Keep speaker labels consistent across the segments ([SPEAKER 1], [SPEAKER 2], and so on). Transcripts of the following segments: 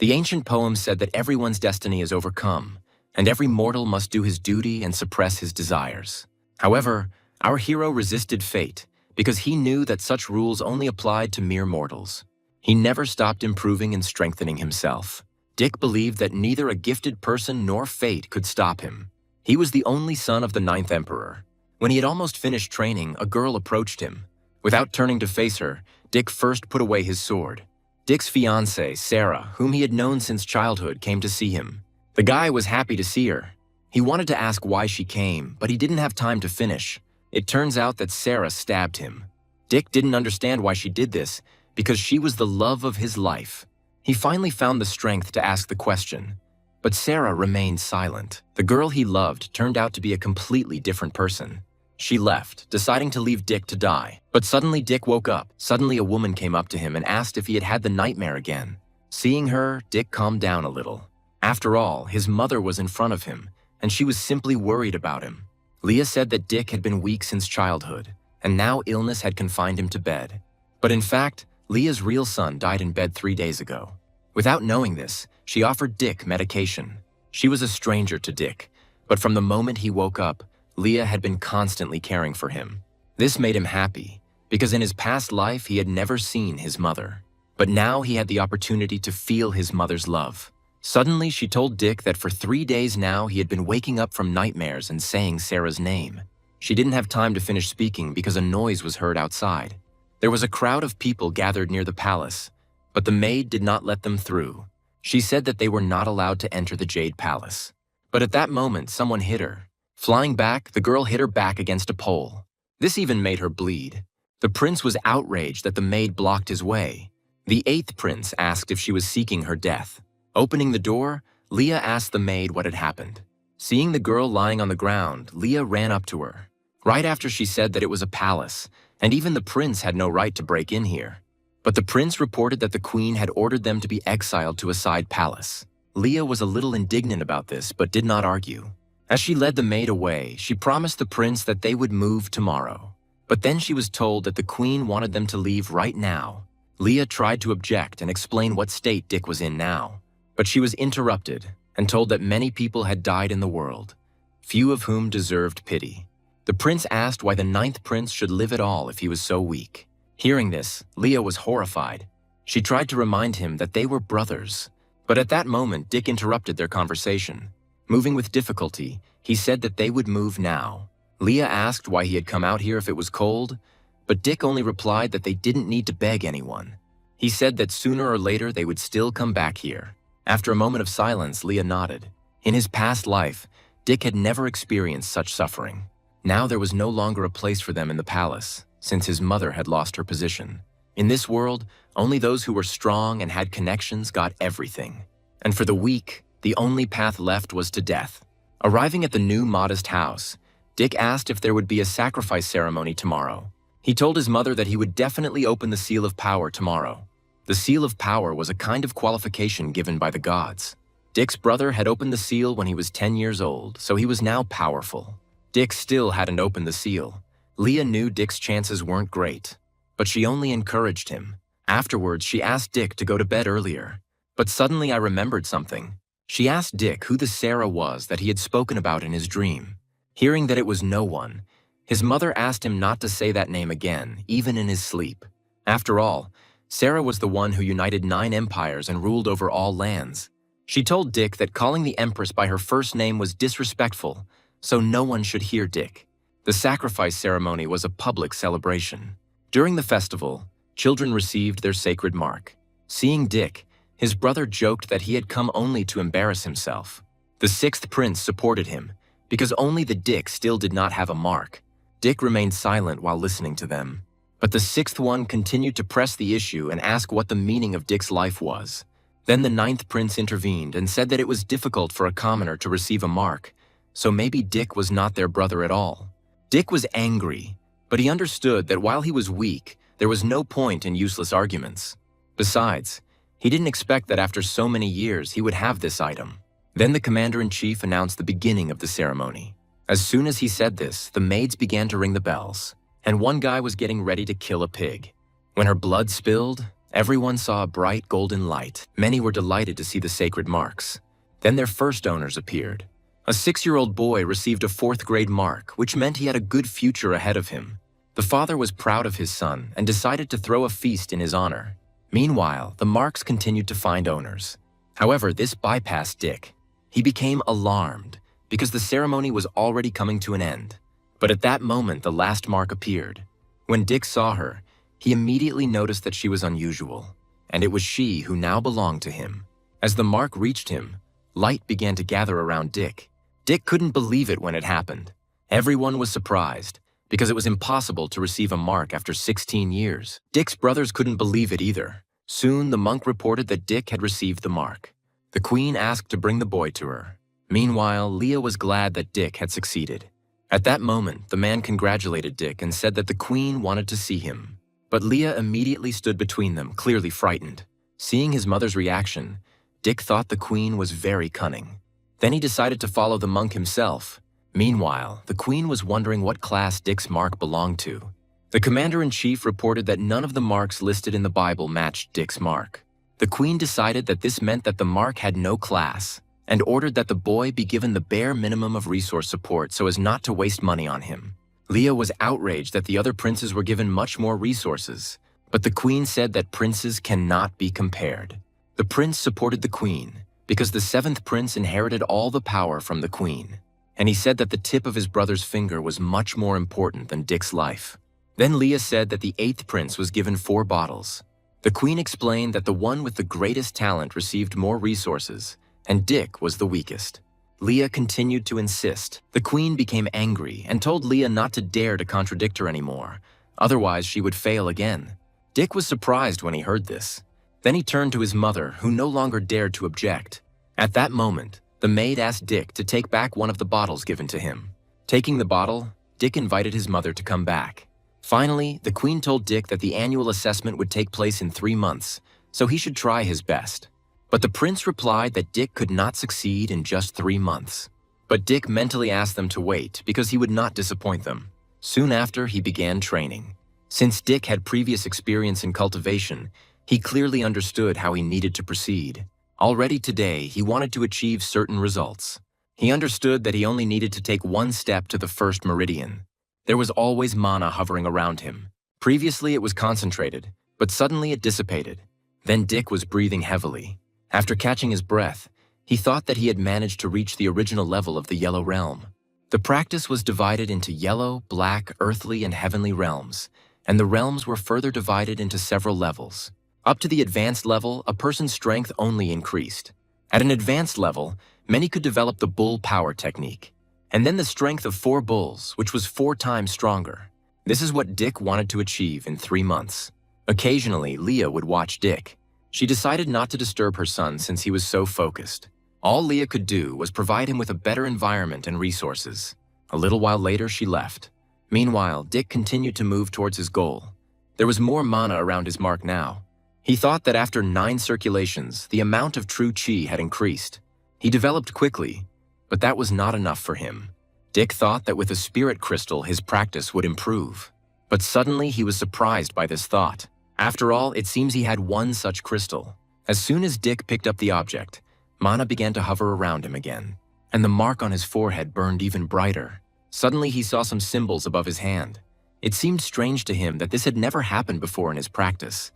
[SPEAKER 1] The ancient poem said that everyone's destiny is overcome, and every mortal must do his duty and suppress his desires. However, our hero resisted fate because he knew that such rules only applied to mere mortals. He never stopped improving and strengthening himself. Dick believed that neither a gifted person nor fate could stop him. He was the only son of the 9th Emperor. When he had almost finished training, a girl approached him. Without turning to face her, Dick first put away his sword. Dick's fiancée, Sarah, whom he had known since childhood, came to see him. The guy was happy to see her. He wanted to ask why she came, but he didn't have time to finish. It turns out that Sarah stabbed him. Dick didn't understand why she did this, because she was the love of his life. He finally found the strength to ask the question. But Sarah remained silent. The girl he loved turned out to be a completely different person. She left, deciding to leave Dick to die. But suddenly Dick woke up. Suddenly a woman came up to him and asked if he had had the nightmare again. Seeing her, Dick calmed down a little. After all, his mother was in front of him, and she was simply worried about him. Leah said that Dick had been weak since childhood, and now illness had confined him to bed. But in fact, Leah's real son died in bed 3 days ago. Without knowing this, she offered Dick medication. She was a stranger to Dick, but from the moment he woke up, Leah had been constantly caring for him. This made him happy, because in his past life he had never seen his mother. But now he had the opportunity to feel his mother's love. Suddenly she told Dick that for 3 days now he had been waking up from nightmares and saying Sarah's name. She didn't have time to finish speaking because a noise was heard outside. There was a crowd of people gathered near the palace, but the maid did not let them through. She said that they were not allowed to enter the Jade Palace. But at that moment, someone hit her. Flying back, the girl hit her back against a pole. This even made her bleed. The prince was outraged that the maid blocked his way. The 8th prince asked if she was seeking her death. Opening the door, Leah asked the maid what had happened. Seeing the girl lying on the ground, Leah ran up to her. Right after she said that it was a palace, and even the prince had no right to break in here. But the prince reported that the queen had ordered them to be exiled to a side palace. Leah was a little indignant about this, but did not argue. As she led the maid away, she promised the prince that they would move tomorrow. But then she was told that the queen wanted them to leave right now. Leah tried to object and explain what state Dick was in now. But she was interrupted and told that many people had died in the world, few of whom deserved pity. The prince asked why the 9th prince should live at all if he was so weak. Hearing this, Leah was horrified. She tried to remind him that they were brothers. But at that moment, Dick interrupted their conversation. Moving with difficulty, he said that they would move now. Leah asked why he had come out here if it was cold, but Dick only replied that they didn't need to beg anyone. He said that sooner or later they would still come back here. After a moment of silence, Leah nodded. In his past life, Dick had never experienced such suffering. Now there was no longer a place for them in the palace, since his mother had lost her position. In this world, only those who were strong and had connections got everything. And for the weak, the only path left was to death. Arriving at the new modest house, Dick asked if there would be a sacrifice ceremony tomorrow. He told his mother that he would definitely open the Seal of Power tomorrow. The Seal of Power was a kind of qualification given by the gods. Dick's brother had opened the seal when he was 10 years old, so he was now powerful. Dick still hadn't opened the seal. Leah knew Dick's chances weren't great, but she only encouraged him. Afterwards, she asked Dick to go to bed earlier. But suddenly I remembered something. She asked Dick who the Sarah was that he had spoken about in his dream. Hearing that it was no one, his mother asked him not to say that name again, even in his sleep. After all, Sarah was the one who united 9 empires and ruled over all lands. She told Dick that calling the Empress by her first name was disrespectful, so no one should hear Dick. The sacrifice ceremony was a public celebration. During the festival, children received their sacred mark. Seeing Dick, his brother joked that he had come only to embarrass himself. The 6th prince supported him, because only the Dick still did not have a mark. Dick remained silent while listening to them. But the 6th one continued to press the issue and ask what the meaning of Dick's life was. Then the 9th prince intervened and said that it was difficult for a commoner to receive a mark, so maybe Dick was not their brother at all. Dick was angry, but he understood that while he was weak, there was no point in useless arguments. Besides, he didn't expect that after so many years he would have this item. Then the commander-in-chief announced the beginning of the ceremony. As soon as he said this, the maids began to ring the bells, and one guy was getting ready to kill a pig. When her blood spilled, Everyone saw a bright golden light. Many were delighted to see the sacred marks. Then their first owners appeared. A 6-year-old boy received a 4th grade mark, which meant he had a good future ahead of him. The father was proud of his son and decided to throw a feast in his honor. Meanwhile, the marks continued to find owners. However, this bypassed Dick. He became alarmed because the ceremony was already coming to an end. But at that moment, the last mark appeared. When Dick saw her, he immediately noticed that she was unusual, and it was she who now belonged to him. As the mark reached him, light began to gather around Dick. Dick couldn't believe it when it happened. Everyone was surprised, because it was impossible to receive a mark after 16 years. Dick's brothers couldn't believe it either. Soon, the monk reported that Dick had received the mark. The queen asked to bring the boy to her. Meanwhile, Leah was glad that Dick had succeeded. At that moment, the man congratulated Dick and said that the queen wanted to see him. But Leah immediately stood between them, clearly frightened. Seeing his mother's reaction, Dick thought the queen was very cunning. Then he decided to follow the monk himself. Meanwhile, the queen was wondering what class Dick's mark belonged to. The commander-in-chief reported that none of the marks listed in the Bible matched Dick's mark. The queen decided that this meant that the mark had no class, and ordered that the boy be given the bare minimum of resource support so as not to waste money on him. Leah was outraged that the other princes were given much more resources, but the queen said that princes cannot be compared. The prince supported the queen because the 7th prince inherited all the power from the queen, and he said that the tip of his brother's finger was much more important than Dick's life. Then Leah said that the 8th prince was given 4 bottles. The queen explained that the one with the greatest talent received more resources, and Dick was the weakest. Leah continued to insist. The queen became angry and told Leah not to dare to contradict her anymore, otherwise she would fail again. Dick was surprised when he heard this. Then he turned to his mother, who no longer dared to object. At that moment, the maid asked Dick to take back one of the bottles given to him. Taking the bottle, Dick invited his mother to come back. Finally, the queen told Dick that the annual assessment would take place in 3 months, so he should try his best. But the prince replied that Dick could not succeed in just 3 months. But Dick mentally asked them to wait because he would not disappoint them. Soon after, he began training. Since Dick had previous experience in cultivation, he clearly understood how he needed to proceed. Already today, he wanted to achieve certain results. He understood that he only needed to take 1 step to the first meridian. There was always mana hovering around him. Previously, it was concentrated, but suddenly it dissipated. Then Dick was breathing heavily. After catching his breath, he thought that he had managed to reach the original level of the Yellow Realm. The practice was divided into yellow, black, earthly, and heavenly realms, and the realms were further divided into several levels. Up to the advanced level, a person's strength only increased. At an advanced level, many could develop the bull power technique, and then the strength of 4 bulls, which was 4 times stronger. This is what Dick wanted to achieve in 3 months. Occasionally, Leah would watch Dick. She decided not to disturb her son since he was so focused. All Leah could do was provide him with a better environment and resources. A little while later, she left. Meanwhile, Dick continued to move towards his goal. There was more mana around his mark now. He thought that after 9 circulations, the amount of true chi had increased. He developed quickly, but that was not enough for him. Dick thought that with a spirit crystal, his practice would improve. But suddenly, he was surprised by this thought. After all, it seems he had 1 such crystal. As soon as Dick picked up the object, mana began to hover around him again, and the mark on his forehead burned even brighter. Suddenly, he saw some symbols above his hand. It seemed strange to him that this had never happened before in his practice,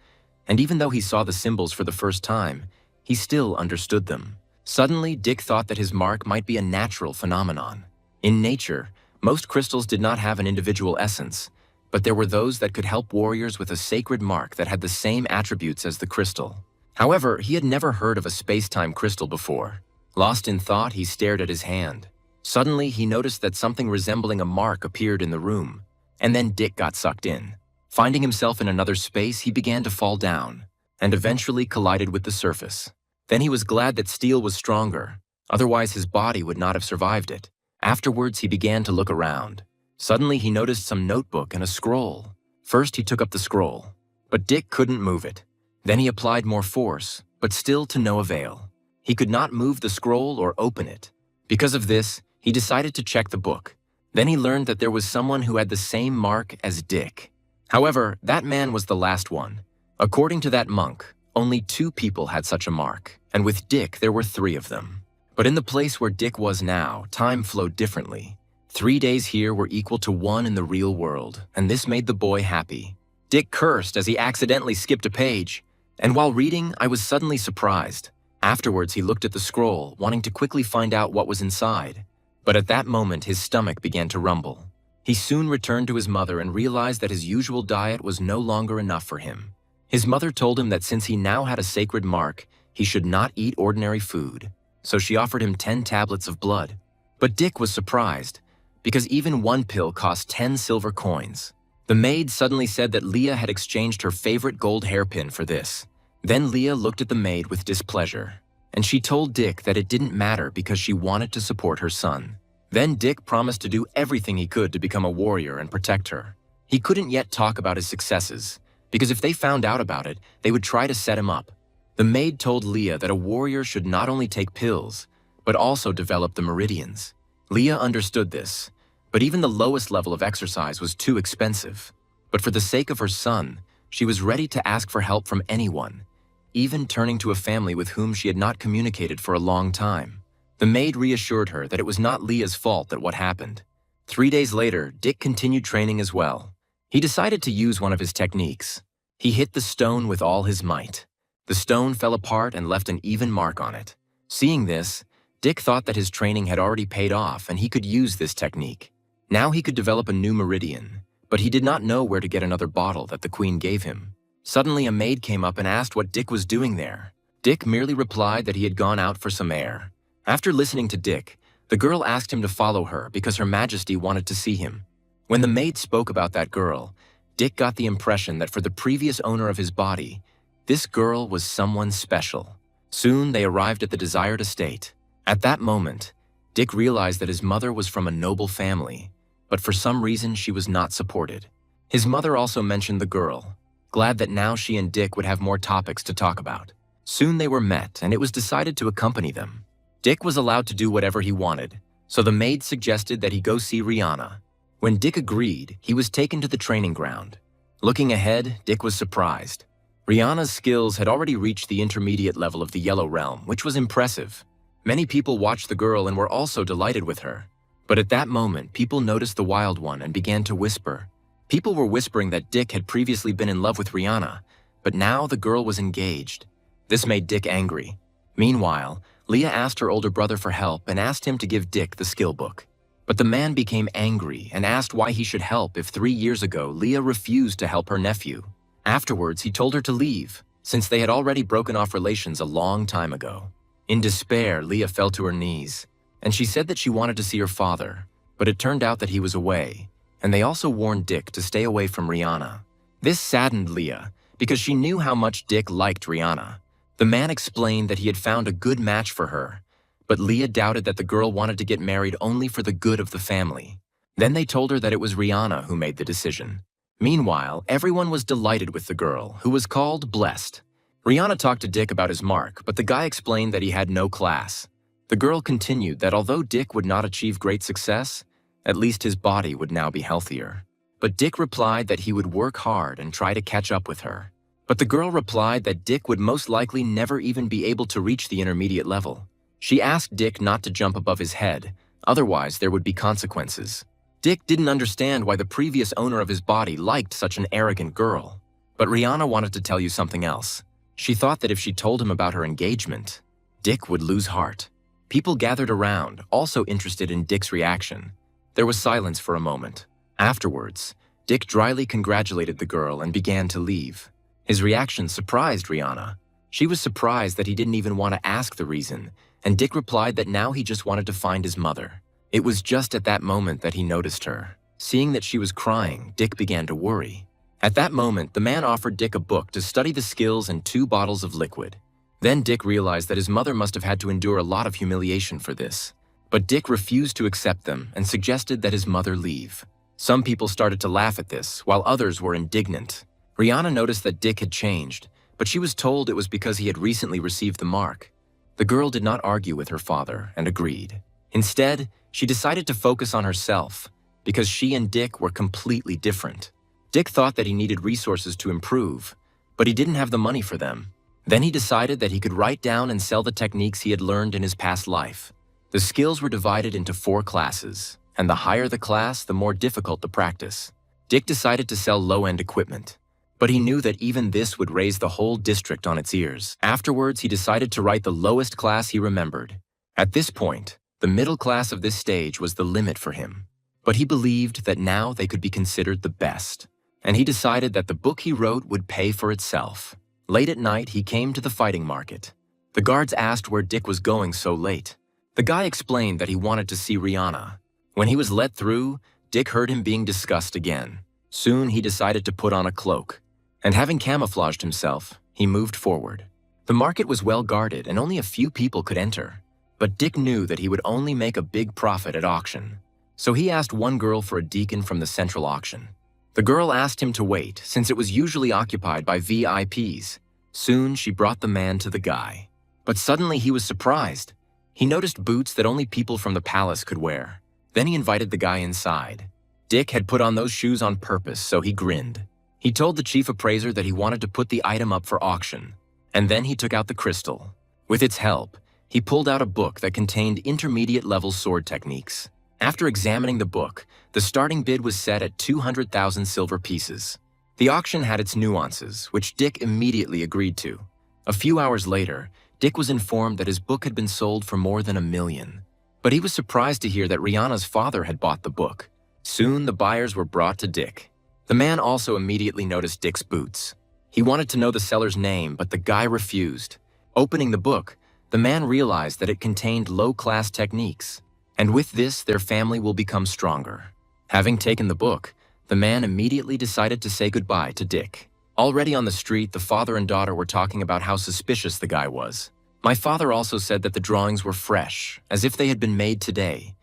[SPEAKER 1] and even though he saw the symbols for the first time, he still understood them. Suddenly, Dick thought that his mark might be a natural phenomenon. In nature, most crystals did not have an individual essence, but there were those that could help warriors with a sacred mark that had the same attributes as the crystal. However, he had never heard of a space-time crystal before. Lost in thought, he stared at his hand. Suddenly, he noticed that something resembling a mark appeared in the room, and then Dick got sucked in. Finding himself in another space, he began to fall down, and eventually collided with the surface. Then he was glad that steel was stronger, otherwise his body would not have survived it. Afterwards, he began to look around. Suddenly, he noticed some notebook and a scroll. First, he took up the scroll, but Dick couldn't move it. Then he applied more force, but still to no avail. He could not move the scroll or open it. Because of this, he decided to check the book. Then he learned that there was someone who had the same mark as Dick. However, that man was the last one. According to that monk, only 2 people had such a mark, and with Dick there were 3 of them. But in the place where Dick was now, time flowed differently. 3 days here were equal to 1 in the real world, and this made the boy happy. Dick cursed as he accidentally skipped a page, and while reading, I was suddenly surprised. Afterwards, he looked at the scroll, wanting to quickly find out what was inside. But at that moment, his stomach began to rumble. He soon returned to his mother and realized that his usual diet was no longer enough for him. His mother told him that since he now had a sacred mark, he should not eat ordinary food, so she offered him 10 tablets of blood. But Dick was surprised, because even 1 pill cost 10 silver coins. The maid suddenly said that Leah had exchanged her favorite gold hairpin for this. Then Leah looked at the maid with displeasure, and she told Dick that it didn't matter because she wanted to support her son. Then Dick promised to do everything he could to become a warrior and protect her. He couldn't yet talk about his successes, because if they found out about it, they would try to set him up. The maid told Leah that a warrior should not only take pills, but also develop the meridians. Leah understood this, but even the lowest level of exercise was too expensive. But for the sake of her son, she was ready to ask for help from anyone, even turning to a family with whom she had not communicated for a long time. The maid reassured her that it was not Leah's fault that what happened. 3 days later, Dick continued training as well. He decided to use one of his techniques. He hit the stone with all his might. The stone fell apart and left an even mark on it. Seeing this, Dick thought that his training had already paid off and he could use this technique. Now he could develop a new meridian, but he did not know where to get another bottle that the queen gave him. Suddenly, a maid came up and asked what Dick was doing there. Dick merely replied that he had gone out for some air. After listening to Dick, the girl asked him to follow her because Her Majesty wanted to see him. When the maid spoke about that girl, Dick got the impression that for the previous owner of his body, this girl was someone special. Soon they arrived at the desired estate. At that moment, Dick realized that his mother was from a noble family, but for some reason she was not supported. His mother also mentioned the girl, glad that now she and Dick would have more topics to talk about. Soon they were met, and it was decided to accompany them. Dick was allowed to do whatever he wanted, so the maid suggested that he go see Rihanna. When Dick agreed, he was taken to the training ground. Looking ahead, Dick was surprised. Rihanna's skills had already reached the intermediate level of the Yellow Realm, which was impressive. Many people watched the girl and were also delighted with her. But at that moment, people noticed the Wild One and began to whisper. People were whispering that Dick had previously been in love with Rihanna, but now the girl was engaged. This made Dick angry. Meanwhile, Leah asked her older brother for help and asked him to give Dick the skill book. But the man became angry and asked why he should help if 3 years ago Leah refused to help her nephew. Afterwards, he told her to leave, since they had already broken off relations a long time ago. In despair, Leah fell to her knees, and she said that she wanted to see her father, but it turned out that he was away, and they also warned Dick to stay away from Rihanna. This saddened Leah, because she knew how much Dick liked Rihanna. The man explained that he had found a good match for her, but Leah doubted that the girl wanted to get married only for the good of the family. Then they told her that it was Rihanna who made the decision. Meanwhile, everyone was delighted with the girl, who was called Blessed. Rihanna talked to Dick about his mark, but the guy explained that he had no class. The girl continued that although Dick would not achieve great success, at least his body would now be healthier. But Dick replied that he would work hard and try to catch up with her. But the girl replied that Dick would most likely never even be able to reach the intermediate level. She asked Dick not to jump above his head, otherwise there would be consequences. Dick didn't understand why the previous owner of his body liked such an arrogant girl. But Rihanna wanted to tell you something else. She thought that if she told him about her engagement, Dick would lose heart. People gathered around, also interested in Dick's reaction. There was silence for a moment. Afterwards, Dick dryly congratulated the girl and began to leave. His reaction surprised Rihanna. She was surprised that he didn't even want to ask the reason, and Dick replied that now he just wanted to find his mother. It was just at that moment that he noticed her. Seeing that she was crying, Dick began to worry. At that moment, the man offered Dick a book to study the skills and 2 bottles of liquid. Then Dick realized that his mother must have had to endure a lot of humiliation for this. But Dick refused to accept them and suggested that his mother leave. Some people started to laugh at this, while others were indignant. Rihanna noticed that Dick had changed, but she was told it was because he had recently received the mark. The girl did not argue with her father and agreed. Instead, she decided to focus on herself, because she and Dick were completely different. Dick thought that he needed resources to improve, but he didn't have the money for them. Then he decided that he could write down and sell the techniques he had learned in his past life. The skills were divided into 4 classes, and the higher the class, the more difficult the practice. Dick decided to sell low-end equipment, but he knew that even this would raise the whole district on its ears. Afterwards, he decided to write the lowest class he remembered. At this point, the middle class of this stage was the limit for him. But he believed that now they could be considered the best, and he decided that the book he wrote would pay for itself. Late at night, he came to the fighting market. The guards asked where Dick was going so late. The guy explained that he wanted to see Rihanna. When he was let through, Dick heard him being discussed again. Soon, he decided to put on a cloak, and having camouflaged himself, he moved forward. The market was well guarded and only a few people could enter. But Dick knew that he would only make a big profit at auction. So he asked one girl for a deacon from the central auction. The girl asked him to wait, since it was usually occupied by VIPs. Soon, she brought the man to the guy. But suddenly he was surprised. He noticed boots that only people from the palace could wear. Then he invited the guy inside. Dick had put on those shoes on purpose, so he grinned. He told the chief appraiser that he wanted to put the item up for auction. And then he took out the crystal. With its help, he pulled out a book that contained intermediate-level sword techniques. After examining the book, the starting bid was set at 200,000 silver pieces. The auction had its nuances, which Dick immediately agreed to. A few hours later, Dick was informed that his book had been sold for more than $1 million. But he was surprised to hear that Rihanna's father had bought the book. Soon, the buyers were brought to Dick. The man also immediately noticed Dick's boots. He wanted to know the seller's name, but the guy refused. Opening the book, the man realized that it contained low-class techniques. And with this, their family will become stronger. Having taken the book, the man immediately decided to say goodbye to Dick. Already on the street, the father and daughter were talking about how suspicious the guy was. My father also said that the drawings were fresh, as if they had been made today.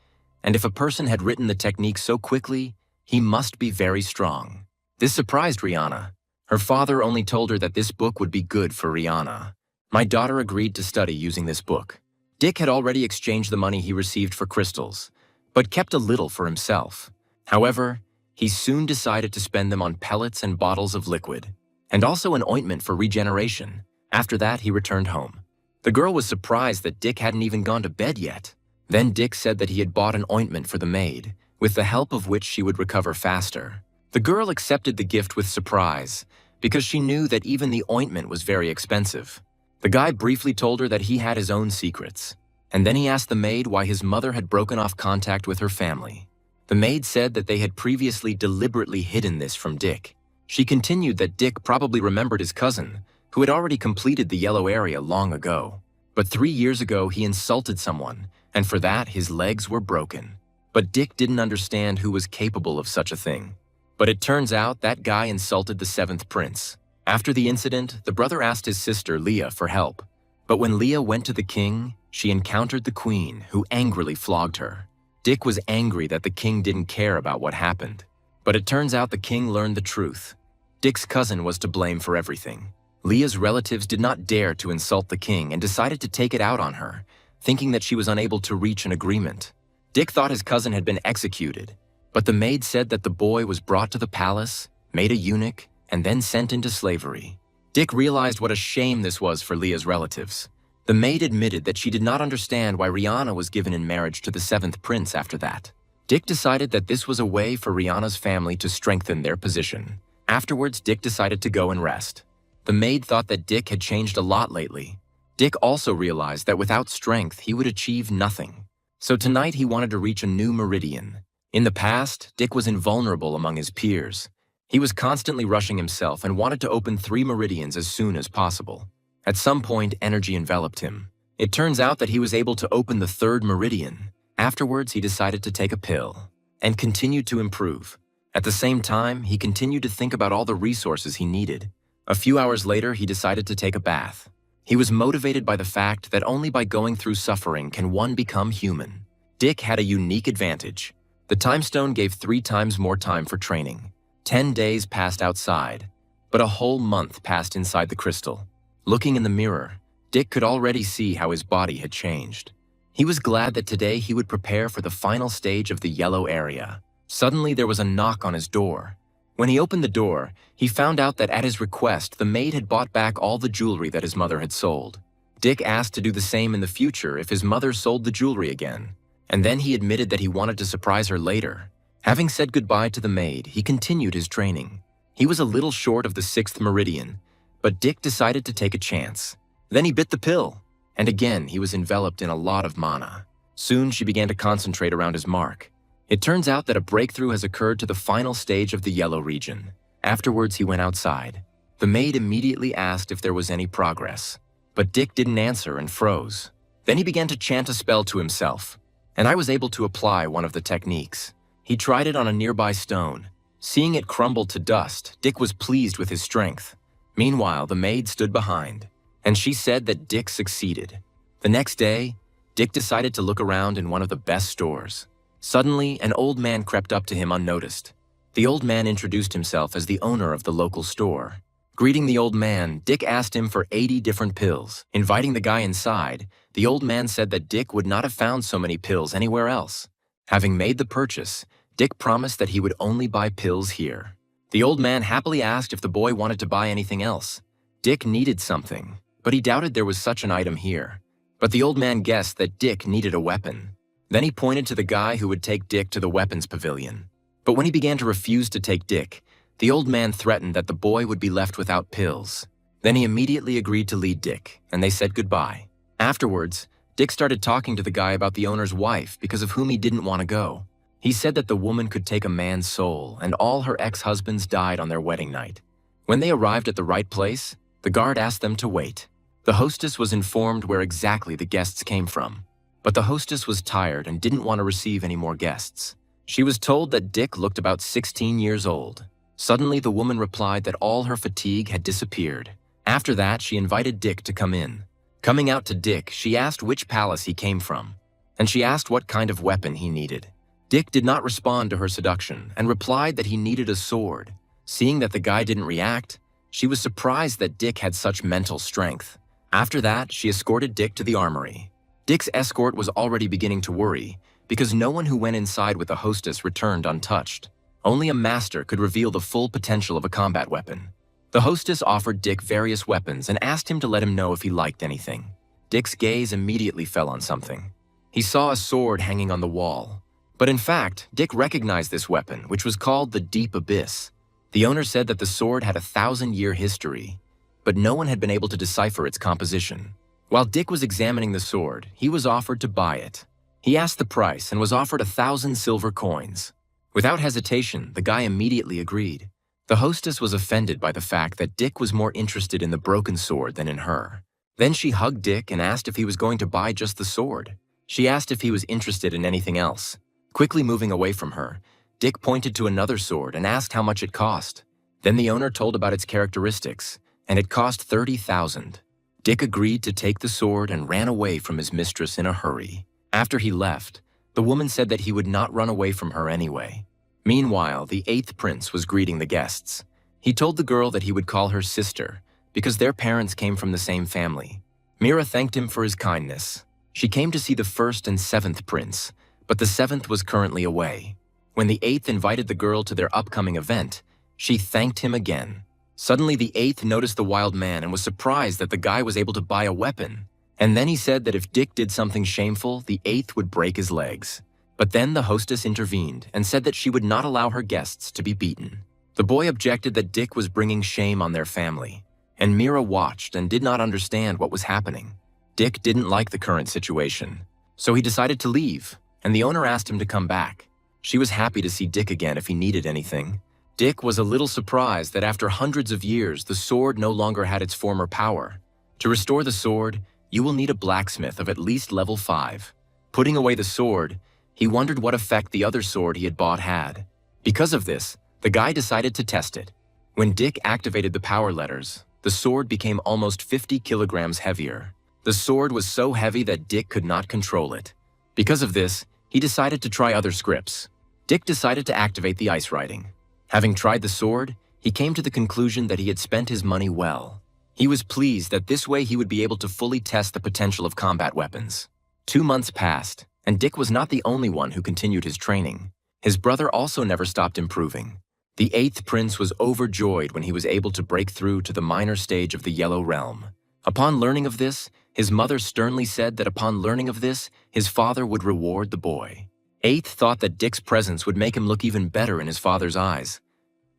[SPEAKER 1] And if a person had written the technique so quickly, he must be very strong. This surprised Rihanna. Her father only told her that this book would be good for Rihanna. My daughter agreed to study using this book. Dick had already exchanged the money he received for crystals, but kept a little for himself. However, he soon decided to spend them on pellets and bottles of liquid, and also an ointment for regeneration. After that, he returned home. The girl was surprised that Dick hadn't even gone to bed yet. Then Dick said that he had bought an ointment for the maid, with the help of which she would recover faster. The girl accepted the gift with surprise, because she knew that even the ointment was very expensive. The guy briefly told her that he had his own secrets, and then he asked the maid why his mother had broken off contact with her family. The maid said that they had previously deliberately hidden this from Dick. She continued that Dick probably remembered his cousin, who had already completed the yellow area long ago. But 3 years ago, he insulted someone, and for that, his legs were broken. But Dick didn't understand who was capable of such a thing. But it turns out that guy insulted the 7th prince. After the incident, the brother asked his sister, Leah, for help. But when Leah went to the king, she encountered the queen, who angrily flogged her. Dick was angry that the king didn't care about what happened. But it turns out the king learned the truth. Dick's cousin was to blame for everything. Leah's relatives did not dare to insult the king and decided to take it out on her, thinking that she was unable to reach an agreement. Dick thought his cousin had been executed, but the maid said that the boy was brought to the palace, made a eunuch, and then sent into slavery. Dick realized what a shame this was for Leah's relatives. The maid admitted that she did not understand why Rihanna was given in marriage to the 7th prince after that. Dick decided that this was a way for Rihanna's family to strengthen their position. Afterwards, Dick decided to go and rest. The maid thought that Dick had changed a lot lately. Dick also realized that without strength, he would achieve nothing. So tonight, he wanted to reach a new meridian. In the past, Dick was invulnerable among his peers. He was constantly rushing himself and wanted to open 3 meridians as soon as possible. At some point, energy enveloped him. It turns out that he was able to open the 3rd meridian. Afterwards, he decided to take a pill and continued to improve. At the same time, he continued to think about all the resources he needed. A few hours later, he decided to take a bath. He was motivated by the fact that only by going through suffering can one become human. Dick had a unique advantage. The time stone gave 3 times more time for training. 10 days passed outside, but a whole month passed inside the crystal. Looking in the mirror, Dick could already see how his body had changed. He was glad that today he would prepare for the final stage of the yellow area. Suddenly, there was a knock on his door. When he opened the door, he found out that at his request, the maid had bought back all the jewelry that his mother had sold. Dick asked to do the same in the future if his mother sold the jewelry again, and then he admitted that he wanted to surprise her later. Having said goodbye to the maid, he continued his training. He was a little short of the 6th meridian, but Dick decided to take a chance. Then he bit the pill, and again he was enveloped in a lot of mana. Soon she began to concentrate around his mark. It turns out that a breakthrough has occurred to the final stage of the yellow region. Afterwards, he went outside. The maid immediately asked if there was any progress, but Dick didn't answer and froze. Then he began to chant a spell to himself, and I was able to apply one of the techniques. He tried it on a nearby stone. Seeing it crumble to dust, Dick was pleased with his strength. Meanwhile, the maid stood behind, and she said that Dick succeeded. The next day, Dick decided to look around in one of the best stores. Suddenly, an old man crept up to him unnoticed. The old man introduced himself as the owner of the local store. Greeting the old man, Dick asked him for 80 different pills. Inviting the guy inside, the old man said that Dick would not have found so many pills anywhere else. Having made the purchase, Dick promised that he would only buy pills here. The old man happily asked if the boy wanted to buy anything else. Dick needed something, but he doubted there was such an item here. But the old man guessed that Dick needed a weapon. Then he pointed to the guy who would take Dick to the weapons pavilion. But when he began to refuse to take Dick, the old man threatened that the boy would be left without pills. Then he immediately agreed to lead Dick, and they said goodbye. Afterwards, Dick started talking to the guy about the owner's wife because of whom he didn't want to go. He said that the woman could take a man's soul, and all her ex-husbands died on their wedding night. When they arrived at the right place, the guard asked them to wait. The hostess was informed where exactly the guests came from. But the hostess was tired and didn't want to receive any more guests. She was told that Dick looked about 16 years old. Suddenly, the woman replied that all her fatigue had disappeared. After that, she invited Dick to come in. Coming out to Dick, she asked which palace he came from, and she asked what kind of weapon he needed. Dick did not respond to her seduction and replied that he needed a sword. Seeing that the guy didn't react, she was surprised that Dick had such mental strength. After that, she escorted Dick to the armory. Dick's escort was already beginning to worry because no one who went inside with the hostess returned untouched. Only a master could reveal the full potential of a combat weapon. The hostess offered Dick various weapons and asked him to let him know if he liked anything. Dick's gaze immediately fell on something. He saw a sword hanging on the wall. But in fact, Dick recognized this weapon, which was called the Deep Abyss. The owner said that the sword had a 1,000-year history, but no one had been able to decipher its composition. While Dick was examining the sword, he was offered to buy it. He asked the price and was offered 1,000 silver coins. Without hesitation, the guy immediately agreed. The hostess was offended by the fact that Dick was more interested in the broken sword than in her. Then she hugged Dick and asked if he was going to buy just the sword. She asked if he was interested in anything else. Quickly moving away from her, Dick pointed to another sword and asked how much it cost. Then the owner told about its characteristics, and it cost 30,000. Dick agreed to take the sword and ran away from his mistress in a hurry. After he left, the woman said that he would not run away from her anyway. Meanwhile, the 8th prince was greeting the guests. He told the girl that he would call her sister because their parents came from the same family. Mira thanked him for his kindness. She came to see the 1st and 7th prince, but the 7th was currently away. When the 8th invited the girl to their upcoming event, she thanked him again. Suddenly, the 8th noticed the wild man and was surprised that the guy was able to buy a weapon. And then he said that if Dick did something shameful, the 8th would break his legs. But then the hostess intervened and said that she would not allow her guests to be beaten. The boy objected that Dick was bringing shame on their family, and Mira watched and did not understand what was happening. Dick didn't like the current situation, so he decided to leave, and the owner asked him to come back. She was happy to see Dick again if he needed anything. Dick was a little surprised that after hundreds of years, the sword no longer had its former power. To restore the sword, you will need a blacksmith of at least level 5. Putting away the sword, he wondered what effect the other sword he had bought had. Because of this, the guy decided to test it. When Dick activated the power letters, the sword became almost 50 kilograms heavier. The sword was so heavy that Dick could not control it. Because of this, he decided to try other scripts. Dick decided to activate the ice writing. Having tried the sword, he came to the conclusion that he had spent his money well. He was pleased that this way he would be able to fully test the potential of combat weapons. 2 months passed, and Dick was not the only one who continued his training. His brother also never stopped improving. The eighth prince was overjoyed when he was able to break through to the minor stage of the Yellow Realm. Upon learning of this, his mother sternly said that upon learning of this, his father would reward the boy. Eighth thought that Dick's presence would make him look even better in his father's eyes.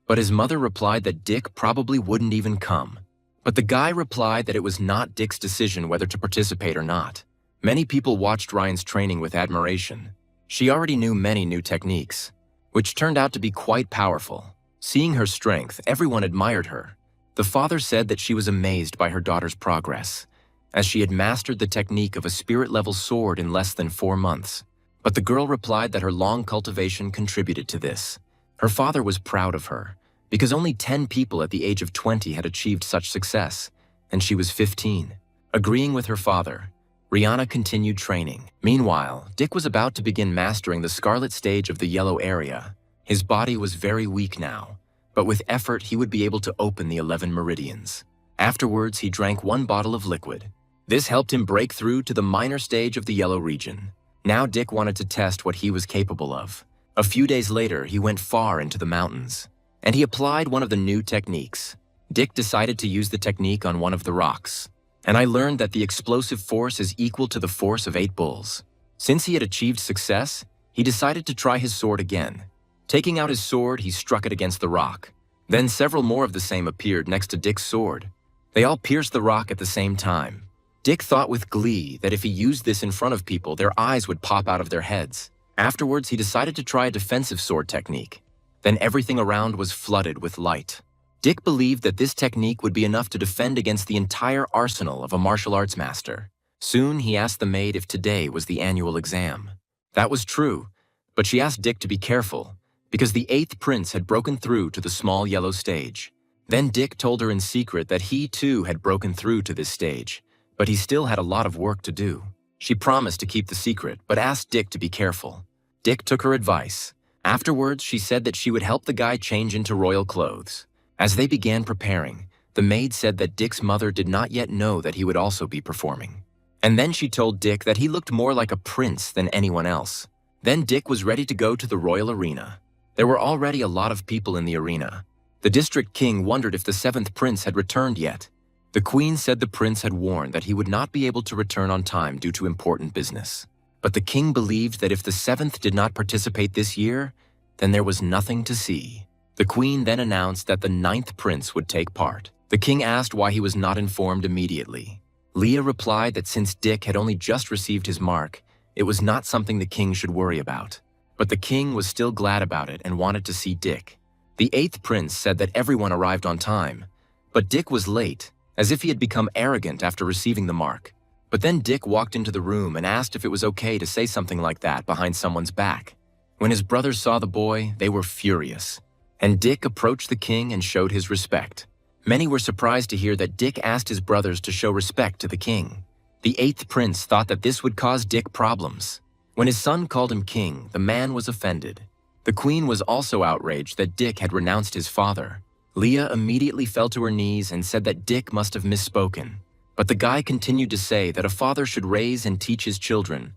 [SPEAKER 1] But his mother replied that Dick probably wouldn't even come. But the guy replied that it was not Dick's decision whether to participate or not. Many people watched Ryan's training with admiration. She already knew many new techniques, which turned out to be quite powerful. Seeing her strength, everyone admired her. The father said that she was amazed by her daughter's progress, as she had mastered the technique of a spirit-level sword in less than 4 months. But the girl replied that her long cultivation contributed to this. Her father was proud of her, because only 10 people at the age of 20 had achieved such success, and she was 15. Agreeing with her father, Rihanna continued training. Meanwhile, Dick was about to begin mastering the scarlet stage of the yellow area. His body was very weak now, but with effort he would be able to open the 11 meridians. Afterwards, he drank 1 bottle of liquid. This helped him break through to the minor stage of the yellow region. Now Dick wanted to test what he was capable of. A few days later, he went far into the mountains, and he applied one of the new techniques. Dick decided to use the technique on one of the rocks. And I learned that the explosive force is equal to the force of 8 bulls. Since he had achieved success, he decided to try his sword again. Taking out his sword, he struck it against the rock. Then several more of the same appeared next to Dick's sword. They all pierced the rock at the same time. Dick thought with glee that if he used this in front of people, their eyes would pop out of their heads. Afterwards, he decided to try a defensive sword technique. Then everything around was flooded with light. Dick believed that this technique would be enough to defend against the entire arsenal of a martial arts master. Soon, he asked the maid if today was the annual exam. That was true, but she asked Dick to be careful, because the 8th prince had broken through to the small yellow stage. Then Dick told her in secret that he too had broken through to this stage, but he still had a lot of work to do. She promised to keep the secret, but asked Dick to be careful. Dick took her advice. Afterwards, she said that she would help the guy change into royal clothes. As they began preparing, the maid said that Dick's mother did not yet know that he would also be performing. And then she told Dick that he looked more like a prince than anyone else. Then Dick was ready to go to the royal arena. There were already a lot of people in the arena. The district king wondered if the 7th prince had returned yet. The queen said the prince had warned that he would not be able to return on time due to important business. But the king believed that if the 7th did not participate this year, then there was nothing to see. The queen then announced that the 9th prince would take part. The king asked why he was not informed immediately. Leah replied that since Dick had only just received his mark, it was not something the king should worry about. But the king was still glad about it and wanted to see Dick. The 8th prince said that everyone arrived on time, but Dick was late, as if he had become arrogant after receiving the mark. But then Dick walked into the room and asked if it was okay to say something like that behind someone's back. When his brothers saw the boy, they were furious. And Dick approached the king and showed his respect. Many were surprised to hear that Dick asked his brothers to show respect to the king. The 8th prince thought that this would cause Dick problems. When his son called him king, the man was offended. The queen was also outraged that Dick had renounced his father. Leah immediately fell to her knees and said that Dick must have misspoken. But the guy continued to say that a father should raise and teach his children.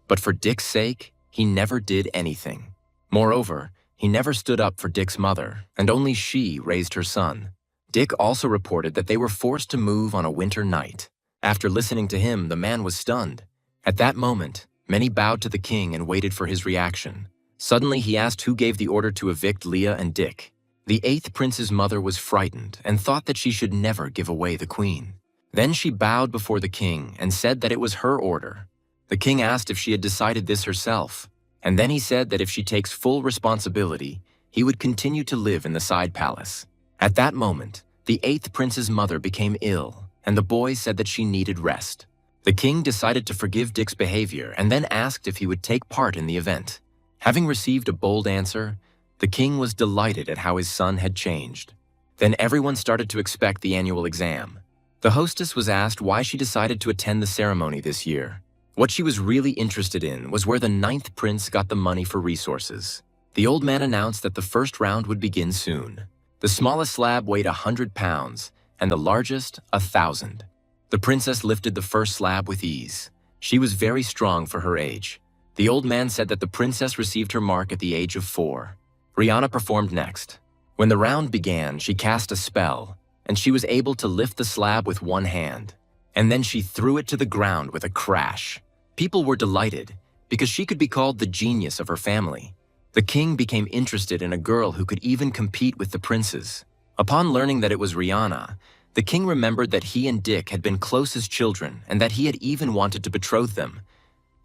[SPEAKER 1] But for Dick's sake, he never did anything. Moreover, he never stood up for Dick's mother, and only she raised her son. Dick also reported that they were forced to move on a winter night. After listening to him, the man was stunned. At that moment, many bowed to the king and waited for his reaction. Suddenly, he asked who gave the order to evict Leah and Dick. The 8th prince's mother was frightened and thought that she should never give away the queen. Then she bowed before the king and said that it was her order. The king asked if she had decided this herself, and then he said that if she takes full responsibility, he would continue to live in the side palace. At that moment, the 8th prince's mother became ill, and the boy said that she needed rest. The king decided to forgive Dick's behavior and then asked if he would take part in the event. Having received a bold answer, the king was delighted at how his son had changed. Then everyone started to expect the annual exam. The hostess was asked why she decided to attend the ceremony this year. What she was really interested in was where the 9th prince got the money for resources. The old man announced that the first round would begin soon. The smallest slab weighed 100 pounds, and the largest, 1,000. The princess lifted the first slab with ease. She was very strong for her age. The old man said that the princess received her mark at the age of 4. Rihanna performed next. When the round began, she cast a spell, and she was able to lift the slab with one hand. And then she threw it to the ground with a crash. People were delighted, because she could be called the genius of her family. The king became interested in a girl who could even compete with the princes. Upon learning that it was Rihanna, the king remembered that he and Dick had been close as children and that he had even wanted to betroth them.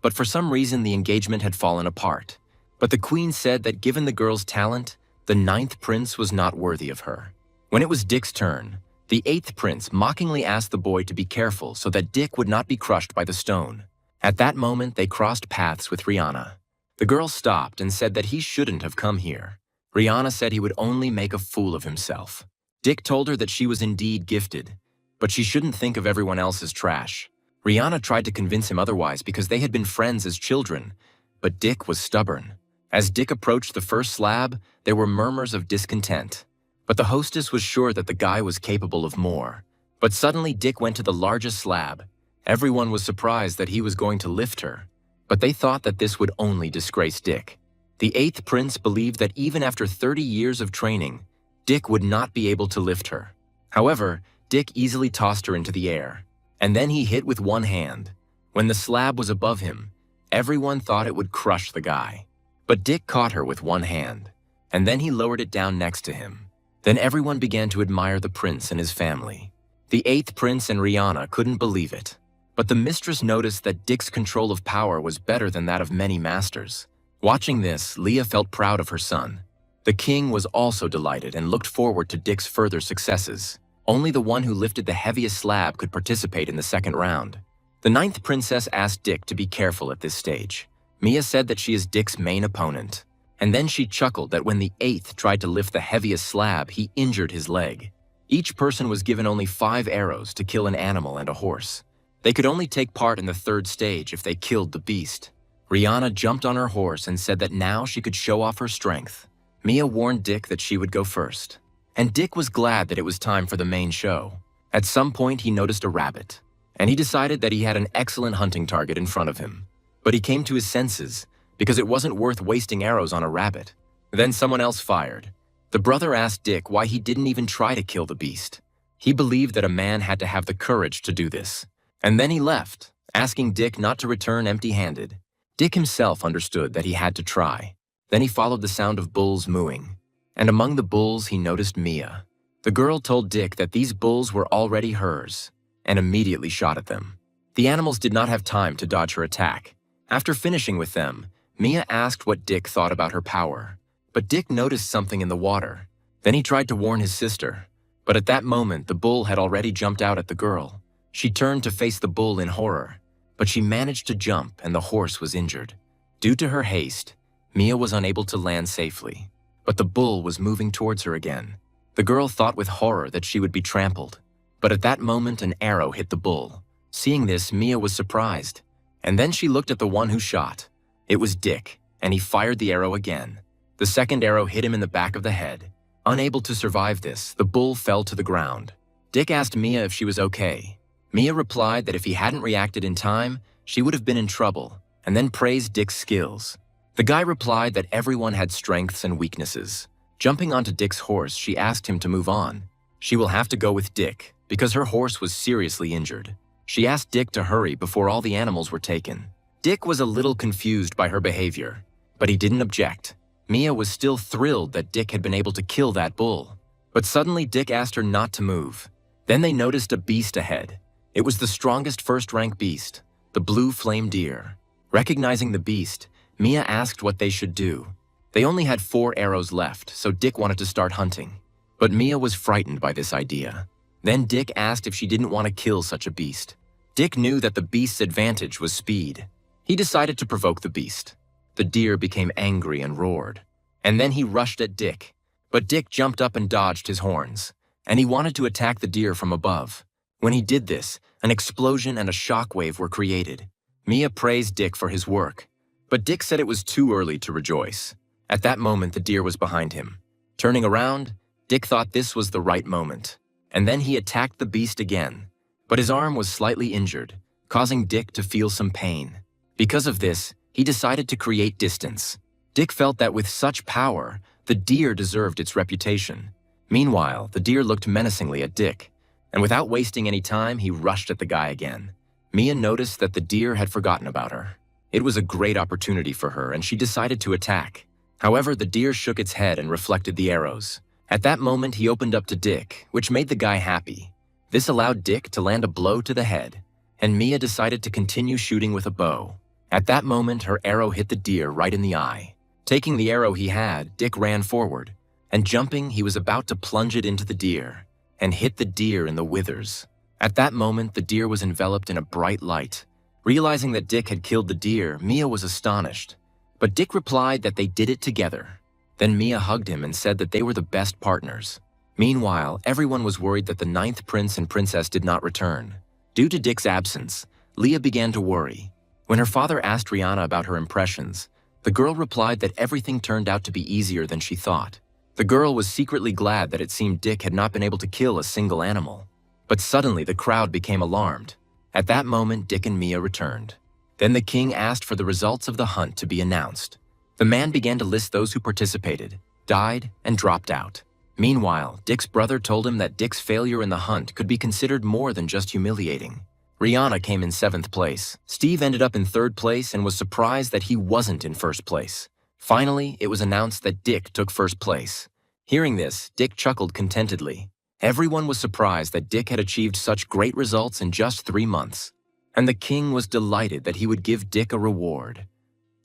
[SPEAKER 1] But for some reason, the engagement had fallen apart. But the queen said that given the girl's talent, the 9th prince was not worthy of her. When it was Dick's turn, the 8th prince mockingly asked the boy to be careful so that Dick would not be crushed by the stone. At that moment, they crossed paths with Rihanna. The girl stopped and said that he shouldn't have come here. Rihanna said he would only make a fool of himself. Dick told her that she was indeed gifted, but she shouldn't think of everyone else as trash. Rihanna tried to convince him otherwise because they had been friends as children, but Dick was stubborn. As Dick approached the first slab, there were murmurs of discontent. But the hostess was sure that the guy was capable of more. But suddenly Dick went to the largest slab. Everyone was surprised that he was going to lift her, but they thought that this would only disgrace Dick. The 8th prince believed that even after 30 years of training, Dick would not be able to lift her. However, Dick easily tossed her into the air, and then he hit with one hand. When the slab was above him, everyone thought it would crush the guy. But Dick caught her with one hand, and then he lowered it down next to him. Then everyone began to admire the prince and his family. The 8th prince and Rihanna couldn't believe it. But the mistress noticed that Dick's control of power was better than that of many masters. Watching this, Leah felt proud of her son. The king was also delighted and looked forward to Dick's further successes. Only the one who lifted the heaviest slab could participate in the second round. The 9th princess asked Dick to be careful at this stage. Mia said that she is Dick's main opponent. And then she chuckled that when the 8th tried to lift the heaviest slab, he injured his leg. Each person was given only 5 arrows to kill an animal and a horse. They could only take part in the 3rd stage if they killed the beast. Rihanna jumped on her horse and said that now she could show off her strength. Mia warned Dick that she would go first. And Dick was glad that it was time for the main show. At some point, he noticed a rabbit, and he decided that he had an excellent hunting target in front of him. But he came to his senses, because it wasn't worth wasting arrows on a rabbit. Then someone else fired. The brother asked Dick why he didn't even try to kill the beast. He believed that a man had to have the courage to do this. And then he left, asking Dick not to return empty-handed. Dick himself understood that he had to try. Then he followed the sound of bulls mooing. And among the bulls, he noticed Mia. The girl told Dick that these bulls were already hers, and immediately shot at them. The animals did not have time to dodge her attack. After finishing with them, Mia asked what Dick thought about her power. But Dick noticed something in the water. Then he tried to warn his sister. But at that moment, the bull had already jumped out at the girl. She turned to face the bull in horror, but she managed to jump and the horse was injured. Due to her haste, Mia was unable to land safely, but the bull was moving towards her again. The girl thought with horror that she would be trampled, but at that moment an arrow hit the bull. Seeing this, Mia was surprised, and then she looked at the one who shot. It was Dick, and he fired the arrow again. The second arrow hit him in the back of the head. Unable to survive this, the bull fell to the ground. Dick asked Mia if she was okay. Mia replied that if he hadn't reacted in time, she would have been in trouble, and then praised Dick's skills. The guy replied that everyone had strengths and weaknesses. Jumping onto Dick's horse, she asked him to move on. She will have to go with Dick, because her horse was seriously injured. She asked Dick to hurry before all the animals were taken. Dick was a little confused by her behavior, but he didn't object. Mia was still thrilled that Dick had been able to kill that bull. But suddenly Dick asked her not to move. Then they noticed a beast ahead. It was the strongest first-rank beast, the blue flame deer. Recognizing the beast, Mia asked what they should do. They only had 4 arrows left, so Dick wanted to start hunting. But Mia was frightened by this idea. Then Dick asked if she didn't want to kill such a beast. Dick knew that the beast's advantage was speed. He decided to provoke the beast. The deer became angry and roared. And then he rushed at Dick. But Dick jumped up and dodged his horns, and he wanted to attack the deer from above. When he did this, an explosion and a shockwave were created. Mia praised Dick for his work, but Dick said it was too early to rejoice. At that moment, the deer was behind him. Turning around, Dick thought this was the right moment, and then he attacked the beast again. But his arm was slightly injured, causing Dick to feel some pain. Because of this, he decided to create distance. Dick felt that with such power, The deer deserved its reputation. Meanwhile, the deer looked menacingly at Dick, and without wasting any time, he rushed at the guy again. Mia noticed that the deer had forgotten about her. It was a great opportunity for her, and she decided to attack. However, the deer shook its head and reflected the arrows. At that moment, he opened up to Dick, which made the guy happy. This allowed Dick to land a blow to the head, and Mia decided to continue shooting with a bow. At that moment, her arrow hit the deer right in the eye. Taking the arrow he had, Dick ran forward, and jumping, he was about to plunge it into the deer, and hit the deer in the withers. At that moment, the deer was enveloped in a bright light. Realizing that Dick had killed the deer, Mia was astonished. But Dick replied that they did it together. Then Mia hugged him and said that they were the best partners. Meanwhile, everyone was worried that the 9th prince and princess did not return. Due to Dick's absence, Leah began to worry. When her father asked Rihanna about her impressions, the girl replied that everything turned out to be easier than she thought. The girl was secretly glad that it seemed Dick had not been able to kill a single animal. But suddenly the crowd became alarmed. At that moment, Dick and Mia returned. Then the king asked for the results of the hunt to be announced. The man began to list those who participated, died, and dropped out. Meanwhile, Dick's brother told him that Dick's failure in the hunt could be considered more than just humiliating. Rihanna came in 7th place. Steve ended up in 3rd place and was surprised that he wasn't in 1st place. Finally, it was announced that Dick took 1st place. Hearing this, Dick chuckled contentedly. Everyone was surprised that Dick had achieved such great results in just 3 months. And the king was delighted that he would give Dick a reward.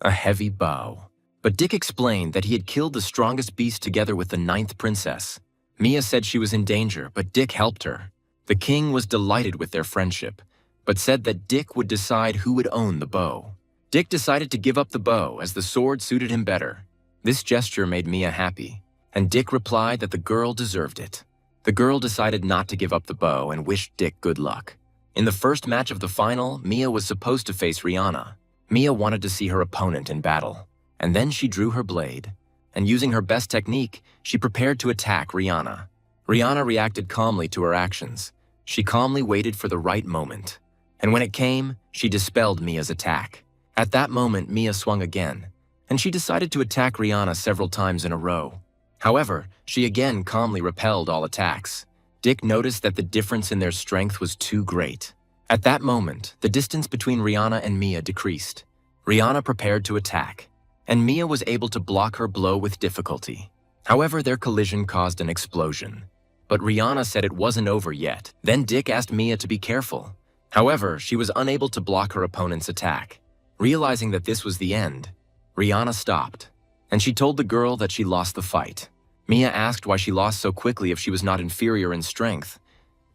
[SPEAKER 1] A heavy bow. But Dick explained that he had killed the strongest beast together with the 9th princess. Mia said she was in danger, but Dick helped her. The king was delighted with their friendship, but said that Dick would decide who would own the bow. Dick decided to give up the bow as the sword suited him better. This gesture made Mia happy, and Dick replied that the girl deserved it. The girl decided not to give up the bow and wished Dick good luck. In the first match of the final, Mia was supposed to face Rihanna. Mia wanted to see her opponent in battle, and then she drew her blade, and using her best technique, she prepared to attack Rihanna. Rihanna reacted calmly to her actions. She calmly waited for the right moment, and when it came, she dispelled Mia's attack. At that moment, Mia swung again, and she decided to attack Rihanna several times in a row. However, she again calmly repelled all attacks. Dick noticed that the difference in their strength was too great. At that moment, the distance between Rihanna and Mia decreased. Rihanna prepared to attack, and Mia was able to block her blow with difficulty. However, their collision caused an explosion. But Rihanna said it wasn't over yet. Then Dick asked Mia to be careful. However, she was unable to block her opponent's attack. Realizing that this was the end, Rihanna stopped, and she told the girl that she lost the fight. Mia asked why she lost so quickly if she was not inferior in strength,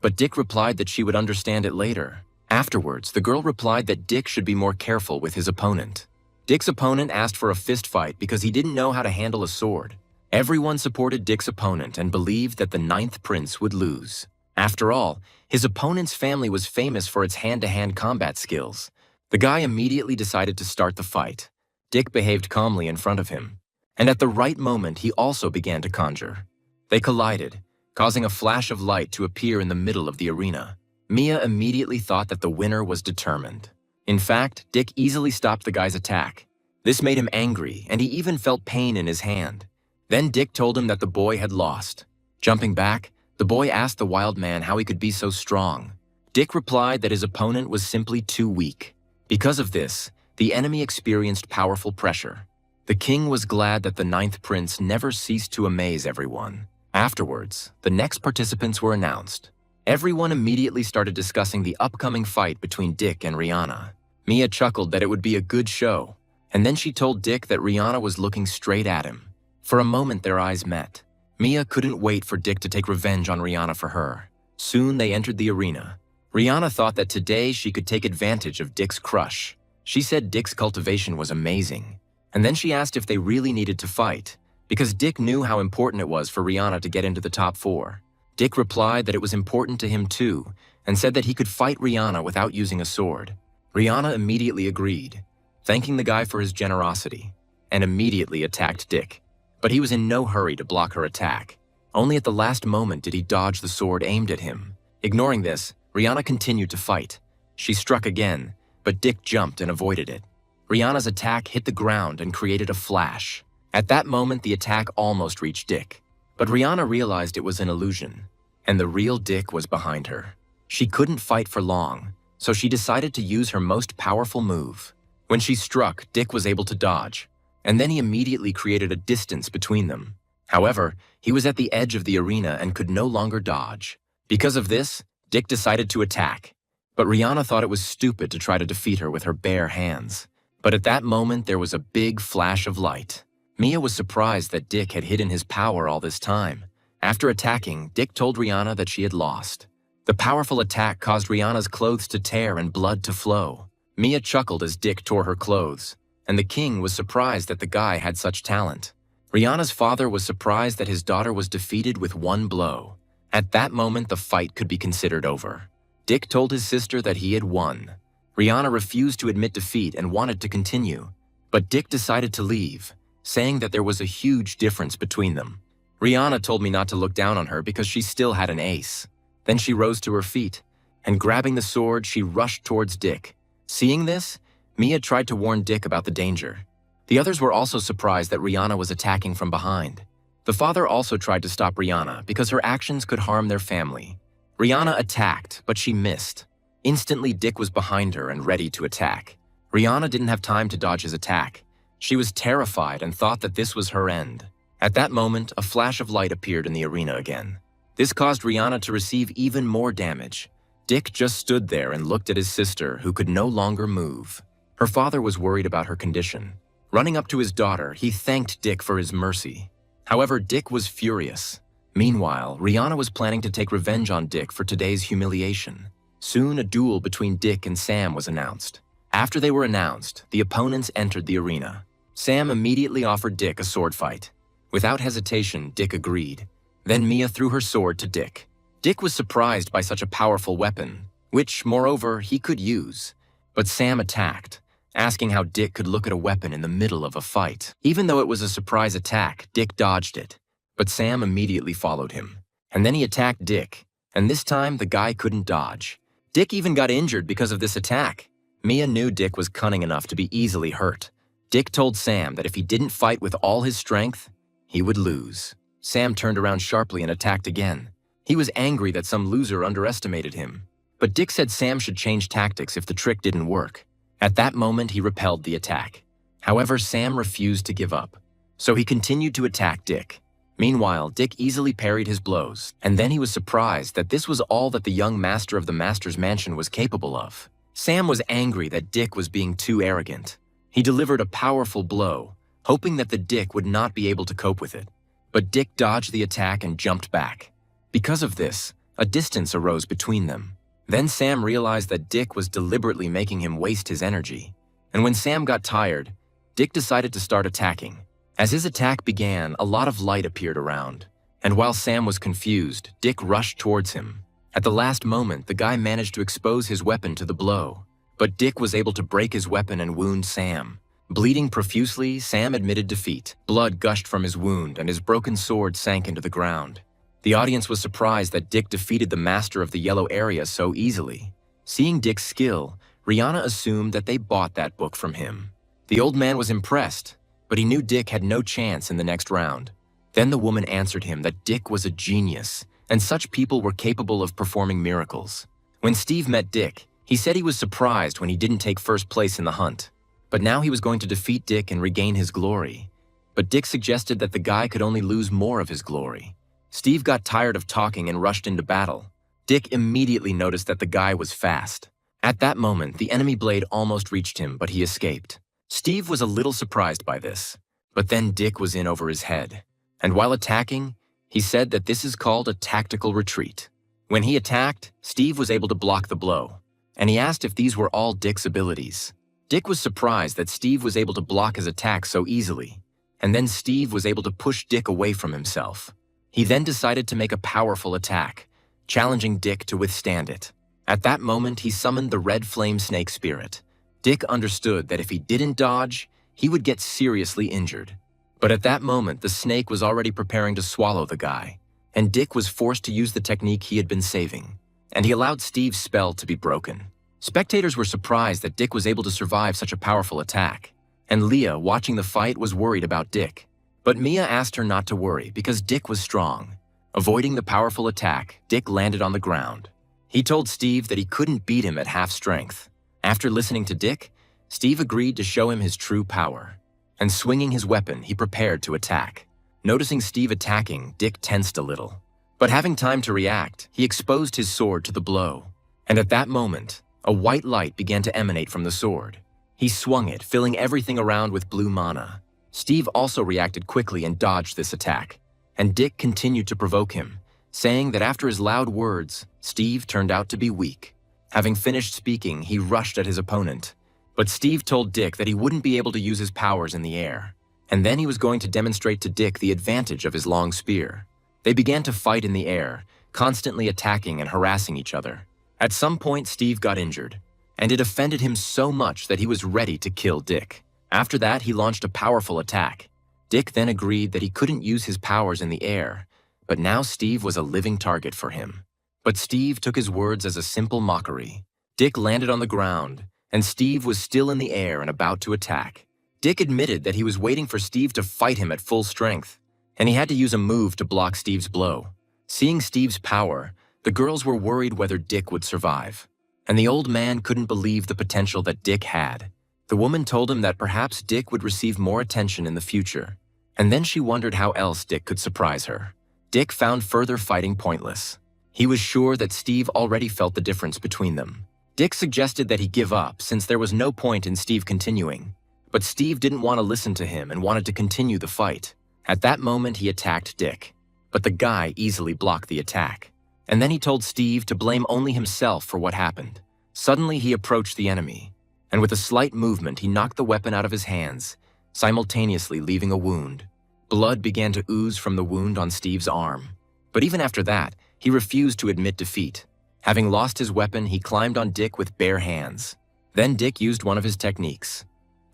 [SPEAKER 1] but Dick replied that she would understand it later. Afterwards, the girl replied that Dick should be more careful with his opponent. Dick's opponent asked for a fist fight because he didn't know how to handle a sword. Everyone supported Dick's opponent and believed that the 9th prince would lose. After all, his opponent's family was famous for its hand-to-hand combat skills. The guy immediately decided to start the fight. Dick behaved calmly in front of him, and at the right moment he also began to conjure. They collided, causing a flash of light to appear in the middle of the arena. Mia immediately thought that the winner was determined. In fact, Dick easily stopped the guy's attack. This made him angry, and he even felt pain in his hand. Then Dick told him that the boy had lost. Jumping back, the boy asked the wild man how he could be so strong. Dick replied that his opponent was simply too weak. Because of this, the enemy experienced powerful pressure. The king was glad that the 9th prince never ceased to amaze everyone. Afterwards, the next participants were announced. Everyone immediately started discussing the upcoming fight between Dick and Rihanna. Mia chuckled that it would be a good show, and then she told Dick that Rihanna was looking straight at him. For a moment, their eyes met. Mia couldn't wait for Dick to take revenge on Rihanna for her. Soon they entered the arena. Rihanna thought that today she could take advantage of Dick's crush. She said Dick's cultivation was amazing. And then she asked if they really needed to fight, because Dick knew how important it was for Rihanna to get into the top 4. Dick replied that it was important to him too, and said that he could fight Rihanna without using a sword. Rihanna immediately agreed, thanking the guy for his generosity, and immediately attacked Dick. But he was in no hurry to block her attack. Only at the last moment did he dodge the sword aimed at him. Ignoring this, Rihanna continued to fight. She struck again, but Dick jumped and avoided it. Rihanna's attack hit the ground and created a flash. At that moment, the attack almost reached Dick. But Rihanna realized it was an illusion, and the real Dick was behind her. She couldn't fight for long, so she decided to use her most powerful move. When she struck, Dick was able to dodge, and then he immediately created a distance between them. However, he was at the edge of the arena and could no longer dodge. Because of this, Dick decided to attack. But Rihanna thought it was stupid to try to defeat her with her bare hands. But at that moment, there was a big flash of light. Mia was surprised that Dick had hidden his power all this time. After attacking, Dick told Rihanna that she had lost. The powerful attack caused Rihanna's clothes to tear and blood to flow. Mia chuckled as Dick tore her clothes, and the king was surprised that the guy had such talent. Rihanna's father was surprised that his daughter was defeated with one blow. At that moment, the fight could be considered over. Dick told his sister that he had won. Rihanna refused to admit defeat and wanted to continue, but Dick decided to leave, saying that there was a huge difference between them. Rihanna told me not to look down on her because she still had an ace. Then she rose to her feet, and grabbing the sword, she rushed towards Dick. Seeing this, Mia tried to warn Dick about the danger. The others were also surprised that Rihanna was attacking from behind. The father also tried to stop Rihanna because her actions could harm their family. Rihanna attacked, but she missed. Instantly, Dick was behind her and ready to attack. Rihanna didn't have time to dodge his attack. She was terrified and thought that this was her end. At that moment, a flash of light appeared in the arena again. This caused Rihanna to receive even more damage. Dick just stood there and looked at his sister, who could no longer move. Her father was worried about her condition. Running up to his daughter, he thanked Dick for his mercy. However, Dick was furious. Meanwhile, Rihanna was planning to take revenge on Dick for today's humiliation. Soon, a duel between Dick and Sam was announced. After they were announced, the opponents entered the arena. Sam immediately offered Dick a sword fight. Without hesitation, Dick agreed. Then Mia threw her sword to Dick. Dick was surprised by such a powerful weapon, which, moreover, he could use. But Sam attacked, asking how Dick could look at a weapon in the middle of a fight. Even though it was a surprise attack, Dick dodged it. But Sam immediately followed him. And then he attacked Dick, and this time the guy couldn't dodge. Dick even got injured because of this attack. Mia knew Dick was cunning enough to be easily hurt. Dick told Sam that if he didn't fight with all his strength, he would lose. Sam turned around sharply and attacked again. He was angry that some loser underestimated him. But Dick said Sam should change tactics if the trick didn't work. At that moment, he repelled the attack. However, Sam refused to give up, so he continued to attack Dick. Meanwhile, Dick easily parried his blows, and then he was surprised that this was all that the young master of the master's mansion was capable of. Sam was angry that Dick was being too arrogant. He delivered a powerful blow, hoping that the Dick would not be able to cope with it. But Dick dodged the attack and jumped back. Because of this, a distance arose between them. Then Sam realized that Dick was deliberately making him waste his energy. And when Sam got tired, Dick decided to start attacking. As his attack began, a lot of light appeared around. And while Sam was confused, Dick rushed towards him. At the last moment, the guy managed to expose his weapon to the blow. But Dick was able to break his weapon and wound Sam. Bleeding profusely, Sam admitted defeat. Blood gushed from his wound and his broken sword sank into the ground. The audience was surprised that Dick defeated the master of the yellow area so easily. Seeing Dick's skill, Rihanna assumed that they bought that book from him. The old man was impressed, but he knew Dick had no chance in the next round. Then the woman answered him that Dick was a genius, and such people were capable of performing miracles. When Steve met Dick, he said he was surprised when he didn't take first place in the hunt. But now he was going to defeat Dick and regain his glory. But Dick suggested that the guy could only lose more of his glory. Steve got tired of talking and rushed into battle. Dick immediately noticed that the guy was fast. At that moment, the enemy blade almost reached him, but he escaped. Steve was a little surprised by this. But then Dick was in over his head. And while attacking, he said that this is called a tactical retreat. When he attacked, Steve was able to block the blow. And he asked if these were all Dick's abilities. Dick was surprised that Steve was able to block his attack so easily. And then Steve was able to push Dick away from himself. He then decided to make a powerful attack, challenging Dick to withstand it. At that moment, he summoned the red flame snake spirit. Dick understood that if he didn't dodge, he would get seriously injured. But at that moment, the snake was already preparing to swallow the guy, and Dick was forced to use the technique he had been saving, and he allowed Steve's spell to be broken. Spectators were surprised that Dick was able to survive such a powerful attack, and Leah, watching the fight, was worried about Dick. But Mia asked her not to worry because Dick was strong. Avoiding the powerful attack, Dick landed on the ground. He told Steve that he couldn't beat him at half strength. After listening to Dick, Steve agreed to show him his true power. And swinging his weapon, he prepared to attack. Noticing Steve attacking, Dick tensed a little. But having time to react, he exposed his sword to the blow. And at that moment, a white light began to emanate from the sword. He swung it, filling everything around with blue mana. Steve also reacted quickly and dodged this attack. And Dick continued to provoke him, saying that after his loud words, Steve turned out to be weak. Having finished speaking, he rushed at his opponent. But Steve told Dick that he wouldn't be able to use his powers in the air. And then he was going to demonstrate to Dick the advantage of his long spear. They began to fight in the air, constantly attacking and harassing each other. At some point, Steve got injured, and it offended him so much that he was ready to kill Dick. After that, he launched a powerful attack. Dick then agreed that he couldn't use his powers in the air, but now Steve was a living target for him. But Steve took his words as a simple mockery. Dick landed on the ground, and Steve was still in the air and about to attack. Dick admitted that he was waiting for Steve to fight him at full strength, and he had to use a move to block Steve's blow. Seeing Steve's power, the girls were worried whether Dick would survive. And the old man couldn't believe the potential that Dick had. The woman told him that perhaps Dick would receive more attention in the future. And then she wondered how else Dick could surprise her. Dick found further fighting pointless. He was sure that Steve already felt the difference between them. Dick suggested that he give up since there was no point in Steve continuing. But Steve didn't want to listen to him and wanted to continue the fight. At that moment, he attacked Dick. But the guy easily blocked the attack. And then he told Steve to blame only himself for what happened. Suddenly, he approached the enemy. And with a slight movement, he knocked the weapon out of his hands, simultaneously leaving a wound. Blood began to ooze from the wound on Steve's arm. But even after that, he refused to admit defeat. Having lost his weapon, he climbed on Dick with bare hands. Then Dick used one of his techniques,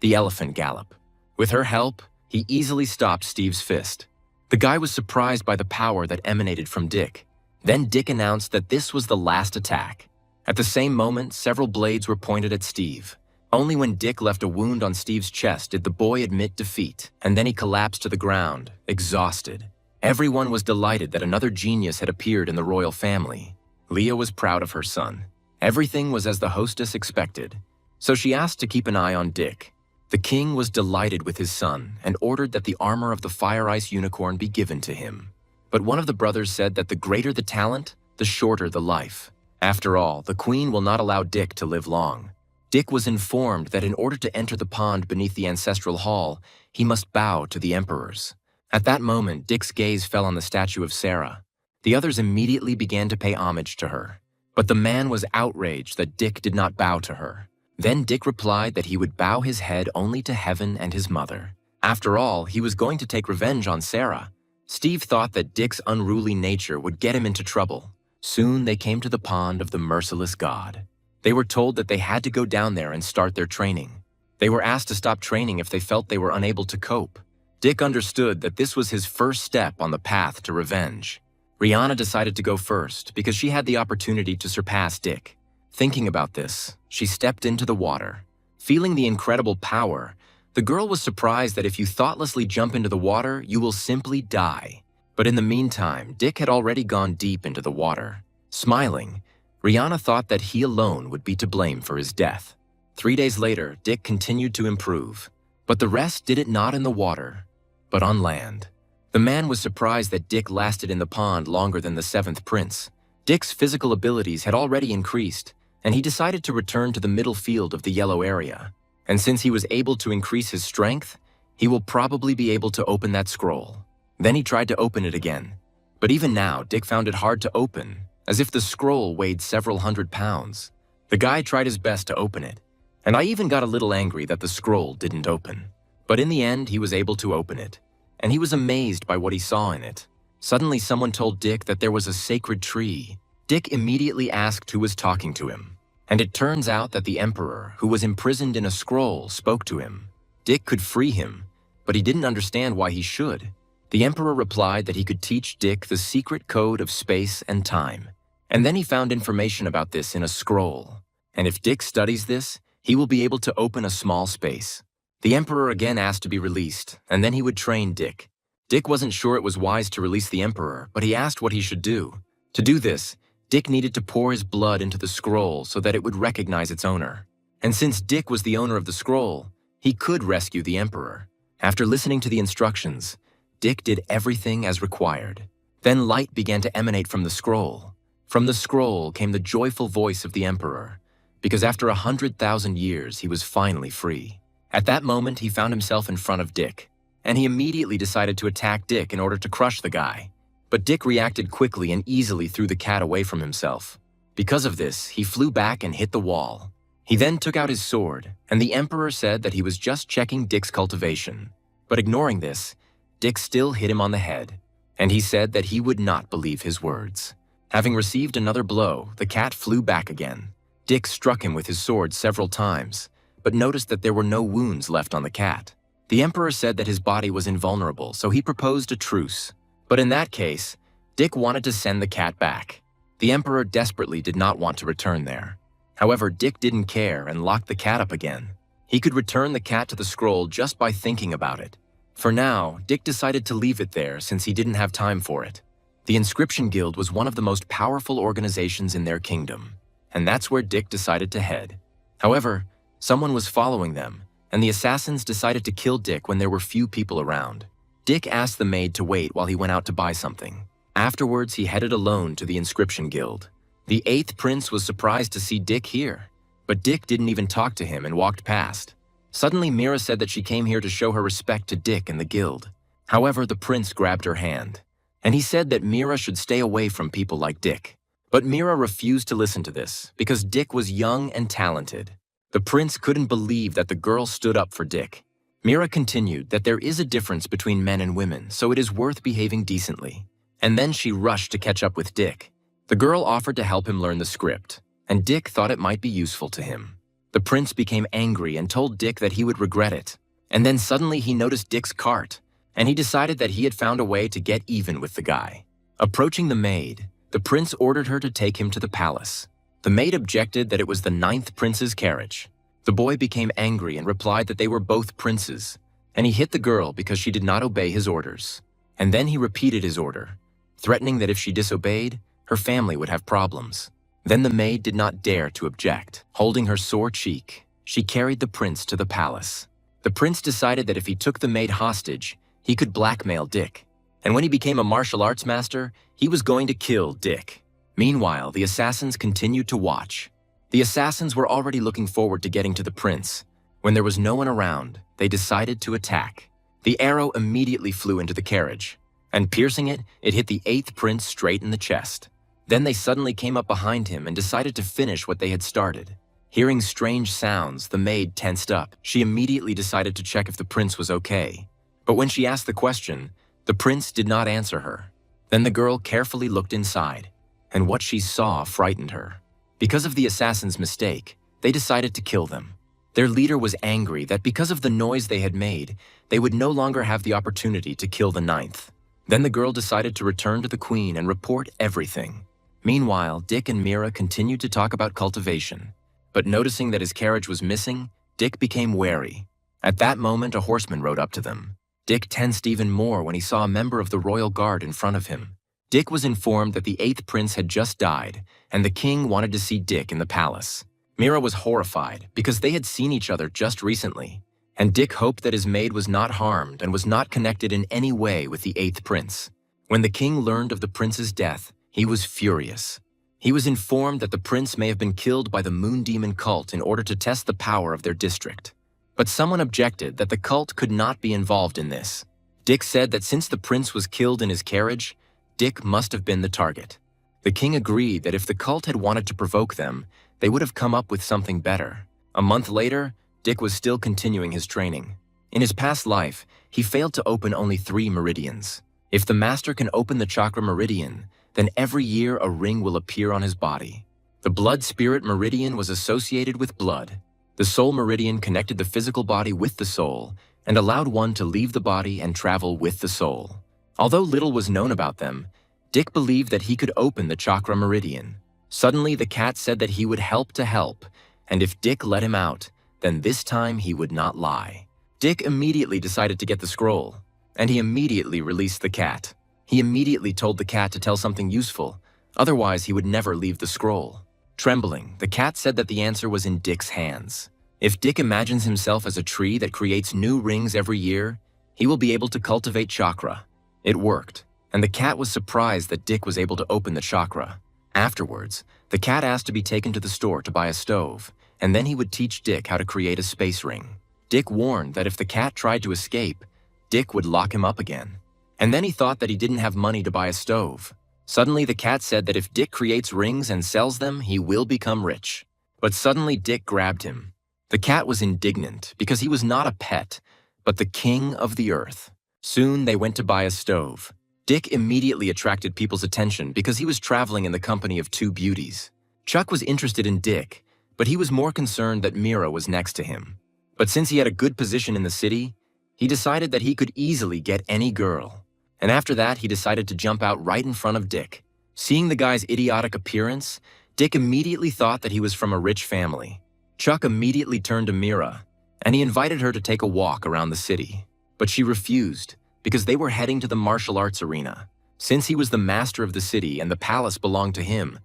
[SPEAKER 1] the elephant gallop. With her help, he easily stopped Steve's fist. The guy was surprised by the power that emanated from Dick. Then Dick announced that this was the last attack. At the same moment, several blades were pointed at Steve. Only when Dick left a wound on Steve's chest did the boy admit defeat, and then he collapsed to the ground, exhausted. Everyone was delighted that another genius had appeared in the royal family. Leah was proud of her son. Everything was as the hostess expected, so she asked to keep an eye on Dick. The king was delighted with his son and ordered that the armor of the Fire Ice Unicorn be given to him. But one of the brothers said that the greater the talent, the shorter the life. After all, the queen will not allow Dick to live long. Dick was informed that in order to enter the pond beneath the ancestral hall, he must bow to the emperors. At that moment, Dick's gaze fell on the statue of Sarah. The others immediately began to pay homage to her. But the man was outraged that Dick did not bow to her. Then Dick replied that he would bow his head only to heaven and his mother. After all, he was going to take revenge on Sarah. Steve thought that Dick's unruly nature would get him into trouble. Soon they came to the pond of the merciless god. They were told that they had to go down there and start their training. They were asked to stop training if they felt they were unable to cope. Dick understood that this was his first step on the path to revenge. Rihanna decided to go first because she had the opportunity to surpass Dick. Thinking about this, she stepped into the water. Feeling the incredible power, the girl was surprised that if you thoughtlessly jump into the water, you will simply die. But in the meantime, Dick had already gone deep into the water. Smiling, Rihanna thought that he alone would be to blame for his death. 3 days later, Dick continued to improve. But the rest did it not in the water, but on land. The man was surprised that Dick lasted in the pond longer than the seventh prince. Dick's physical abilities had already increased, and he decided to return to the middle field of the yellow area. And since he was able to increase his strength, he will probably be able to open that scroll. Then he tried to open it again. But even now, Dick found it hard to open, as if the scroll weighed several hundred pounds. The guy tried his best to open it, and I even got a little angry that the scroll didn't open. But in the end, he was able to open it, and he was amazed by what he saw in it. Suddenly, someone told Dick that there was a sacred tree. Dick immediately asked who was talking to him, and it turns out that the emperor, who was imprisoned in a scroll, spoke to him. Dick could free him, but he didn't understand why he should. The emperor replied that he could teach Dick the secret code of space and time. And then he found information about this in a scroll. And if Dick studies this, he will be able to open a small space. The emperor again asked to be released, and then he would train Dick. Dick wasn't sure it was wise to release the Emperor, but he asked what he should do. To do this, Dick needed to pour his blood into the scroll so that it would recognize its owner. And since Dick was the owner of the scroll, he could rescue the Emperor. After listening to the instructions, Dick did everything as required. Then light began to emanate from the scroll. From the scroll came the joyful voice of the Emperor, because after 100,000 years, he was finally free. At that moment, he found himself in front of Dick, and he immediately decided to attack Dick in order to crush the guy. But Dick reacted quickly and easily threw the cat away from himself. Because of this, he flew back and hit the wall. He then took out his sword, and the Emperor said that he was just checking Dick's cultivation. But ignoring this, Dick still hit him on the head, and he said that he would not believe his words. Having received another blow, the cat flew back again. Dick struck him with his sword several times, but noticed that there were no wounds left on the cat. The Emperor said that his body was invulnerable, so he proposed a truce. But in that case, Dick wanted to send the cat back. The Emperor desperately did not want to return there. However, Dick didn't care and locked the cat up again. He could return the cat to the scroll just by thinking about it. For now, Dick decided to leave it there since he didn't have time for it. The Inscription Guild was one of the most powerful organizations in their kingdom, and that's where Dick decided to head. However, someone was following them, and the assassins decided to kill Dick when there were few people around. Dick asked the maid to wait while he went out to buy something. Afterwards, he headed alone to the Inscription Guild. The 8th prince was surprised to see Dick here, but Dick didn't even talk to him and walked past. Suddenly, Mira said that she came here to show her respect to Dick and the guild. However, the prince grabbed her hand, and he said that Mira should stay away from people like Dick. But Mira refused to listen to this because Dick was young and talented. The prince couldn't believe that the girl stood up for Dick. Mira continued that there is a difference between men and women, so it is worth behaving decently. And then she rushed to catch up with Dick. The girl offered to help him learn the script, and Dick thought it might be useful to him. The prince became angry and told Dick that he would regret it. And then suddenly he noticed Dick's cart, and he decided that he had found a way to get even with the guy. Approaching the maid, the prince ordered her to take him to the palace. The maid objected that it was the 9th prince's carriage. The boy became angry and replied that they were both princes, and he hit the girl because she did not obey his orders. And then he repeated his order, threatening that if she disobeyed, her family would have problems. Then the maid did not dare to object. Holding her sore cheek, she carried the prince to the palace. The prince decided that if he took the maid hostage, he could blackmail Dick. And when he became a martial arts master, he was going to kill Dick. Meanwhile, the assassins continued to watch. The assassins were already looking forward to getting to the prince. When there was no one around, they decided to attack. The arrow immediately flew into the carriage, and piercing it, it hit the 8th prince straight in the chest. Then they suddenly came up behind him and decided to finish what they had started. Hearing strange sounds, the maid tensed up. She immediately decided to check if the prince was okay. But when she asked the question, the prince did not answer her. Then the girl carefully looked inside, and what she saw frightened her. Because of the assassin's mistake, they decided to kill them. Their leader was angry that because of the noise they had made, they would no longer have the opportunity to kill the 9th. Then the girl decided to return to the queen and report everything. Meanwhile, Dick and Mira continued to talk about cultivation. But noticing that his carriage was missing, Dick became wary. At that moment, a horseman rode up to them. Dick tensed even more when he saw a member of the royal guard in front of him. Dick was informed that the 8th prince had just died, and the king wanted to see Dick in the palace. Mira was horrified because they had seen each other just recently, and Dick hoped that his maid was not harmed and was not connected in any way with the 8th prince. When the king learned of the prince's death, he was furious. He was informed that the prince may have been killed by the Moon Demon cult in order to test the power of their district. But someone objected that the cult could not be involved in this. Dick said that since the prince was killed in his carriage, Dick must have been the target. The king agreed that if the cult had wanted to provoke them, they would have come up with something better. A month later, Dick was still continuing his training. In his past life, he failed to open only 3 meridians. If the master can open the chakra meridian, then every year a ring will appear on his body. The blood-spirit meridian was associated with blood. The soul meridian connected the physical body with the soul and allowed one to leave the body and travel with the soul. Although little was known about them, Dick believed that he could open the chakra meridian. Suddenly, the cat said that he would help to help, and if Dick let him out, then this time he would not lie. Dick immediately decided to get the scroll. and he immediately released the cat. He immediately told the cat to tell something useful, otherwise he would never leave the scroll. Trembling, the cat said that the answer was in Dick's hands. If Dick imagines himself as a tree that creates new rings every year, he will be able to cultivate chakra. It worked, and the cat was surprised that Dick was able to open the chakra. Afterwards, the cat asked to be taken to the store to buy a stove, and then he would teach Dick how to create a space ring. Dick warned that if the cat tried to escape, Dick would lock him up again. And then he thought that he didn't have money to buy a stove. Suddenly, the cat said that if Dick creates rings and sells them, he will become rich. But suddenly, Dick grabbed him. The cat was indignant because he was not a pet, but the king of the earth. Soon, they went to buy a stove. Dick immediately attracted people's attention because he was traveling in the company of two beauties. Chuck was interested in Dick, but he was more concerned that Mira was next to him. But since he had a good position in the city, he decided that he could easily get any girl. And after that, he decided to jump out right in front of Dick. Seeing the guy's idiotic appearance, Dick immediately thought that he was from a rich family. Chuck immediately turned to Mira, and he invited her to take a walk around the city. But she refused, because they were heading to the martial arts arena. Since he was the master of the city and the palace belonged to him,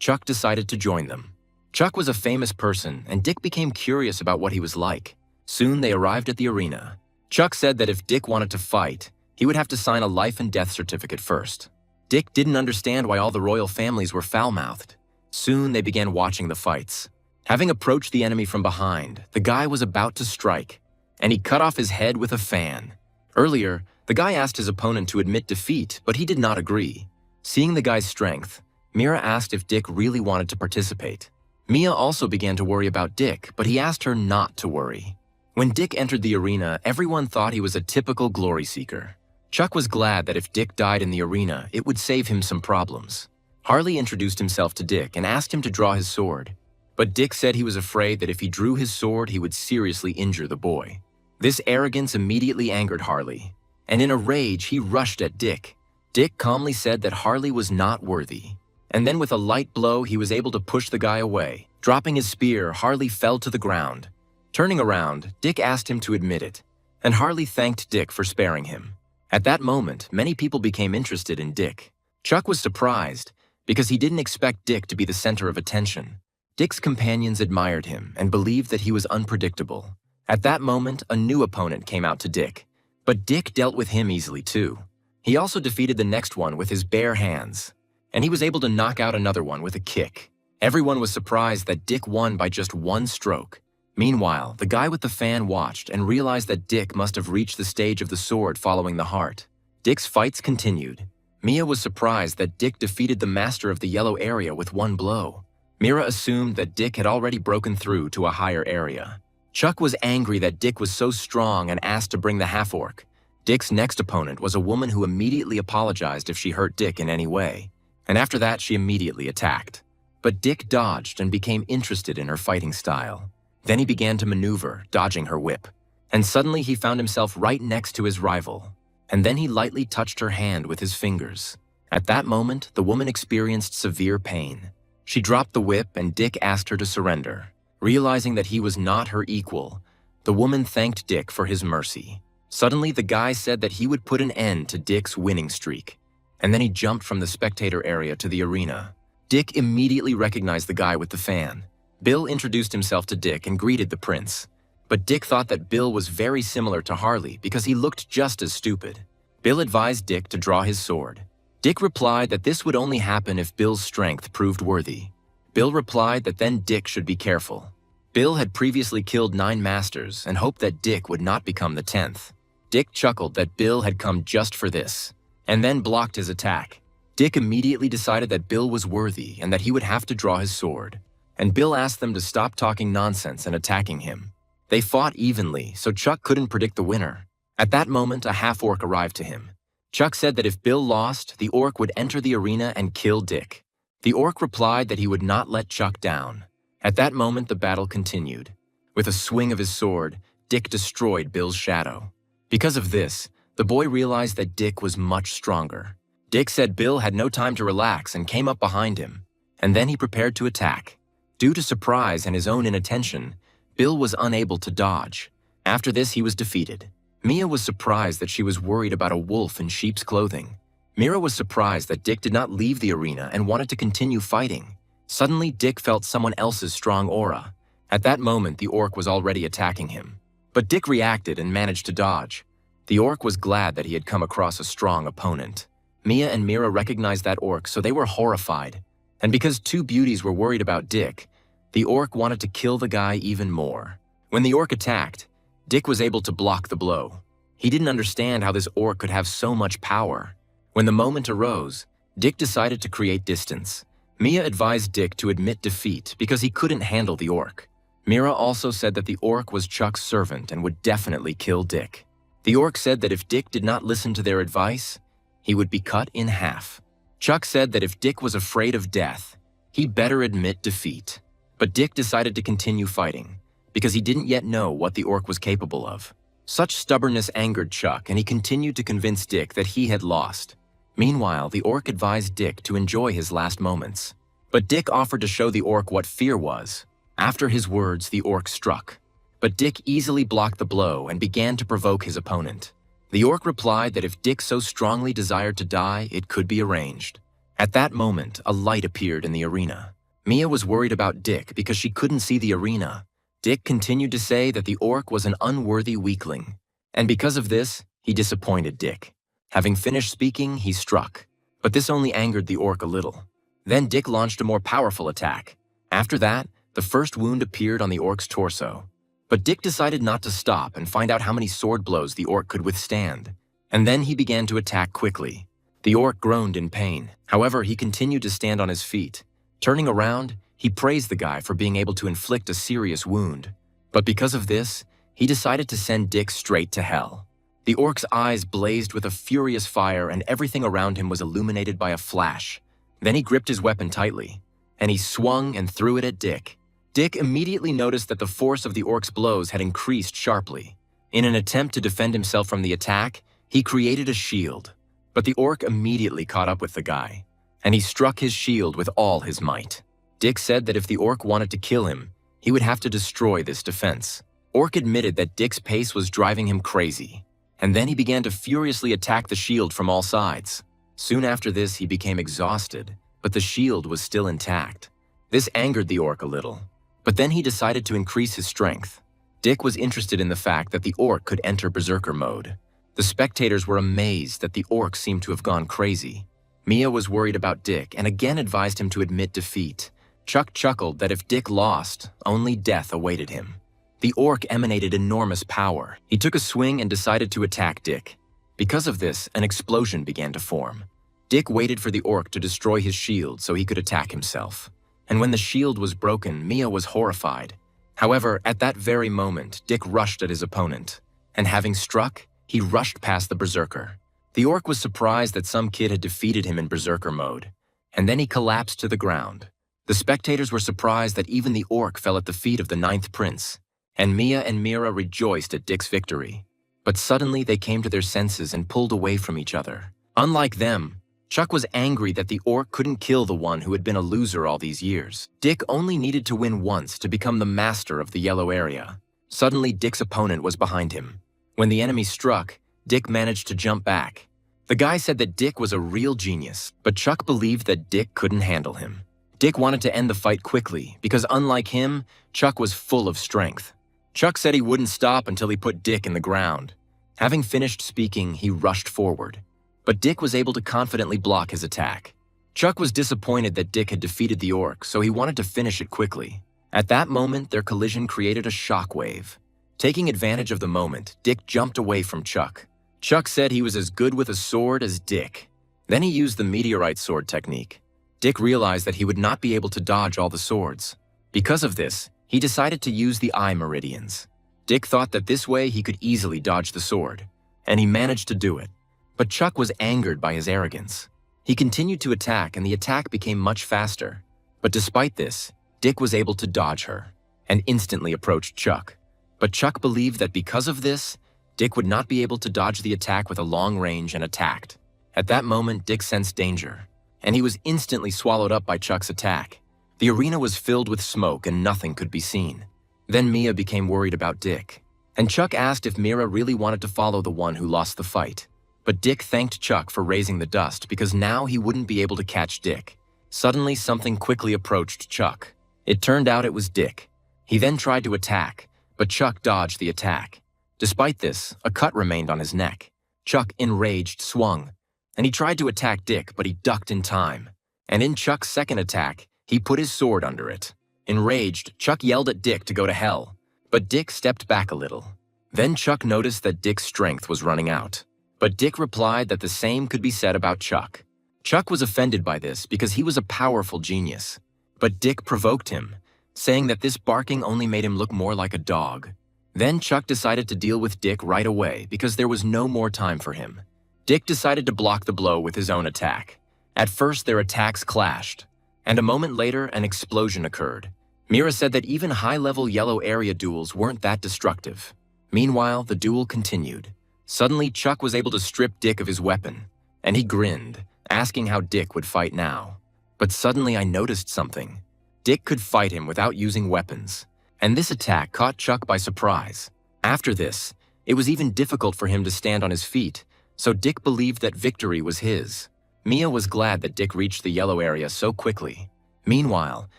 [SPEAKER 1] Chuck decided to join them. Chuck was a famous person, and Dick became curious about what he was like. Soon they arrived at the arena. Chuck said that if Dick wanted to fight, he would have to sign a life and death certificate first. Dick didn't understand why all the royal families were foul-mouthed. Soon they began watching the fights. Having approached the enemy from behind, the guy was about to strike, and he cut off his head with a fan. Earlier, the guy asked his opponent to admit defeat, but he did not agree. Seeing the guy's strength, Mira asked if Dick really wanted to participate. Mia also began to worry about Dick, but he asked her not to worry. When Dick entered the arena, everyone thought he was a typical glory seeker. Chuck was glad that if Dick died in the arena, it would save him some problems. Harley introduced himself to Dick and asked him to draw his sword. But Dick said he was afraid that if he drew his sword, he would seriously injure the boy. This arrogance immediately angered Harley, and in a rage, he rushed at Dick. Dick calmly said that Harley was not worthy. And then with a light blow, he was able to push the guy away. Dropping his spear, Harley fell to the ground. Turning around, Dick asked him to admit it, and Harley thanked Dick for sparing him. At that moment, many people became interested in Dick. Chuck was surprised because he didn't expect Dick to be the center of attention. Dick's companions admired him and believed that he was unpredictable. At that moment, a new opponent came out to Dick, but Dick dealt with him easily too. He also defeated the next one with his bare hands, and he was able to knock out another one with a kick. Everyone was surprised that Dick won by just one stroke. Meanwhile, the guy with the fan watched and realized that Dick must have reached the stage of the sword following the heart. Dick's fights continued. Mia was surprised that Dick defeated the master of the yellow area with one blow. Mira assumed that Dick had already broken through to a higher area. Chuck was angry that Dick was so strong and asked to bring the half-orc. Dick's next opponent was a woman who immediately apologized if she hurt Dick in any way, and after that she immediately attacked. But Dick dodged and became interested in her fighting style. Then he began to maneuver, dodging her whip, and suddenly he found himself right next to his rival, and then he lightly touched her hand with his fingers. At that moment, the woman experienced severe pain. She dropped the whip and Dick asked her to surrender. Realizing that he was not her equal, the woman thanked Dick for his mercy. Suddenly, the guy said that he would put an end to Dick's winning streak, and then he jumped from the spectator area to the arena. Dick immediately recognized the guy with the fan. Bill introduced himself to Dick and greeted the prince. But Dick thought that Bill was very similar to Harley because he looked just as stupid. Bill advised Dick to draw his sword. Dick replied that this would only happen if Bill's strength proved worthy. Bill replied that then Dick should be careful. Bill had previously killed 9 masters and hoped that Dick would not become the 10th. Dick chuckled that Bill had come just for this, and then blocked his attack. Dick immediately decided that Bill was worthy and that he would have to draw his sword. And Bill asked them to stop talking nonsense and attacking him. They fought evenly, so Chuck couldn't predict the winner. At that moment, a half-orc arrived to him. Chuck said that if Bill lost, the orc would enter the arena and kill Dick. The orc replied that he would not let Chuck down. At that moment, the battle continued. With a swing of his sword, Dick destroyed Bill's shadow. Because of this, the boy realized that Dick was much stronger. Dick said Bill had no time to relax and came up behind him, and then he prepared to attack. Due to surprise and his own inattention, Bill was unable to dodge. After this, he was defeated. Mia was surprised that she was worried about a wolf in sheep's clothing. Mira was surprised that Dick did not leave the arena and wanted to continue fighting. Suddenly, Dick felt someone else's strong aura. At that moment, the orc was already attacking him. But Dick reacted and managed to dodge. The orc was glad that he had come across a strong opponent. Mia and Mira recognized that orc, so they were horrified. And because two beauties were worried about Dick, the orc wanted to kill the guy even more. When the orc attacked, Dick was able to block the blow. He didn't understand how this orc could have so much power. When the moment arose, Dick decided to create distance. Mia advised Dick to admit defeat because he couldn't handle the orc. Mira also said that the orc was Chuck's servant and would definitely kill Dick. The orc said that if Dick did not listen to their advice, he would be cut in half. Chuck said that if Dick was afraid of death, he better admit defeat. But Dick decided to continue fighting because he didn't yet know what the orc was capable of. Such stubbornness angered Chuck, and he continued to convince Dick that he had lost. Meanwhile, the orc advised Dick to enjoy his last moments. But Dick offered to show the orc what fear was. After his words, the orc struck. But Dick easily blocked the blow and began to provoke his opponent. The orc replied that if Dick so strongly desired to die, it could be arranged. At that moment, a light appeared in the arena. Mia was worried about Dick because she couldn't see the arena. Dick continued to say that the orc was an unworthy weakling, and because of this, he disappointed Dick. Having finished speaking, he struck, but this only angered the orc a little. Then Dick launched a more powerful attack. After that, the first wound appeared on the orc's torso. But Dick decided not to stop and find out how many sword blows the orc could withstand. And then he began to attack quickly. The orc groaned in pain. However, he continued to stand on his feet. Turning around, he praised the guy for being able to inflict a serious wound. But because of this, he decided to send Dick straight to hell. The orc's eyes blazed with a furious fire and everything around him was illuminated by a flash. Then he gripped his weapon tightly, and he swung and threw it at Dick. Dick immediately noticed that the force of the orc's blows had increased sharply. In an attempt to defend himself from the attack, he created a shield. But the orc immediately caught up with the guy, and he struck his shield with all his might. Dick said that if the orc wanted to kill him, he would have to destroy this defense. Orc admitted that Dick's pace was driving him crazy, and then he began to furiously attack the shield from all sides. Soon after this, he became exhausted, but the shield was still intact. This angered the orc a little. But then he decided to increase his strength. Dick was interested in the fact that the orc could enter berserker mode. The spectators were amazed that the orc seemed to have gone crazy. Mia was worried about Dick and again advised him to admit defeat. Chuck chuckled that if Dick lost, only death awaited him. The orc emanated enormous power. He took a swing and decided to attack Dick. Because of this, an explosion began to form. Dick waited for the orc to destroy his shield so he could attack himself. And when the shield was broken, Mia was horrified. However, at that very moment, Dick rushed at his opponent. And having struck, he rushed past the berserker. The orc was surprised that some kid had defeated him in berserker mode. And then he collapsed to the ground. The spectators were surprised that even the orc fell at the feet of the ninth prince. And Mia and Mira rejoiced at Dick's victory. But suddenly they came to their senses and pulled away from each other. Unlike them, Chuck was angry that the orc couldn't kill the one who had been a loser all these years. Dick only needed to win once to become the master of the yellow area. Suddenly, Dick's opponent was behind him. When the enemy struck, Dick managed to jump back. The guy said that Dick was a real genius, but Chuck believed that Dick couldn't handle him. Dick wanted to end the fight quickly because unlike him, Chuck was full of strength. Chuck said he wouldn't stop until he put Dick in the ground. Having finished speaking, he rushed forward. But Dick was able to confidently block his attack. Chuck was disappointed that Dick had defeated the orc, so he wanted to finish it quickly. At that moment, their collision created a shockwave. Taking advantage of the moment, Dick jumped away from Chuck. Chuck said he was as good with a sword as Dick. Then he used the meteorite sword technique. Dick realized that he would not be able to dodge all the swords. Because of this, he decided to use the eye meridians. Dick thought that this way he could easily dodge the sword, and he managed to do it. But Chuck was angered by his arrogance. He continued to attack, and the attack became much faster. But despite this, Dick was able to dodge her, and instantly approached Chuck. But Chuck believed that because of this, Dick would not be able to dodge the attack with a long range and attacked. At that moment, Dick sensed danger, and he was instantly swallowed up by Chuck's attack. The arena was filled with smoke and nothing could be seen. Then Mia became worried about Dick. and Chuck asked if Mira really wanted to follow the one who lost the fight. But Dick thanked Chuck for raising the dust because now he wouldn't be able to catch Dick. Suddenly, something quickly approached Chuck. It turned out it was Dick. He then tried to attack, but Chuck dodged the attack. Despite this, a cut remained on his neck. Chuck, enraged, swung, and he tried to attack Dick, but he ducked in time. And in Chuck's second attack, he put his sword under it. Enraged, Chuck yelled at Dick to go to hell, but Dick stepped back a little. Then Chuck noticed that Dick's strength was running out. But Dick replied that the same could be said about Chuck. Chuck was offended by this because he was a powerful genius. But Dick provoked him, saying that this barking only made him look more like a dog. Then Chuck decided to deal with Dick right away because there was no more time for him. Dick decided to block the blow with his own attack. At first, their attacks clashed, and a moment later, an explosion occurred. Mira said that even high-level yellow area duels weren't that destructive. Meanwhile, the duel continued. Suddenly, Chuck was able to strip Dick of his weapon, and he grinned, asking how Dick would fight now. But suddenly I noticed something. Dick could fight him without using weapons, and this attack caught Chuck by surprise. After this, it was even difficult for him to stand on his feet, so Dick believed that victory was his. Mia was glad that Dick reached the yellow area so quickly. Meanwhile,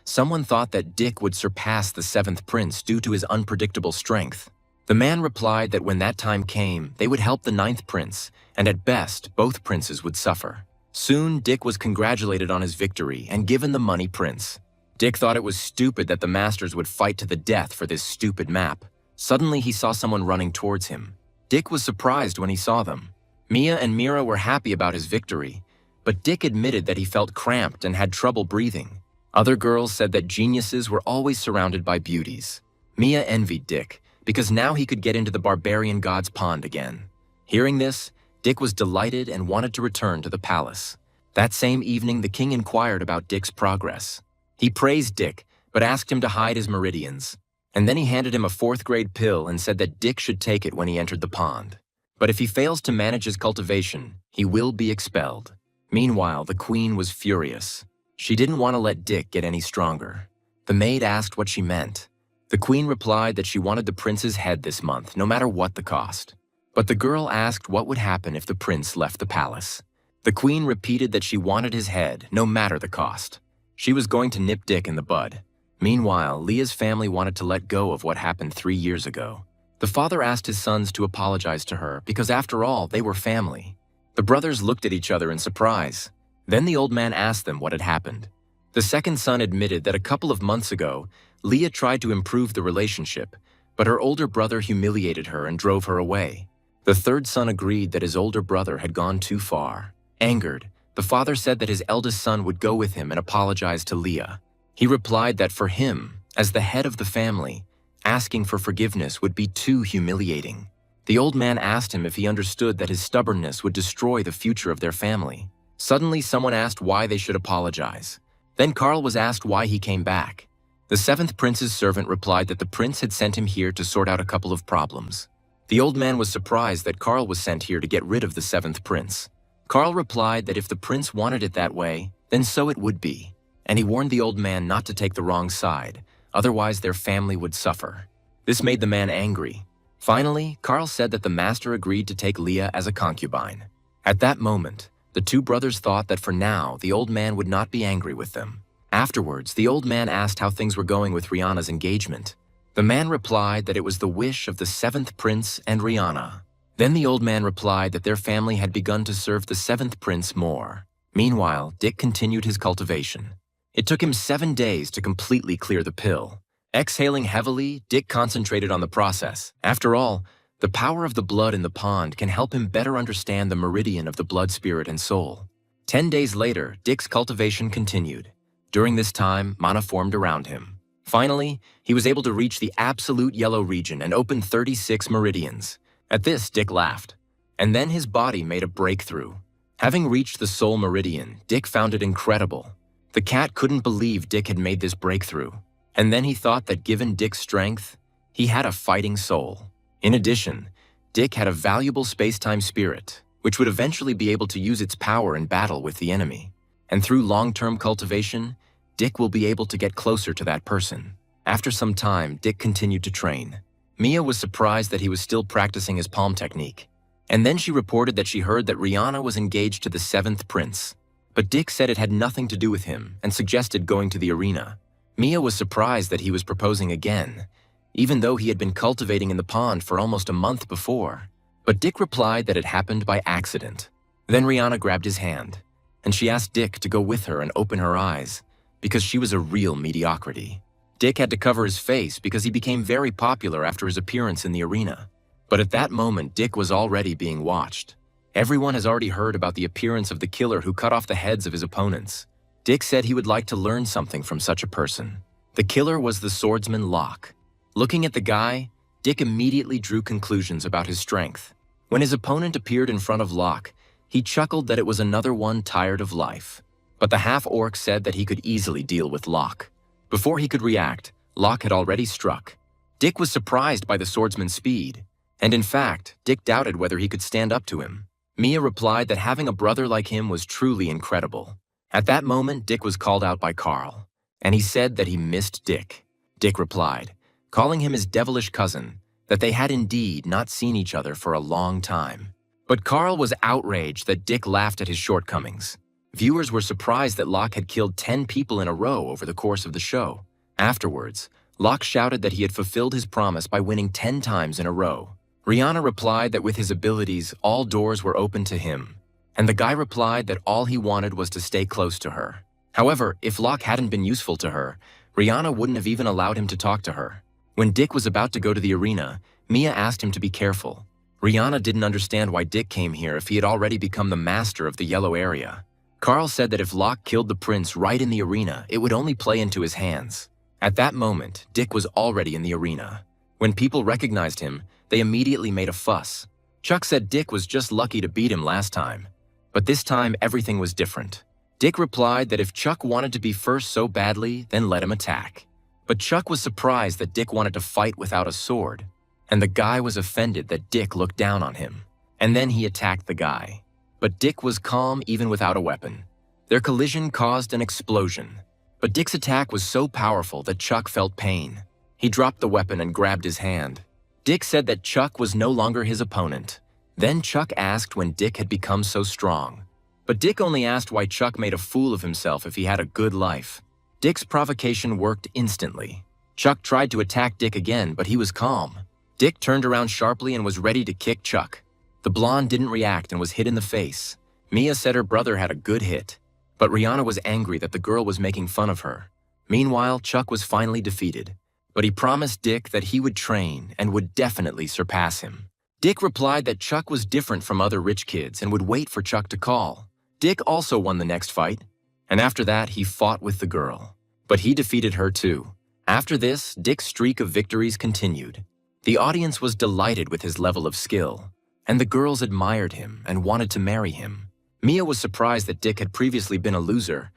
[SPEAKER 1] someone thought that Dick would surpass the seventh prince due to his unpredictable strength. The man replied that when that time came, they would help the ninth prince, and at best, both princes would suffer. Soon, Dick was congratulated on his victory and given the money prince. Dick thought it was stupid that the masters would fight to the death for this stupid map. Suddenly, he saw someone running towards him. Dick was surprised when he saw them. Mia and Mira were happy about his victory, but Dick admitted that he felt cramped and had trouble breathing. Other girls said that geniuses were always surrounded by beauties. Mia envied Dick, because now he could get into the barbarian god's pond again. Hearing this, Dick was delighted and wanted to return to the palace. That same evening, the king inquired about Dick's progress. He praised Dick, but asked him to hide his meridians. And then he handed him a fourth-grade pill and said that Dick should take it when he entered the pond. But if he fails to manage his cultivation, he will be expelled. Meanwhile, the queen was furious. She didn't want to let Dick get any stronger. The maid asked what she meant. The queen replied that she wanted the prince's head this month, no matter what the cost. But the girl asked what would happen if the prince left the palace. The queen repeated that she wanted his head, no matter the cost. She was going to nip Dick in the bud. Meanwhile, Leah's family wanted to let go of what happened 3 years ago. The father asked his sons to apologize to her because, after all, they were family. The brothers looked at each other in surprise. Then the old man asked them what had happened. The second son admitted that a couple of months ago, Leah tried to improve the relationship, but her older brother humiliated her and drove her away. The third son agreed that his older brother had gone too far. Angered, the father said that his eldest son would go with him and apologize to Leah. He replied that for him, as the head of the family, asking for forgiveness would be too humiliating. The old man asked him if he understood that his stubbornness would destroy the future of their family. Suddenly, someone asked why they should apologize. Then Carl was asked why he came back. The seventh prince's servant replied that the prince had sent him here to sort out a couple of problems. The old man was surprised that Carl was sent here to get rid of the seventh prince. Carl replied that if the prince wanted it that way, then so it would be. And he warned the old man not to take the wrong side, otherwise their family would suffer. This made the man angry. Finally, Carl said that the master agreed to take Leah as a concubine. At that moment, the two brothers thought that for now, the old man would not be angry with them. Afterwards, the old man asked how things were going with Rihanna's engagement. The man replied that it was the wish of the seventh prince and Rihanna. Then the old man replied that their family had begun to serve the seventh prince more. Meanwhile, Dick continued his cultivation. It took him 7 days to completely clear the pill. Exhaling heavily, Dick concentrated on the process. After all, the power of the blood in the pond can help him better understand the meridian of the blood spirit and soul. 10 days later, Dick's cultivation continued. During this time, mana formed around him. Finally, he was able to reach the absolute yellow region and open 36 meridians. At this, Dick laughed. And then his body made a breakthrough. Having reached the soul meridian, Dick found it incredible. The cat couldn't believe Dick had made this breakthrough. And then he thought that given Dick's strength, he had a fighting soul. In addition, Dick had a valuable space-time spirit, which would eventually be able to use its power in battle with the enemy. And through long-term cultivation, Dick will be able to get closer to that person. After some time, Dick continued to train. Mia was surprised that he was still practicing his palm technique. And then she reported that she heard that Rihanna was engaged to the 7th prince. But Dick said it had nothing to do with him and suggested going to the arena. Mia was surprised that he was proposing again, even though he had been cultivating in the pond for almost a month before. But Dick replied that it happened by accident. Then Rihanna grabbed his hand, and she asked Dick to go with her and open her eyes, because she was a real mediocrity. Dick had to cover his face because he became very popular after his appearance in the arena. But at that moment, Dick was already being watched. Everyone has already heard about the appearance of the killer who cut off the heads of his opponents. Dick said he would like to learn something from such a person. The killer was the swordsman Locke. Looking at the guy, Dick immediately drew conclusions about his strength. When his opponent appeared in front of Locke, he chuckled that it was another one tired of life. But the half-orc said that he could easily deal with Locke. Before he could react, Locke had already struck. Dick was surprised by the swordsman's speed, and in fact, Dick doubted whether he could stand up to him. Mia replied that having a brother like him was truly incredible. At that moment, Dick was called out by Carl, and he said that he missed Dick. Dick replied, calling him his devilish cousin, that they had indeed not seen each other for a long time. But Carl was outraged that Dick laughed at his shortcomings. Viewers were surprised that Locke had killed 10 people in a row over the course of the show. Afterwards, Locke shouted that he had fulfilled his promise by winning 10 times in a row. Rihanna replied that with his abilities, all doors were open to him, and the guy replied that all he wanted was to stay close to her. However, if Locke hadn't been useful to her, Rihanna wouldn't have even allowed him to talk to her. When Dick was about to go to the arena, Mia asked him to be careful. Rihanna didn't understand why Dick came here if he had already become the master of the yellow area. Carl said that if Locke killed the prince right in the arena, it would only play into his hands. At that moment, Dick was already in the arena. When people recognized him, they immediately made a fuss. Chuck said Dick was just lucky to beat him last time. But this time, everything was different. Dick replied that if Chuck wanted to be first so badly, then let him attack. But Chuck was surprised that Dick wanted to fight without a sword, and the guy was offended that Dick looked down on him. And then he attacked the guy. But Dick was calm even without a weapon. Their collision caused an explosion. But Dick's attack was so powerful that Chuck felt pain. He dropped the weapon and grabbed his hand. Dick said that Chuck was no longer his opponent. Then Chuck asked when Dick had become so strong. But Dick only asked why Chuck made a fool of himself if he had a good life. Dick's provocation worked instantly. Chuck tried to attack Dick again, but he was calm. Dick turned around sharply and was ready to kick Chuck. The blonde didn't react and was hit in the face. Mia said her brother had a good hit, but Rihanna was angry that the girl was making fun of her. Meanwhile, Chuck was finally defeated, but he promised Dick that he would train and would definitely surpass him. Dick replied that Chuck was different from other rich kids and would wait for Chuck to call. Dick also won the next fight, and after that, he fought with the girl. But he defeated her too. After this, Dick's streak of victories continued. The audience was delighted with his level of skill, and the girls admired him and wanted to marry him. Mia was surprised that Dick had previously been a loser,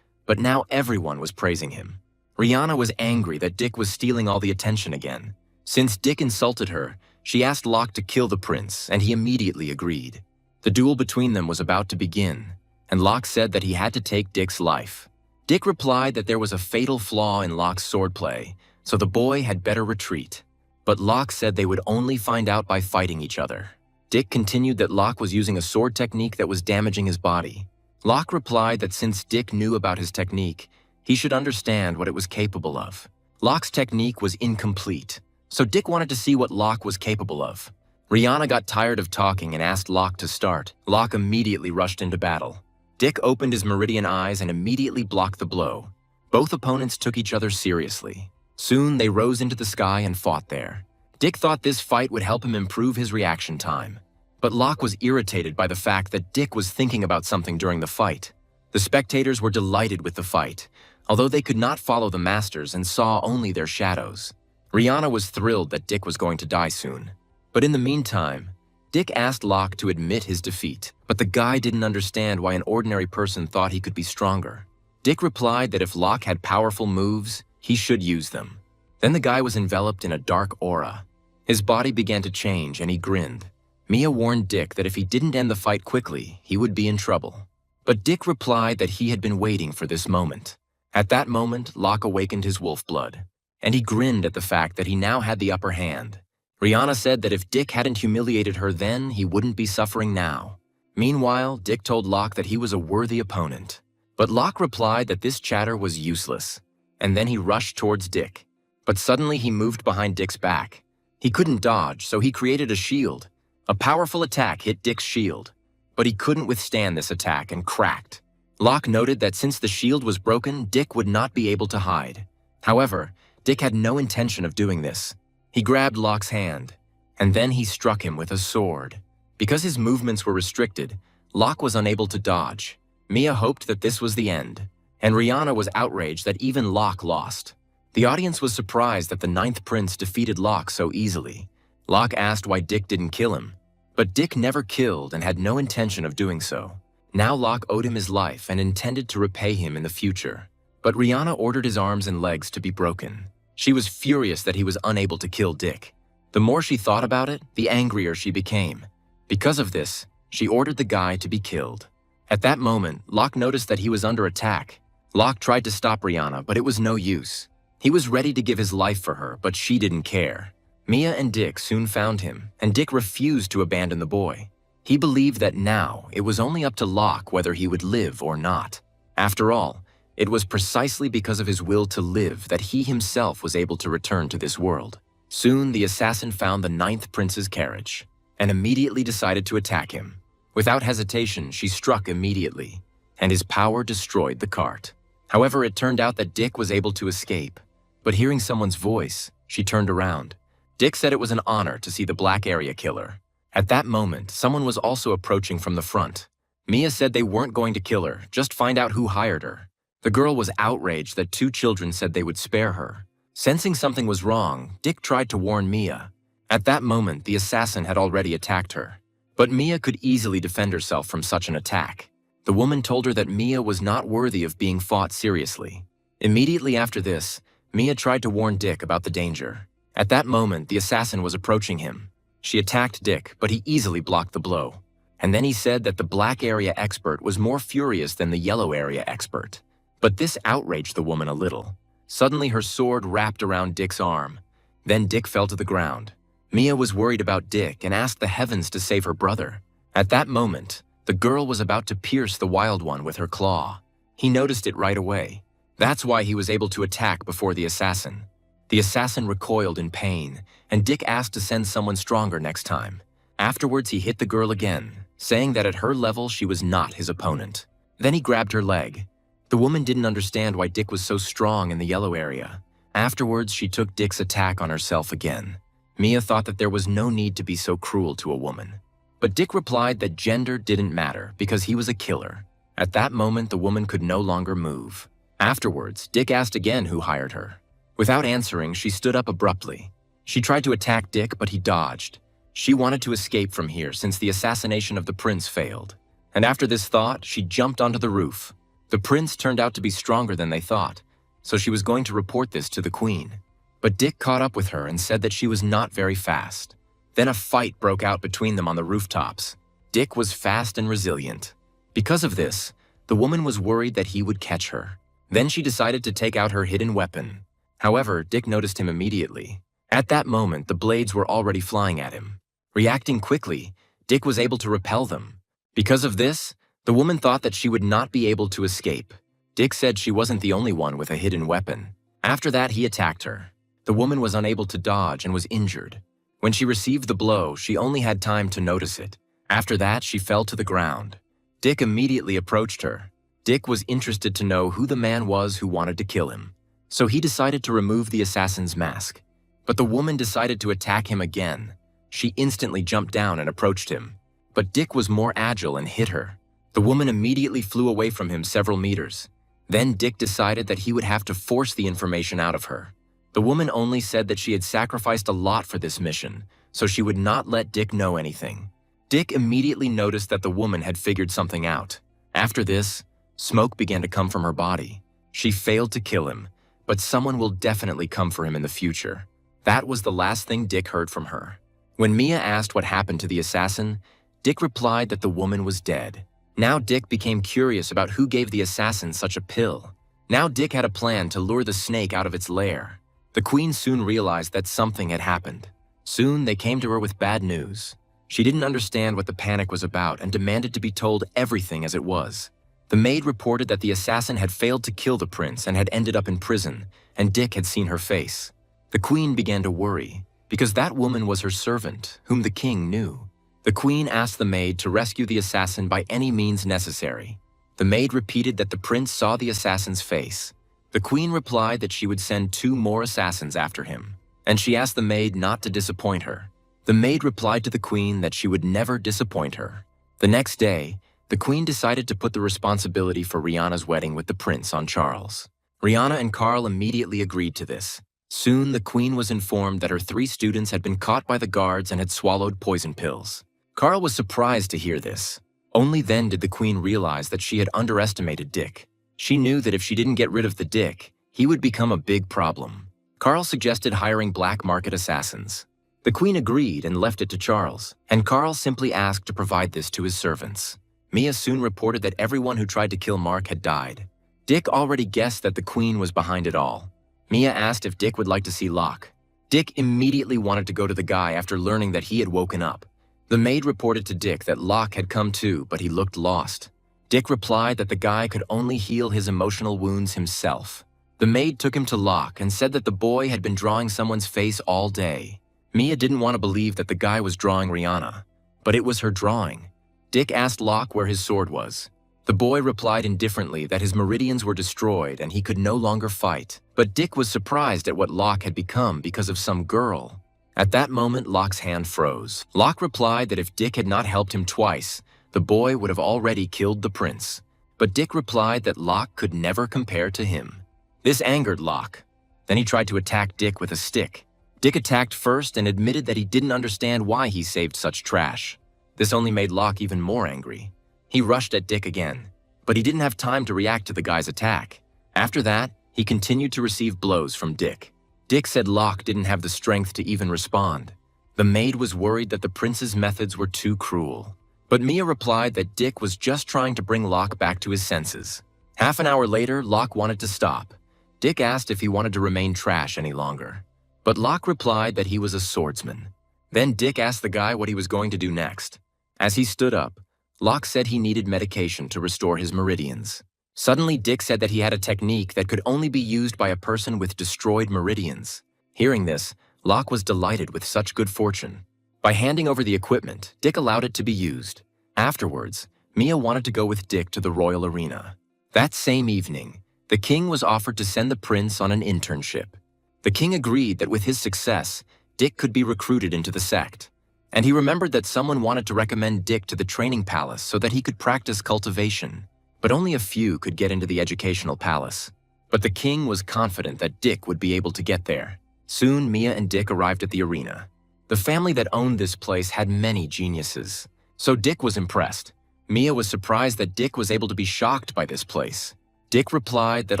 [SPEAKER 1] but now everyone was praising him. Rihanna was angry that Dick was stealing all the attention again. Since Dick insulted her, she asked Locke to kill the prince, and he immediately agreed. The duel between them was about to begin, and Locke said that he had to take Dick's life. Dick replied that there was a fatal flaw in Locke's swordplay, so the boy had better retreat. But Locke said they would only find out by fighting each other. Dick continued that Locke was using a sword technique that was damaging his body. Locke replied that since Dick knew about his technique, he should understand what it was capable of. Locke's technique was incomplete, so Dick wanted to see what Locke was capable of. Rihanna got tired of talking and asked Locke to start. Locke immediately rushed into battle. Dick opened his meridian eyes and immediately blocked the blow. Both opponents took each other seriously. Soon they rose into the sky and fought there. Dick thought this fight would help him improve his reaction time. But Locke was irritated by the fact that Dick was thinking about something during the fight. The spectators were delighted with the fight, although they could not follow the masters and saw only their shadows. Rihanna was thrilled that Dick was going to die soon. But in the meantime, Dick asked Locke to admit his defeat, but the guy didn't understand why an ordinary person thought he could be stronger. Dick replied that if Locke had powerful moves, he should use them. Then the guy was enveloped in a dark aura. His body began to change and he grinned. Mia warned Dick that if he didn't end the fight quickly, he would be in trouble. But Dick replied that he had been waiting for this moment. At that moment, Locke awakened his wolf blood, and he grinned at the fact that he now had the upper hand. Rihanna said that if Dick hadn't humiliated her then, he wouldn't be suffering now. Meanwhile, Dick told Locke that he was a worthy opponent. But Locke replied that this chatter was useless, and then he rushed towards Dick. But suddenly he moved behind Dick's back. He couldn't dodge, so he created a shield. A powerful attack hit Dick's shield, but he couldn't withstand this attack and cracked. Locke noted that since the shield was broken, Dick would not be able to hide. However, Dick had no intention of doing this. He grabbed Locke's hand, and then he struck him with a sword. Because his movements were restricted, Locke was unable to dodge. Mia hoped that this was the end, and Rihanna was outraged that even Locke lost. The audience was surprised that the Ninth Prince defeated Locke so easily. Locke asked why Dick didn't kill him, but Dick never killed and had no intention of doing so. Now Locke owed him his life and intended to repay him in the future. But Rihanna ordered his arms and legs to be broken. She was furious that he was unable to kill Dick. The more she thought about it, the angrier she became. Because of this, she ordered the guy to be killed. At that moment, Locke noticed that he was under attack. Locke tried to stop Rihanna, but it was no use. He was ready to give his life for her, but she didn't care. Mia and Dick soon found him, and Dick refused to abandon the boy. He believed that now it was only up to Locke whether he would live or not. After all, it was precisely because of his will to live that he himself was able to return to this world. Soon, the assassin found the Ninth Prince's carriage and immediately decided to attack him. Without hesitation, she struck immediately, and his power destroyed the cart. However, it turned out that Dick was able to escape. But hearing someone's voice, she turned around. Dick said it was an honor to see the Black Area Killer. At that moment, someone was also approaching from the front. Mia said they weren't going to kill her, just find out who hired her. The girl was outraged that two children said they would spare her. Sensing something was wrong, Dick tried to warn Mia. At that moment, the assassin had already attacked her. But Mia could easily defend herself from such an attack. The woman told her that Mia was not worthy of being fought seriously. Immediately after this, Mia tried to warn Dick about the danger. At that moment, the assassin was approaching him. She attacked Dick, but he easily blocked the blow. And then he said that the Black Area expert was more furious than the Yellow Area expert. But this outraged the woman a little. Suddenly, her sword wrapped around Dick's arm. Then Dick fell to the ground. Mia was worried about Dick and asked the heavens to save her brother. At that moment, the girl was about to pierce the Wild One with her claw. He noticed it right away. That's why he was able to attack before the assassin. The assassin recoiled in pain, and Dick asked to send someone stronger next time. Afterwards, he hit the girl again, saying that at her level she was not his opponent. Then he grabbed her leg. The woman didn't understand why Dick was so strong in the Yellow Area. Afterwards, she took Dick's attack on herself again. Mia thought that there was no need to be so cruel to a woman. But Dick replied that gender didn't matter because he was a killer. At that moment, the woman could no longer move. Afterwards, Dick asked again who hired her. Without answering, she stood up abruptly. She tried to attack Dick, but he dodged. She wanted to escape from here since the assassination of the prince failed. And after this thought, she jumped onto the roof. The prince turned out to be stronger than they thought, so she was going to report this to the queen. But Dick caught up with her and said that she was not very fast. Then a fight broke out between them on the rooftops. Dick was fast and resilient. Because of this, the woman was worried that he would catch her. Then she decided to take out her hidden weapon. However, Dick noticed him immediately. At that moment, the blades were already flying at him. Reacting quickly, Dick was able to repel them. Because of this, the woman thought that she would not be able to escape. Dick said she wasn't the only one with a hidden weapon. After that, he attacked her. The woman was unable to dodge and was injured. When she received the blow, she only had time to notice it. After that, she fell to the ground. Dick immediately approached her. Dick was interested to know who the man was who wanted to kill him. So he decided to remove the assassin's mask. But the woman decided to attack him again. She instantly jumped down and approached him. But Dick was more agile and hit her. The woman immediately flew away from him several meters. Then Dick decided that he would have to force the information out of her. The woman only said that she had sacrificed a lot for this mission, so she would not let Dick know anything. Dick immediately noticed that the woman had figured something out. After this, smoke began to come from her body. She failed to kill him, but someone will definitely come for him in the future. That was the last thing Dick heard from her. When Mia asked what happened to the assassin, Dick replied that the woman was dead. Now Dick became curious about who gave the assassin such a pill. Now Dick had a plan to lure the snake out of its lair. The queen soon realized that something had happened. Soon, they came to her with bad news. She didn't understand what the panic was about and demanded to be told everything as it was. The maid reported that the assassin had failed to kill the prince and had ended up in prison, and Dick had seen her face. The queen began to worry, because that woman was her servant, whom the king knew. The queen asked the maid to rescue the assassin by any means necessary. The maid repeated that the prince saw the assassin's face. The queen replied that she would send 2 more assassins after him, and she asked the maid not to disappoint her. The maid replied to the queen that she would never disappoint her. The next day, the queen decided to put the responsibility for Rihanna's wedding with the prince on Charles. Rihanna and Carl immediately agreed to this. Soon, the queen was informed that her 3 students had been caught by the guards and had swallowed poison pills. Carl was surprised to hear this. Only then did the queen realize that she had underestimated Dick. She knew that if she didn't get rid of the Dick, he would become a big problem. Carl suggested hiring black market assassins. The queen agreed and left it to Charles, and Carl simply asked to provide this to his servants. Mia soon reported that everyone who tried to kill Mark had died. Dick already guessed that the queen was behind it all. Mia asked if Dick would like to see Locke. Dick immediately wanted to go to the guy after learning that he had woken up. The maid reported to Dick that Locke had come too, but he looked lost. Dick replied that the guy could only heal his emotional wounds himself. The maid took him to Locke and said that the boy had been drawing someone's face all day. Mia didn't want to believe that the guy was drawing Rihanna, but it was her drawing. Dick asked Locke where his sword was. The boy replied indifferently that his meridians were destroyed and he could no longer fight. But Dick was surprised at what Locke had become because of some girl. At that moment, Locke's hand froze. Locke replied that if Dick had not helped him twice, the boy would have already killed the prince. But Dick replied that Locke could never compare to him. This angered Locke. Then he tried to attack Dick with a stick. Dick attacked first and admitted that he didn't understand why he saved such trash. This only made Locke even more angry. He rushed at Dick again, but he didn't have time to react to the guy's attack. After that, he continued to receive blows from Dick. Dick said Locke didn't have the strength to even respond. The maid was worried that the prince's methods were too cruel. But Mia replied that Dick was just trying to bring Locke back to his senses. Half an hour later, Locke wanted to stop. Dick asked if he wanted to remain trash any longer. But Locke replied that he was a swordsman. Then Dick asked the guy what he was going to do next. As he stood up, Locke said he needed medication to restore his meridians. Suddenly, Dick said that he had a technique that could only be used by a person with destroyed meridians. Hearing this, Locke was delighted with such good fortune. By handing over the equipment, Dick allowed it to be used. Afterwards, Mia wanted to go with Dick to the royal arena. That same evening, the king was offered to send the prince on an internship. The king agreed that with his success, Dick could be recruited into the sect. And he remembered that someone wanted to recommend Dick to the training palace so that he could practice cultivation. But only a few could get into the educational palace. But the king was confident that Dick would be able to get there. Soon, Mia and Dick arrived at the arena. The family that owned this place had many geniuses. So Dick was impressed. Mia was surprised that Dick was able to be shocked by this place. Dick replied that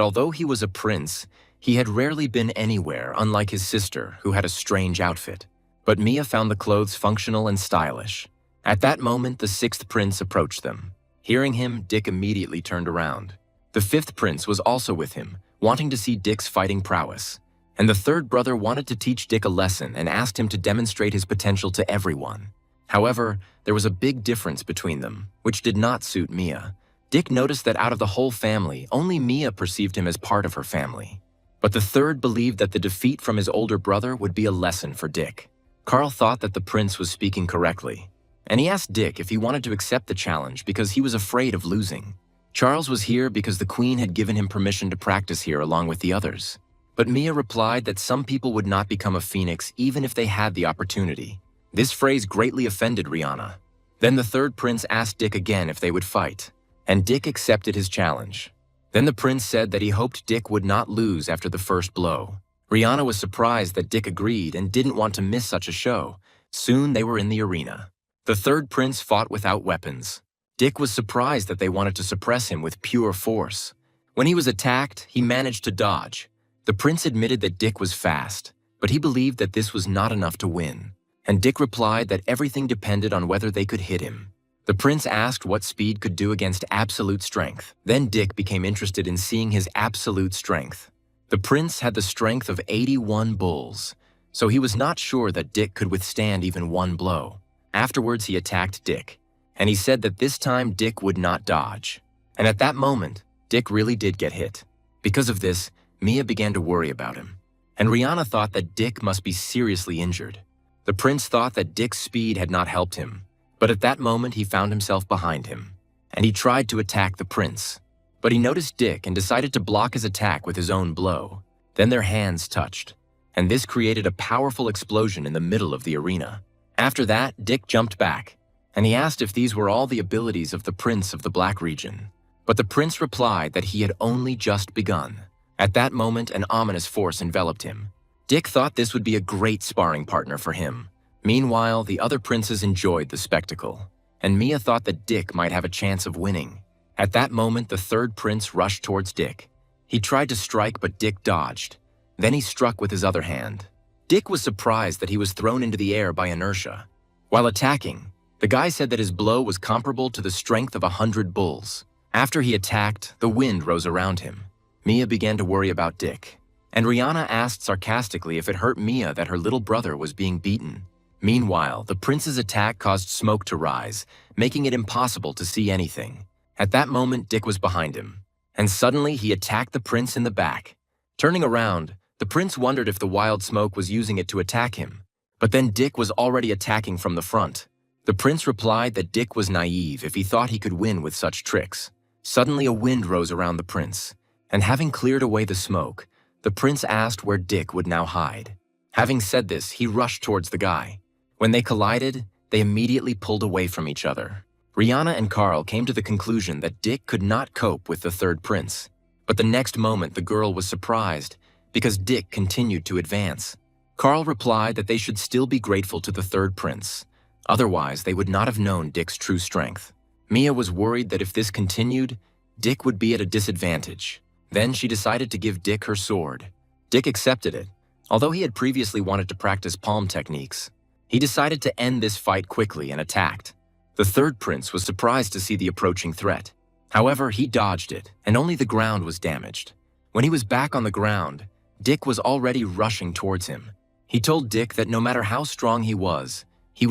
[SPEAKER 1] although he was a prince, he had rarely been anywhere, unlike his sister, who had a strange outfit. But Mia found the clothes functional and stylish. At that moment, the 6th prince approached them. Hearing him, Dick immediately turned around. The 5th prince was also with him, wanting to see Dick's fighting prowess. And the 3rd brother wanted to teach Dick a lesson and asked him to demonstrate his potential to everyone. However, there was a big difference between them, which did not suit Mia. Dick noticed that out of the whole family, only Mia perceived him as part of her family. But the 3rd believed that the defeat from his older brother would be a lesson for Dick. Carl thought that the prince was speaking correctly, and he asked Dick if he wanted to accept the challenge because he was afraid of losing. Charles was here because the queen had given him permission to practice here along with the others. But Mia replied that some people would not become a phoenix even if they had the opportunity. This phrase greatly offended Rihanna. Then the 3rd prince asked Dick again if they would fight, and Dick accepted his challenge. Then the prince said that he hoped Dick would not lose after the first blow. Rihanna was surprised that Dick agreed and didn't want to miss such a show. Soon they were in the arena. The 3rd prince fought without weapons. Dick was surprised that they wanted to suppress him with pure force. When he was attacked, he managed to dodge. The prince admitted that Dick was fast, but he believed that this was not enough to win. And Dick replied that everything depended on whether they could hit him. The prince asked what speed could do against absolute strength. Then Dick became interested in seeing his absolute strength. The prince had the strength of 81 bulls. so he was not sure that Dick could withstand even one blow. Afterwards, he attacked Dick, and he said that this time Dick would not dodge. And at that moment, Dick really did get hit. Because of this, Mia began to worry about him, and Rihanna thought that Dick must be seriously injured. The prince thought that Dick's speed had not helped him, but at that moment he found himself behind him, and he tried to attack the prince. But he noticed Dick and decided to block his attack with his own blow. Then their hands touched, and this created a powerful explosion in the middle of the arena. After that, Dick jumped back, and he asked if these were all the abilities of the prince of the Black region. But the prince replied that he had only just begun. At that moment, an ominous force enveloped him. Dick thought this would be a great sparring partner for him. Meanwhile, the other princes enjoyed the spectacle, and Mia thought that Dick might have a chance of winning. At that moment, the third prince rushed towards Dick. He tried to strike, but Dick dodged. Then he struck with his other hand. Dick was surprised that he was thrown into the air by inertia. While attacking, the guy said that his blow was comparable to the strength of 100 bulls. After he attacked, the wind rose around him. Mia began to worry about Dick, and Rihanna asked sarcastically if it hurt Mia that her little brother was being beaten. Meanwhile, the prince's attack caused smoke to rise, making it impossible to see anything. At that moment, Dick was behind him, and suddenly he attacked the prince in the back. Turning around, the prince wondered if the wild smoke was using it to attack him, but then Dick was already attacking from the front. The prince replied that Dick was naive if he thought he could win with such tricks. Suddenly, a wind rose around the prince, and having cleared away the smoke, the prince asked where Dick would now hide. Having said this, he rushed towards the guy. When they collided, they immediately pulled away from each other. Rihanna and Carl came to the conclusion that Dick could not cope with the third prince. But the next moment, the girl was surprised because Dick continued to advance. Carl replied that they should still be grateful to the third prince. Otherwise, they would not have known Dick's true strength. Mia was worried that if this continued, Dick would be at a disadvantage. Then she decided to give Dick her sword. Dick accepted it, although he had previously wanted to practice palm techniques. He decided to end this fight quickly and attacked. The third prince was surprised to see the approaching threat. However, he dodged it, and only the ground was damaged. When he was back on the ground, Dick was already rushing towards him. He told Dick that no matter how strong he was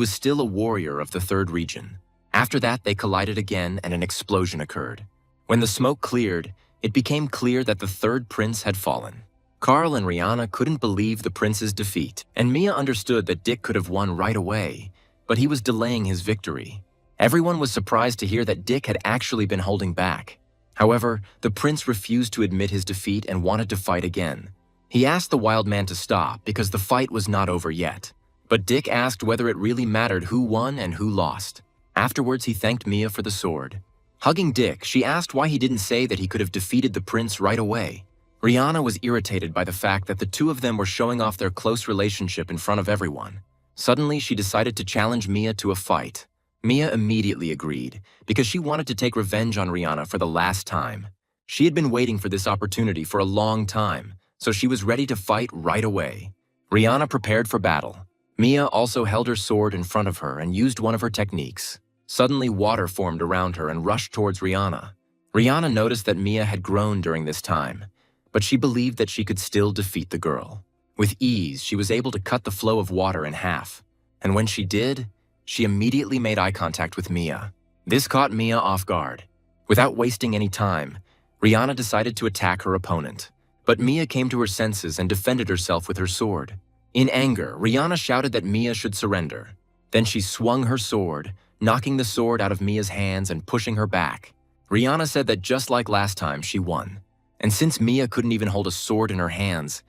[SPEAKER 1] still a warrior of the third region. After that, they collided again and an explosion occurred. When the smoke cleared, it became clear that the third prince had fallen. Carl and Rihanna couldn't believe the prince's defeat, and Mia understood that Dick could have won right away, but he was delaying his victory. Everyone was surprised to hear that Dick had actually been holding back. However, the prince refused to admit his defeat and wanted to fight again. He asked the wild man to stop because the fight was not over yet. But Dick asked whether it really mattered who won and who lost. Afterwards, he thanked Mia for the sword. Hugging Dick, she asked why he didn't say that he could have defeated the prince right away. Rihanna was irritated by the fact that the two of them were showing off their close relationship in front of everyone. Suddenly, she decided to challenge Mia to a fight. Mia immediately agreed because she wanted to take revenge on Rihanna for the last time. She had been waiting for this opportunity for a long time, so she was ready to fight right away. Rihanna prepared for battle. Mia also held her sword in front of her and used one of her techniques. Suddenly, water formed around her and rushed towards Rihanna. Rihanna noticed that Mia had grown during this time, but she believed that she could still defeat the girl. With ease, she was able to cut the flow of water in half, and when she did, she immediately made eye contact with Mia. This caught Mia off guard. Without wasting any time, Rihanna decided to attack her opponent, but Mia came to her senses and defended herself with her sword. In anger, Rihanna shouted that Mia should surrender. Then she swung her sword, knocking the sword out of Mia's hands and pushing her back. Rihanna said that just like last time, she won. And since Mia couldn't even hold a sword in her hands,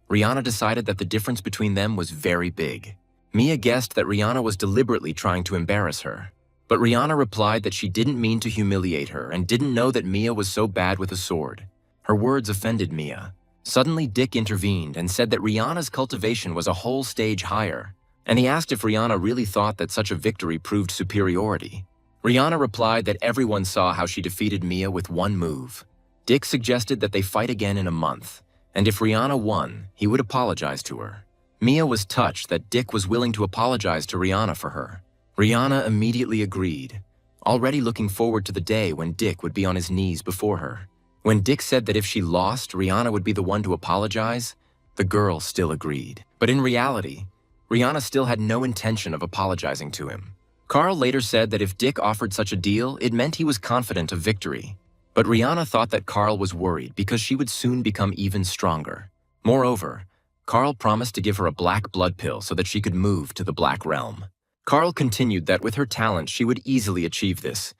[SPEAKER 1] Rihanna decided that the difference between them was very big. Mia guessed that Rihanna was deliberately trying to embarrass her. But Rihanna replied that she didn't mean to humiliate her and didn't know that Mia was so bad with a sword. Her words offended Mia. Suddenly, Dick intervened and said that Rihanna's cultivation was a whole stage higher, and he asked if Rihanna really thought that such a victory proved superiority. Rihanna replied that everyone saw how she defeated Mia with one move. Dick suggested that they fight again in a month, and if Rihanna won, he would apologize to her. Mia was touched that Dick was willing to apologize to Rihanna for her. Rihanna immediately agreed, already looking forward to the day when Dick would be on his knees before her. When Dick said that if she lost, Rihanna would be the one to apologize, The girl still agreed. But in reality, Rihanna still had no intention of apologizing to him. Carl later said that if Dick offered such a deal, it meant he was confident of victory. But Rihanna thought that Carl was worried because she would soon become even stronger. Moreover, Carl promised to give her a black blood pill so that she could move to the Black Realm. Carl continued that with her talent she would easily achieve this.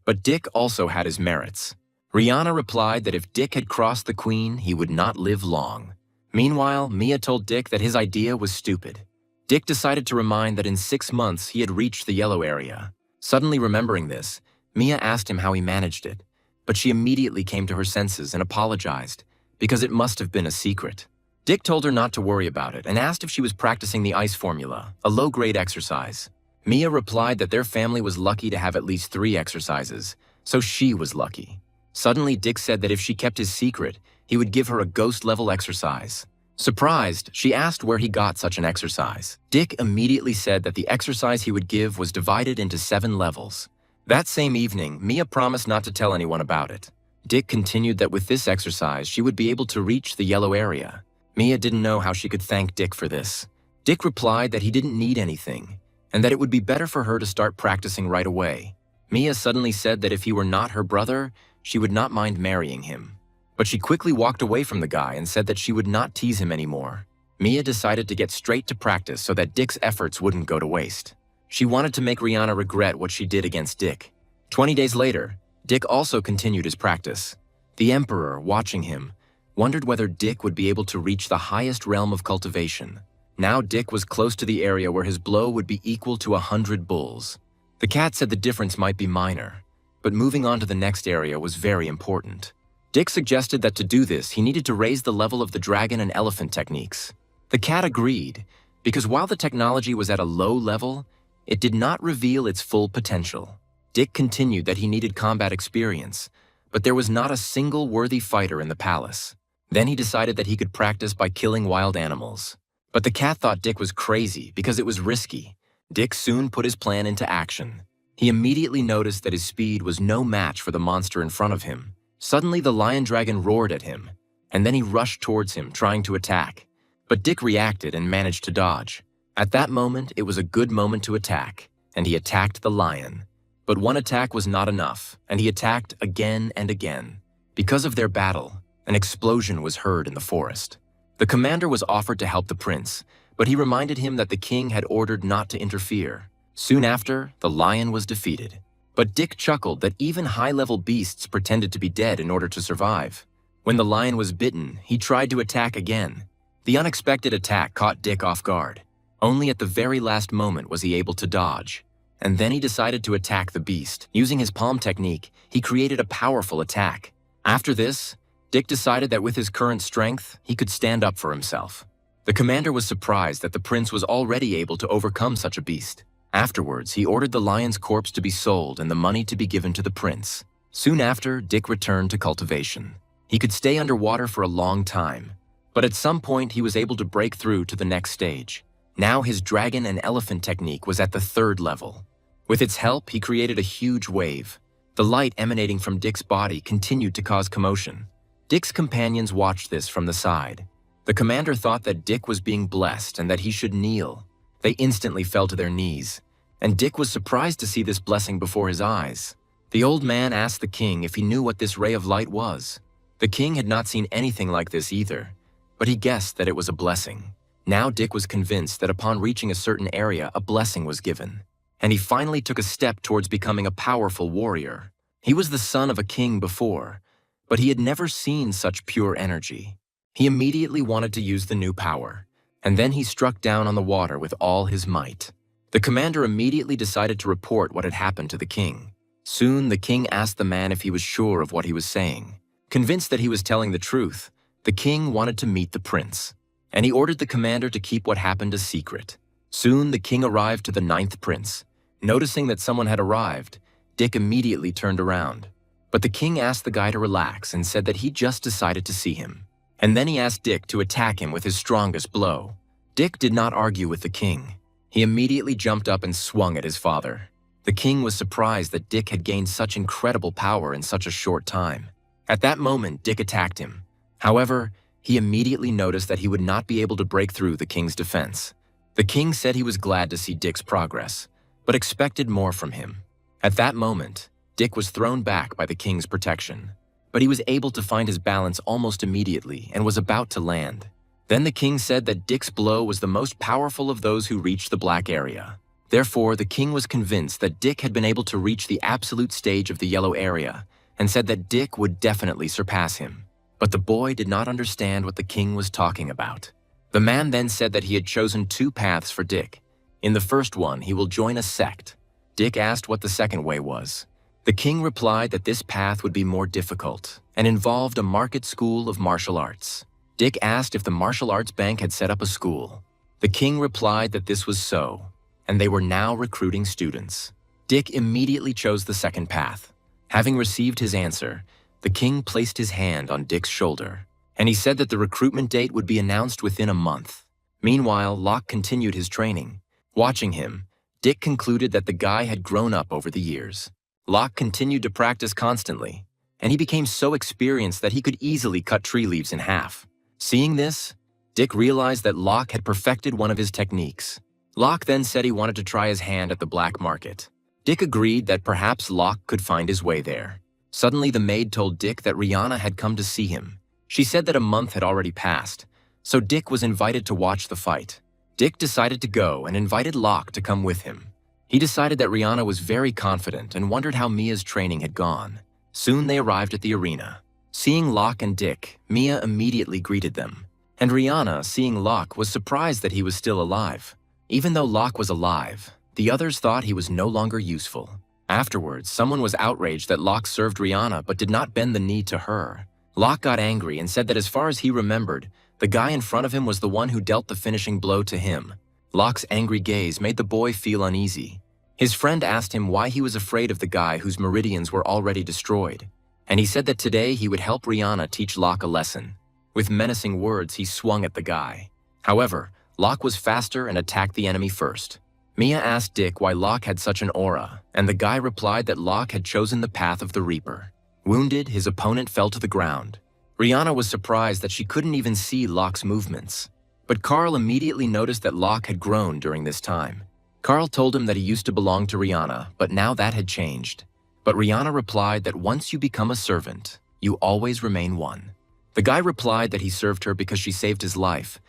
[SPEAKER 1] But Dick also had his merits. Rihanna replied that if Dick had crossed the Queen, he would not live long. Meanwhile, Mia told Dick that his idea was stupid. Dick decided to remind that in 6 months he had reached the yellow area. Suddenly remembering this, Mia asked him how he managed it, but she immediately came to her senses and apologized, because it must have been a secret. Dick told her not to worry about it and asked if she was practicing the ice formula, a low-grade exercise. Mia replied that their family was lucky to have at least 3 exercises, so she was lucky. Suddenly, Dick said that if she kept his secret, he would give her a ghost-level exercise. Surprised, she asked where he got such an exercise. Dick immediately said that the exercise he would give was divided into 7 levels. That same evening, Mia promised not to tell anyone about it. Dick continued that with this exercise, she would be able to reach the yellow area. Mia didn't know how she could thank Dick for this. Dick replied that he didn't need anything, and that it would be better for her to start practicing right away. Mia suddenly said that if he were not her brother, she would not mind marrying him. But she quickly walked away from the guy and said that she would not tease him anymore. Mia decided to get straight to practice so that Dick's efforts wouldn't go to waste. She wanted to make Rihanna regret what she did against Dick. 20 days later, Dick also continued his practice. The Emperor, watching him, wondered whether Dick would be able to reach the highest realm of cultivation. Now Dick was close to the area where his blow would be equal to 100 bulls. The cat said the difference might be minor, but moving on to the next area was very important. Dick suggested that to do this, he needed to raise the level of the dragon and elephant techniques. The cat agreed, because while the technology was at a low level, it did not reveal its full potential. Dick continued that he needed combat experience, but there was not a single worthy fighter in the palace. Then he decided that he could practice by killing wild animals. But the cat thought Dick was crazy because it was risky. Dick soon put his plan into action. He immediately noticed that his speed was no match for the monster in front of him. Suddenly, the lion dragon roared at him, and then he rushed towards him, trying to attack. But Dick reacted and managed to dodge. At that moment, it was a good moment to attack, and he attacked the lion. But one attack was not enough, and he attacked again and again. Because of their battle, an explosion was heard in the forest. The commander was offered to help the prince, but he reminded him that the king had ordered not to interfere. Soon after, the lion was defeated. But Dick chuckled that even high-level beasts pretended to be dead in order to survive. When the lion was bitten, he tried to attack again. The unexpected attack caught Dick off guard. Only at the very last moment was he able to dodge. And then he decided to attack the beast. Using his palm technique, he created a powerful attack. After this, Dick decided that with his current strength, he could stand up for himself. The commander was surprised that the prince was already able to overcome such a beast. Afterwards, he ordered the lion's corpse to be sold and the money to be given to the prince. Soon after, Dick returned to cultivation. He could stay underwater for a long time, but at some point he was able to break through to the next stage. Now his dragon and elephant technique was at the 3rd level. With its help, he created a huge wave. The light emanating from Dick's body continued to cause commotion. Dick's companions watched this from the side. The commander thought that Dick was being blessed and that he should kneel. They instantly fell to their knees, and Dick was surprised to see this blessing before his eyes. The old man asked the king if he knew what this ray of light was. The king had not seen anything like this either, but he guessed that it was a blessing. Now Dick was convinced that upon reaching a certain area, a blessing was given, and he finally took a step towards becoming a powerful warrior. He was the son of a king before, but he had never seen such pure energy. He immediately wanted to use the new power, and then he struck down on the water with all his might. The commander immediately decided to report what had happened to the king. Soon, the king asked the man if he was sure of what he was saying. Convinced that he was telling the truth, the king wanted to meet the prince, and he ordered the commander to keep what happened a secret. Soon, the king arrived to the 9th prince. Noticing that someone had arrived, Dick immediately turned around. But the king asked the guy to relax and said that he just decided to see him. And then he asked Dick to attack him with his strongest blow. Dick did not argue with the king. He immediately jumped up and swung at his father. The king was surprised that Dick had gained such incredible power in such a short time. At that moment, Dick attacked him. However, he immediately noticed that he would not be able to break through the king's defense. The king said he was glad to see Dick's progress, but expected more from him. At that moment, Dick was thrown back by the king's protection, but he was able to find his balance almost immediately and was about to land. Then the king said that Dick's blow was the most powerful of those who reached the black area. Therefore, the king was convinced that Dick had been able to reach the absolute stage of the yellow area and said that Dick would definitely surpass him. But the boy did not understand what the king was talking about. The man then said that he had chosen two paths for Dick. In the first one, he will join a sect. Dick asked what the second way was. The king replied that this path would be more difficult and involved a market school of martial arts. Dick asked if the martial arts bank had set up a school. The king replied that this was so, and they were now recruiting students. Dick immediately chose the second path. Having received his answer, the king placed his hand on Dick's shoulder, and he said that the recruitment date would be announced within a month. Meanwhile, Locke continued his training. Watching him, Dick concluded that the guy had grown up over the years. Locke continued to practice constantly, and he became so experienced that he could easily cut tree leaves in half. Seeing this, Dick realized that Locke had perfected one of his techniques. Locke then said he wanted to try his hand at the black market. Dick agreed that perhaps Locke could find his way there. Suddenly, the maid told Dick that Rihanna had come to see him. She said that a month had already passed, so Dick was invited to watch the fight. Dick decided to go and invited Locke to come with him. He decided that Rihanna was very confident and wondered how Mia's training had gone. Soon they arrived at the arena. Seeing Locke and Dick, Mia immediately greeted them. And Rihanna, seeing Locke, was surprised that he was still alive. Even though Locke was alive, the others thought he was no longer useful. Afterwards, someone was outraged that Locke served Rihanna but did not bend the knee to her. Locke got angry and said that as far as he remembered, the guy in front of him was the one who dealt the finishing blow to him. Locke's angry gaze made the boy feel uneasy. His friend asked him why he was afraid of the guy whose meridians were already destroyed, and he said that today he would help Rihanna teach Locke a lesson. With menacing words, he swung at the guy. However, Locke was faster and attacked the enemy first. Mia asked Dick why Locke had such an aura, and the guy replied that Locke had chosen the path of the Reaper. Wounded, his opponent fell to the ground. Rihanna was surprised that she couldn't even see Locke's movements. But Carl immediately noticed that Locke had grown during this time. Carl told him that he used to belong to Rihanna, but now that had changed. But Rihanna replied that once you become a servant, you always remain one. The guy replied that he served her because she saved his life,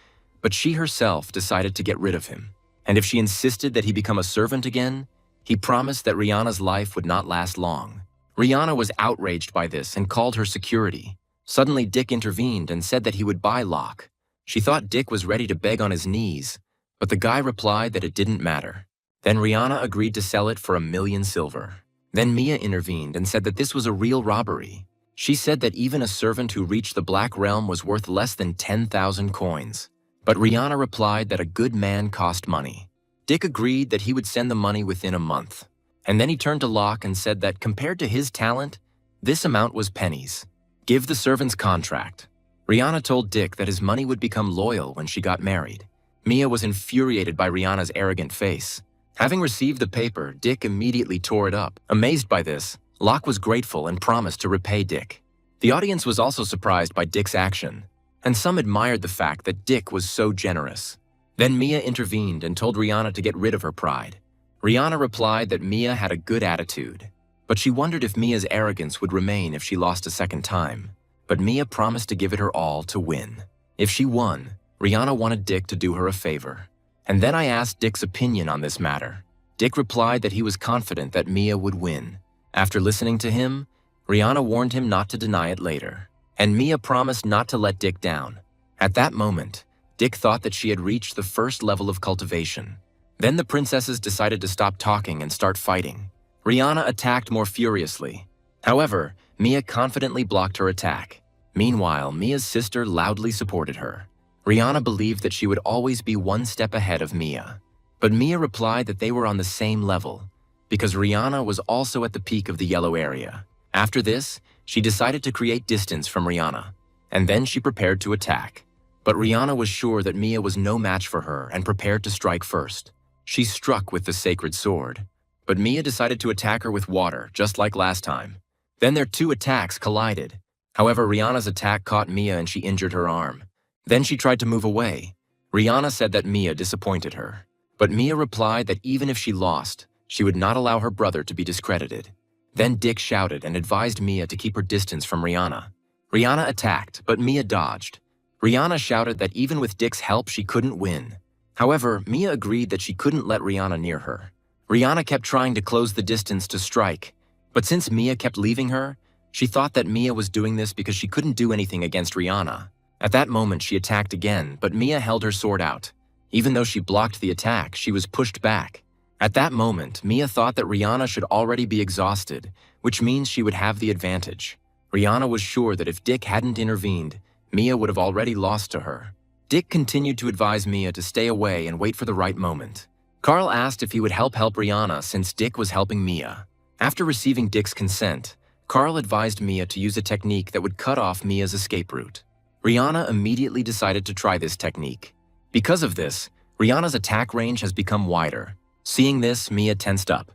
[SPEAKER 1] but she herself decided to get rid of him. And if she insisted that he become a servant again, he promised that Rihanna's life would not last long. Rihanna was outraged by this and called her security. Suddenly, Dick intervened and said that he would buy Locke. She thought Dick was ready to beg on his knees, but the guy replied that it didn't matter. Then Rihanna agreed to sell it for 1,000,000 silver. Then Mia intervened and said that this was a real robbery. She said that even a servant who reached the Black Realm was worth less than 10,000 coins. But Rihanna replied that a good man cost money. Dick agreed that he would send the money within a month. And then he turned to Locke and said that compared to his talent, this amount was pennies. Give the servant's contract. Rihanna told Dick that his money would become loyal when she got married. Mia was infuriated by Rihanna's arrogant face. Having received the paper, Dick immediately tore it up. Amazed by this, Locke was grateful and promised to repay Dick. The audience was also surprised by Dick's action, and some admired the fact that Dick was so generous. Then Mia intervened and told Rihanna to get rid of her pride. Rihanna replied that Mia had a good attitude, but she wondered if Mia's arrogance would remain if she lost a second time. But Mia promised to give it her all to win. If she won, Rihanna wanted Dick to do her a favor. And then I asked Dick's opinion on this matter. Dick replied that he was confident that Mia would win. After listening to him, Rihanna warned him not to deny it later, and Mia promised not to let Dick down. At that moment, Dick thought that she had reached the first level of cultivation. Then the princesses decided to stop talking and start fighting. Rihanna attacked more furiously. However, Mia confidently blocked her attack. Meanwhile, Mia's sister loudly supported her. Rihanna believed that she would always be one step ahead of Mia. But Mia replied that they were on the same level, because Rihanna was also at the peak of the yellow area. After this, she decided to create distance from Rihanna, and then she prepared to attack. But Rihanna was sure that Mia was no match for her and prepared to strike first. She struck with the sacred sword, but Mia decided to attack her with water, just like last time. Then their two attacks collided. However, Rihanna's attack caught Mia and she injured her arm. Then she tried to move away. Rihanna said that Mia disappointed her. But Mia replied that even if she lost, she would not allow her brother to be discredited. Then Dick shouted and advised Mia to keep her distance from Rihanna. Rihanna attacked, but Mia dodged. Rihanna shouted that even with Dick's help, she couldn't win. However, Mia agreed that she couldn't let Rihanna near her. Rihanna kept trying to close the distance to strike, but since Mia kept leaving her, she thought that Mia was doing this because she couldn't do anything against Rihanna. At that moment, she attacked again, but Mia held her sword out. Even though she blocked the attack, she was pushed back. At that moment, Mia thought that Rihanna should already be exhausted, which means she would have the advantage. Rihanna was sure that if Dick hadn't intervened, Mia would have already lost to her. Dick continued to advise Mia to stay away and wait for the right moment. Carl asked if he would help Rihanna since Dick was helping Mia. After receiving Dick's consent, Carl advised Mia to use a technique that would cut off Mia's escape route. Rihanna immediately decided to try this technique. Because of this, Rihanna's attack range has become wider. Seeing this, Mia tensed up,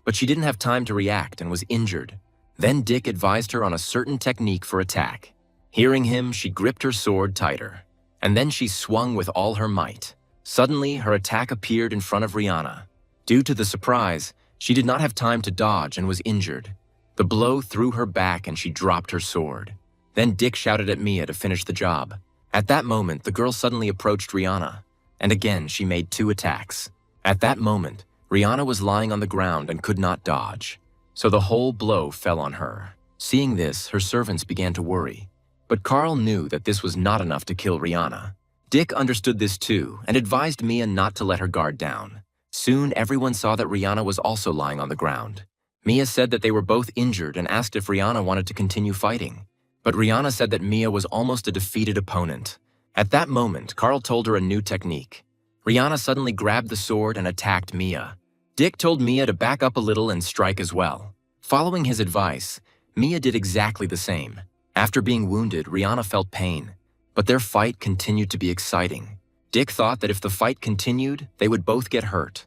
[SPEAKER 1] but she didn't have time to react and was injured. Then Dick advised her on a certain technique for attack. Hearing him, she gripped her sword tighter, and then she swung with all her might. Suddenly, her attack appeared in front of Rihanna. Due to the surprise, she did not have time to dodge and was injured. The blow threw her back and she dropped her sword. Then Dick shouted at Mia to finish the job. At that moment, the girl suddenly approached Rihanna, and again she made 2 attacks. At that moment, Rihanna was lying on the ground and could not dodge, so the whole blow fell on her. Seeing this, her servants began to worry. But Carl knew that this was not enough to kill Rihanna. Dick understood this too and advised Mia not to let her guard down. Soon, everyone saw that Rihanna was also lying on the ground. Mia said that they were both injured and asked if Rihanna wanted to continue fighting. But Rihanna said that Mia was almost a defeated opponent. At that moment, Carl told her a new technique. Rihanna suddenly grabbed the sword and attacked Mia. Dick told Mia to back up a little and strike as well. Following his advice, Mia did exactly the same. After being wounded, Rihanna felt pain, but their fight continued to be exciting. Dick thought that if the fight continued, they would both get hurt,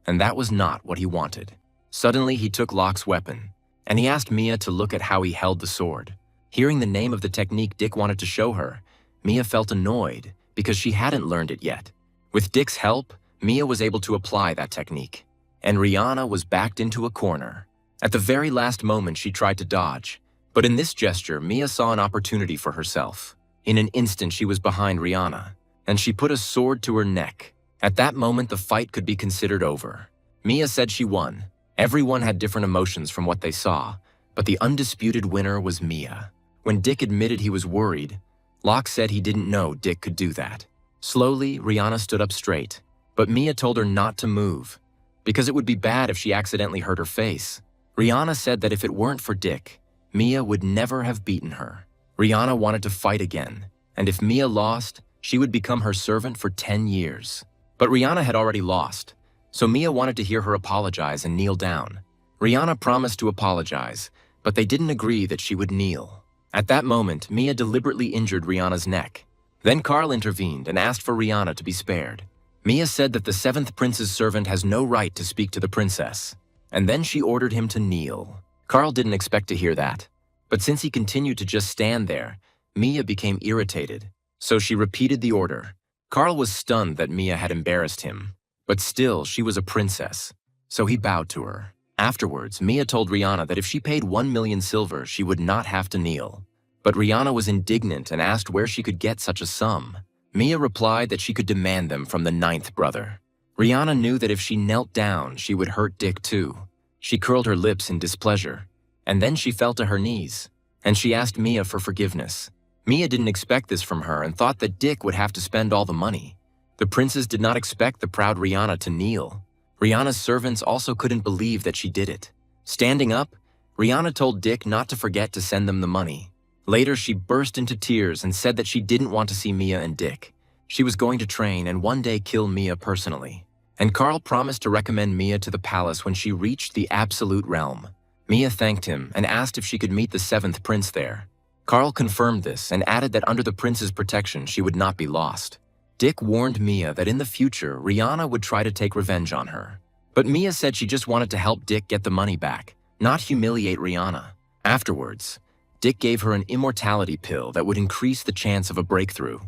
[SPEAKER 1] and that was not what he wanted. Suddenly, he took Locke's weapon, and he asked Mia to look at how he held the sword. Hearing the name of the technique Dick wanted to show her, Mia felt annoyed because she hadn't learned it yet. With Dick's help, Mia was able to apply that technique, and Rihanna was backed into a corner. At the very last moment, she tried to dodge, but in this gesture, Mia saw an opportunity for herself. In an instant, she was behind Rihanna, and she put a sword to her neck. At that moment, the fight could be considered over. Mia said she won. Everyone had different emotions from what they saw, but the undisputed winner was Mia. When Dick admitted he was worried, Locke said he didn't know Dick could do that. Slowly, Rihanna stood up straight, but Mia told her not to move, because it would be bad if she accidentally hurt her face. Rihanna said that if it weren't for Dick, Mia would never have beaten her. Rihanna wanted to fight again, and if Mia lost, she would become her servant for 10 years. But Rihanna had already lost, so Mia wanted to hear her apologize and kneel down. Rihanna promised to apologize, but they didn't agree that she would kneel. At that moment, Mia deliberately injured Rihanna's neck. Then Carl intervened and asked for Rihanna to be spared. Mia said that the 7th prince's servant has no right to speak to the princess, and then she ordered him to kneel. Carl didn't expect to hear that, but since he continued to just stand there, Mia became irritated, so she repeated the order. Carl was stunned that Mia had embarrassed him, but still, she was a princess, so he bowed to her. Afterwards, Mia told Rihanna that if she paid 1 million silver, she would not have to kneel. But Rihanna was indignant and asked where she could get such a sum. Mia replied that she could demand them from the 9th brother. Rihanna knew that if she knelt down, she would hurt Dick too. She curled her lips in displeasure, and then she fell to her knees, and she asked Mia for forgiveness. Mia didn't expect this from her and thought that Dick would have to spend all the money. The princes did not expect the proud Rihanna to kneel. Rihanna's servants also couldn't believe that she did it. Standing up, Rihanna told Dick not to forget to send them the money. Later, she burst into tears and said that she didn't want to see Mia and Dick. She was going to train and one day kill Mia personally. And Carl promised to recommend Mia to the palace when she reached the absolute realm. Mia thanked him and asked if she could meet the 7th prince there. Carl confirmed this and added that under the prince's protection, she would not be lost. Dick warned Mia that in the future, Rihanna would try to take revenge on her. But Mia said she just wanted to help Dick get the money back, not humiliate Rihanna. Afterwards, Dick gave her an immortality pill that would increase the chance of a breakthrough.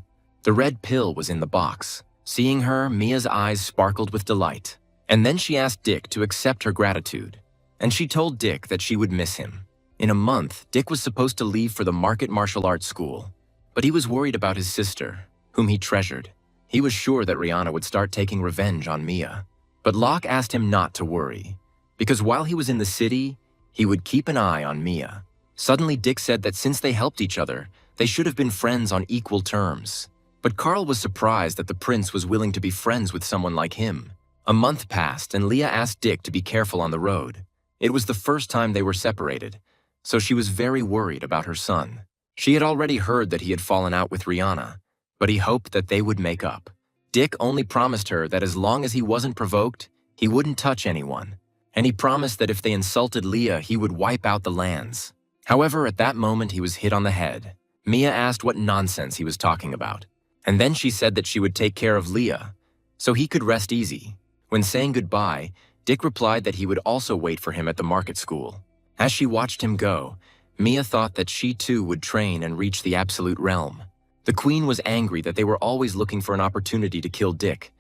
[SPEAKER 1] The red pill was in the box. Seeing her, Mia's eyes sparkled with delight. And then she asked Dick to accept her gratitude. And she told Dick that she would miss him. In a month, Dick was supposed to leave for the market martial arts school. But he was worried about his sister, whom he treasured. He was sure that Rihanna would start taking revenge on Mia. But Locke asked him not to worry, because while he was in the city, he would keep an eye on Mia. Suddenly, Dick said that since they helped each other, they should have been friends on equal terms. But Carl was surprised that the prince was willing to be friends with someone like him. A month passed, and Leah asked Dick to be careful on the road. It was the first time they were separated, so she was very worried about her son. She had already heard that he had fallen out with Rihanna, but he hoped that they would make up. Dick only promised her that as long as he wasn't provoked, he wouldn't touch anyone. And he promised that if they insulted Leah, he would wipe out the lands. However, at that moment, he was hit on the head. Mia asked what nonsense he was talking about. And then she said that she would take care of Leah, so he could rest easy. When saying goodbye, Dick replied that he would also wait for him at the market school. As she watched him go, Mia thought that she too would train and reach the absolute realm. The queen was angry that they were always looking for an opportunity to kill Dick,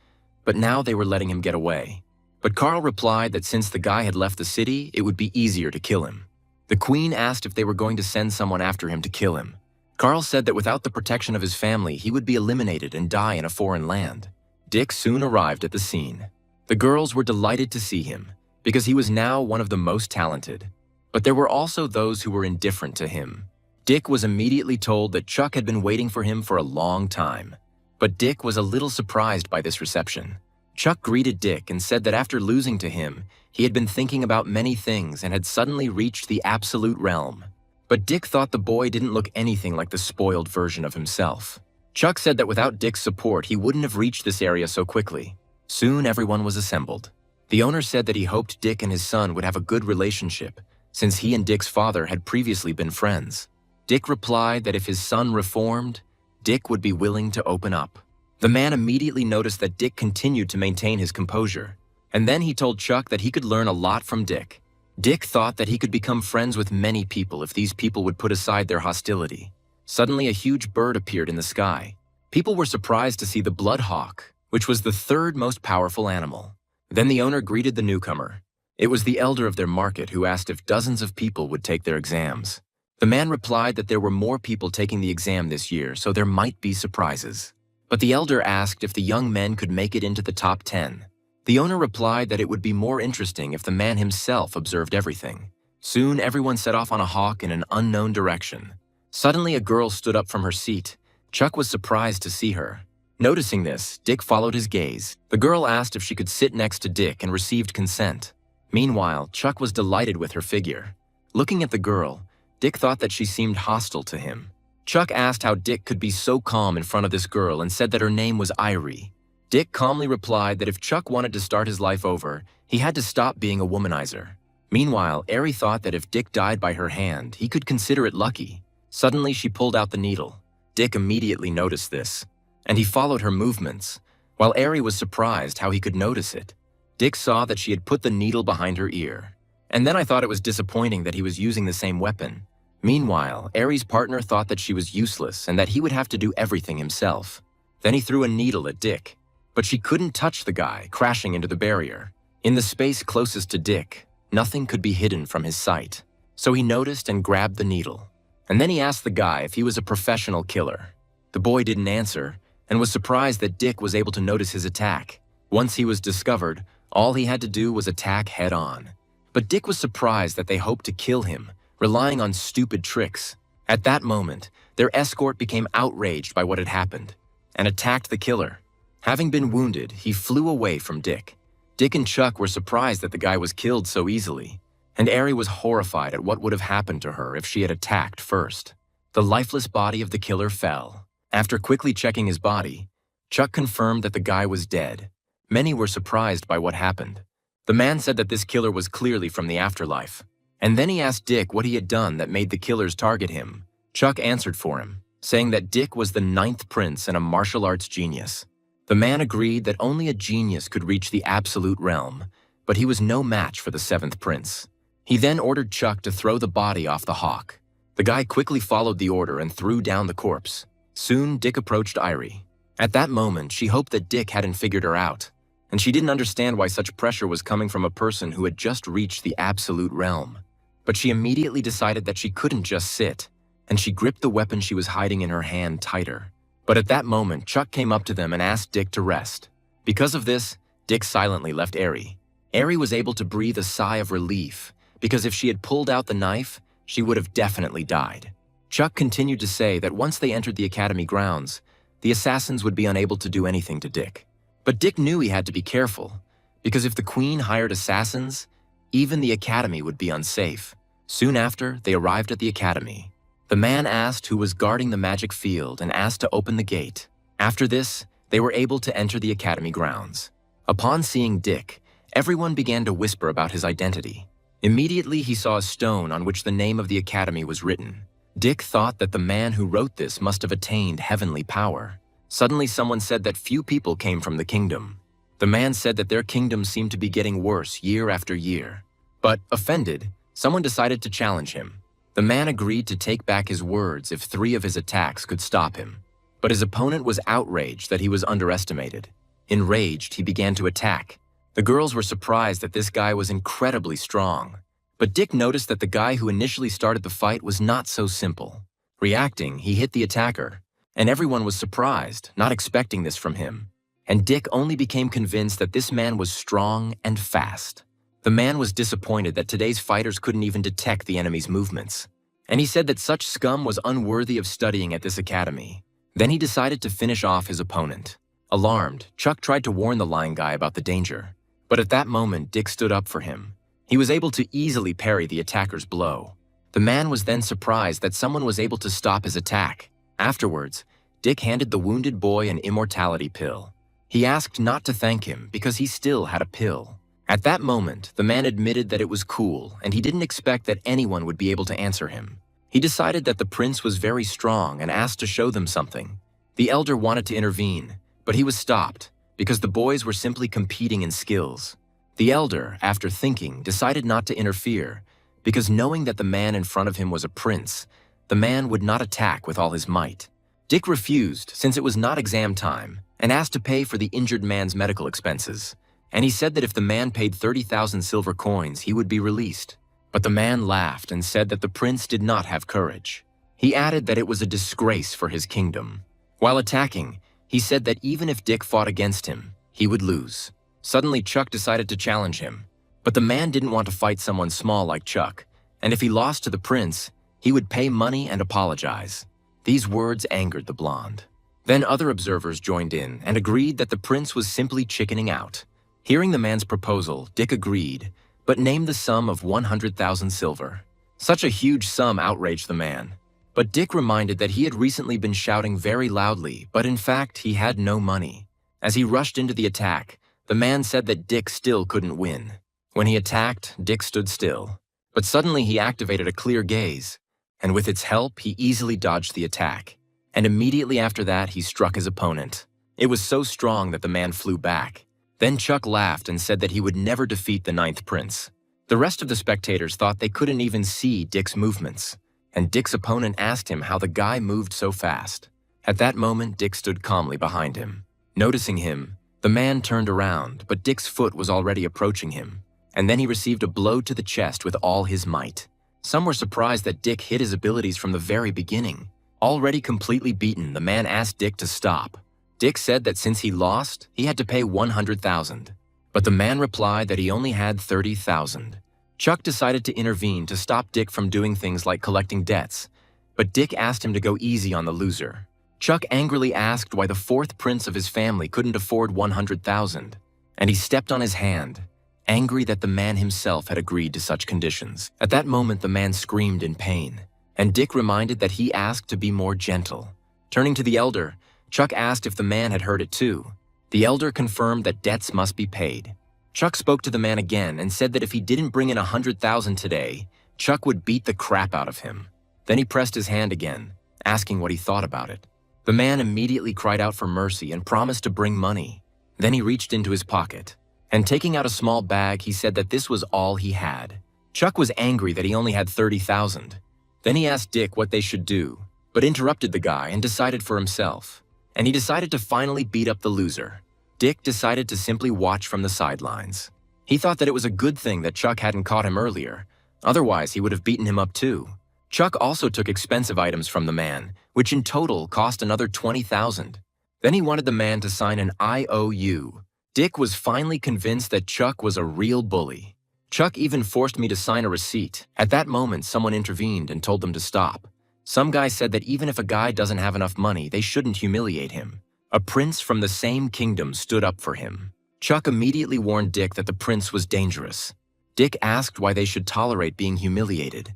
[SPEAKER 1] but now they were letting him get away. But Carl replied that since the guy had left the city, it would be easier to kill him. The queen asked if they were going to send someone after him to kill him. Carl said that without the protection of his family, he would be eliminated and die in a foreign land. Dick soon arrived at the scene. The girls were delighted to see him, because he was now one of the most talented. But there were also those who were indifferent to him. Dick was immediately told that Chuck had been waiting for him for a long time. But Dick was a little surprised by this reception. Chuck greeted Dick and said that after losing to him, he had been thinking about many things and had suddenly reached the absolute realm. But Dick thought the boy didn't look anything like the spoiled version of himself. Chuck said that without Dick's support, he wouldn't have reached this area so quickly. Soon, everyone was assembled. The owner said that he hoped Dick and his son would have a good relationship, since he and Dick's father had previously been friends. Dick replied that if his son reformed, Dick would be willing to open up. The man immediately noticed that Dick continued to maintain his composure, and then he told Chuck that he could learn a lot from Dick. Dick thought that he could become friends with many people if these people would put aside their hostility. Suddenly, a huge bird appeared in the sky. People were surprised to see the bloodhawk, which was the third most powerful animal. Then the owner greeted the newcomer. It was the elder of their market who asked if dozens of people would take their exams. The man replied that there were more people taking the exam this year, so there might be surprises. But the elder asked if the young men could make it into the top 10. The owner replied that it would be more interesting if the man himself observed everything. Soon, everyone set off on a hawk in an unknown direction. Suddenly, a girl stood up from her seat. Chuck was surprised to see her. Noticing this, Dick followed his gaze. The girl asked if she could sit next to Dick and received consent. Meanwhile, Chuck was delighted with her figure. Looking at the girl, Dick thought that she seemed hostile to him. Chuck asked how Dick could be so calm in front of this girl and said that her name was Irie. Dick calmly replied that if Chuck wanted to start his life over, he had to stop being a womanizer. Meanwhile, Irie thought that if Dick died by her hand, he could consider it lucky. Suddenly, she pulled out the needle. Dick immediately noticed this, and he followed her movements, while Irie was surprised how he could notice it. Dick saw that she had put the needle behind her ear. And then I thought it was disappointing that he was using the same weapon. Meanwhile, Irie's partner thought that she was useless and that he would have to do everything himself. Then he threw a needle at Dick, but she couldn't touch the guy, crashing into the barrier. In the space closest to Dick, nothing could be hidden from his sight. So he noticed and grabbed the needle. And then he asked the guy if he was a professional killer. The boy didn't answer and was surprised that Dick was able to notice his attack. Once he was discovered, all he had to do was attack head-on. But Dick was surprised that they hoped to kill him, relying on stupid tricks. At that moment, their escort became outraged by what had happened and attacked the killer. Having been wounded, he flew away from Dick. Dick and Chuck were surprised that the guy was killed so easily, and Irie was horrified at what would have happened to her if she had attacked first. The lifeless body of the killer fell. After quickly checking his body, Chuck confirmed that the guy was dead. Many were surprised by what happened. The man said that this killer was clearly from the afterlife. And then he asked Dick what he had done that made the killers target him. Chuck answered for him, saying that Dick was the 9th prince and a martial arts genius. The man agreed that only a genius could reach the absolute realm, but he was no match for the 7th prince. He then ordered Chuck to throw the body off the hawk. The The guy quickly followed the order and threw down the corpse. Soon, Dick approached Irie. At that moment, she hoped that Dick hadn't figured her out, and she didn't understand why such pressure was coming from a person who had just reached the absolute realm. But she immediately decided that she couldn't just sit, and she gripped the weapon she was hiding in her hand tighter. But at that moment, Chuck came up to them and asked Dick to rest. Because of this, Dick silently left Aerie. Aerie was able to breathe a sigh of relief, because if she had pulled out the knife, she would have definitely died. Chuck continued to say that once they entered the academy grounds, the assassins would be unable to do anything to Dick. But Dick knew he had to be careful, because if the Queen hired assassins, even the academy would be unsafe. Soon after, they arrived at the academy. The man asked who was guarding the magic field and asked to open the gate. After this, they were able to enter the academy grounds. Upon seeing Dick, everyone began to whisper about his identity. Immediately, he saw a stone on which the name of the academy was written. Dick thought that the man who wrote this must have attained heavenly power. Suddenly, someone said that few people came from the kingdom. The man said that their kingdom seemed to be getting worse year after year. But, offended, someone decided to challenge him. The man agreed to take back his words if 3 of his attacks could stop him. But his opponent was outraged that he was underestimated. Enraged, he began to attack. The girls were surprised that this guy was incredibly strong. But Dick noticed that the guy who initially started the fight was not so simple. Reacting, he hit the attacker, and everyone was surprised, not expecting this from him. And Dick only became convinced that this man was strong and fast. The man was disappointed that today's fighters couldn't even detect the enemy's movements. And he said that such scum was unworthy of studying at this academy. Then he decided to finish off his opponent. Alarmed, Chuck tried to warn the lying guy about the danger. But at that moment, Dick stood up for him. He was able to easily parry the attacker's blow. The man was then surprised that someone was able to stop his attack. Afterwards, Dick handed the wounded boy an immortality pill. He asked not to thank him because he still had a pill. At that moment, the man admitted that it was cool and he didn't expect that anyone would be able to answer him. He decided that the prince was very strong and asked to show them something. The elder wanted to intervene, but he was stopped because the boys were simply competing in skills. The elder, after thinking, decided not to interfere because knowing that the man in front of him was a prince, the man would not attack with all his might. Dick refused since it was not exam time and asked to pay for the injured man's medical expenses. And he said that if the man paid 30,000 silver coins, he would be released. But the man laughed and said that the prince did not have courage. He added that it was a disgrace for his kingdom. While attacking, he said that even if Dick fought against him, he would lose. Suddenly, Chuck decided to challenge him. But the man didn't want to fight someone small like Chuck, and if he lost to the prince, he would pay money and apologize. These words angered the blonde. Then other observers joined in and agreed that the prince was simply chickening out. Hearing the man's proposal, Dick agreed, but named the sum of 100,000 silver. Such a huge sum outraged the man. But Dick reminded that he had recently been shouting very loudly, but in fact he had no money. As he rushed into the attack, the man said that Dick still couldn't win. When he attacked, Dick stood still. But suddenly he activated a clear gaze, and with its help he easily dodged the attack. And immediately after that he struck his opponent. It was so strong that the man flew back. Then Chuck laughed and said that he would never defeat the 9th prince. The rest of the spectators thought they couldn't even see Dick's movements, and Dick's opponent asked him how the guy moved so fast. At that moment, Dick stood calmly behind him. Noticing him, the man turned around, but Dick's foot was already approaching him, and then he received a blow to the chest with all his might. Some were surprised that Dick hid his abilities from the very beginning. Already completely beaten, the man asked Dick to stop. Dick said that since he lost, he had to pay 100,000. But the man replied that he only had 30,000. Chuck decided to intervene to stop Dick from doing things like collecting debts, but Dick asked him to go easy on the loser. Chuck angrily asked why the 4th prince of his family couldn't afford 100,000, and he stepped on his hand, angry that the man himself had agreed to such conditions. At that moment, the man screamed in pain, and Dick reminded that he asked to be more gentle. Turning to the elder, Chuck asked if the man had heard it too. The elder confirmed that debts must be paid. Chuck spoke to the man again and said that if he didn't bring in 100,000 today, Chuck would beat the crap out of him. Then he pressed his hand again, asking what he thought about it. The man immediately cried out for mercy and promised to bring money. Then he reached into his pocket, and taking out a small bag, he said that this was all he had. Chuck was angry that he only had 30,000. Then he asked Dick what they should do, but interrupted the guy and decided for himself. And he decided to finally beat up the loser. Dick decided to simply watch from the sidelines. He thought that it was a good thing that Chuck hadn't caught him earlier, otherwise he would have beaten him up too. Chuck also took expensive items from the man, which in total cost another $20,000. Then he wanted the man to sign an IOU. Dick was finally convinced that Chuck was a real bully. Chuck even forced me to sign a receipt. At that moment, someone intervened and told them to stop. Some guy said that even if a guy doesn't have enough money, they shouldn't humiliate him. A prince from the same kingdom stood up for him. Chuck immediately warned Dick that the prince was dangerous. Dick asked why they should tolerate being humiliated,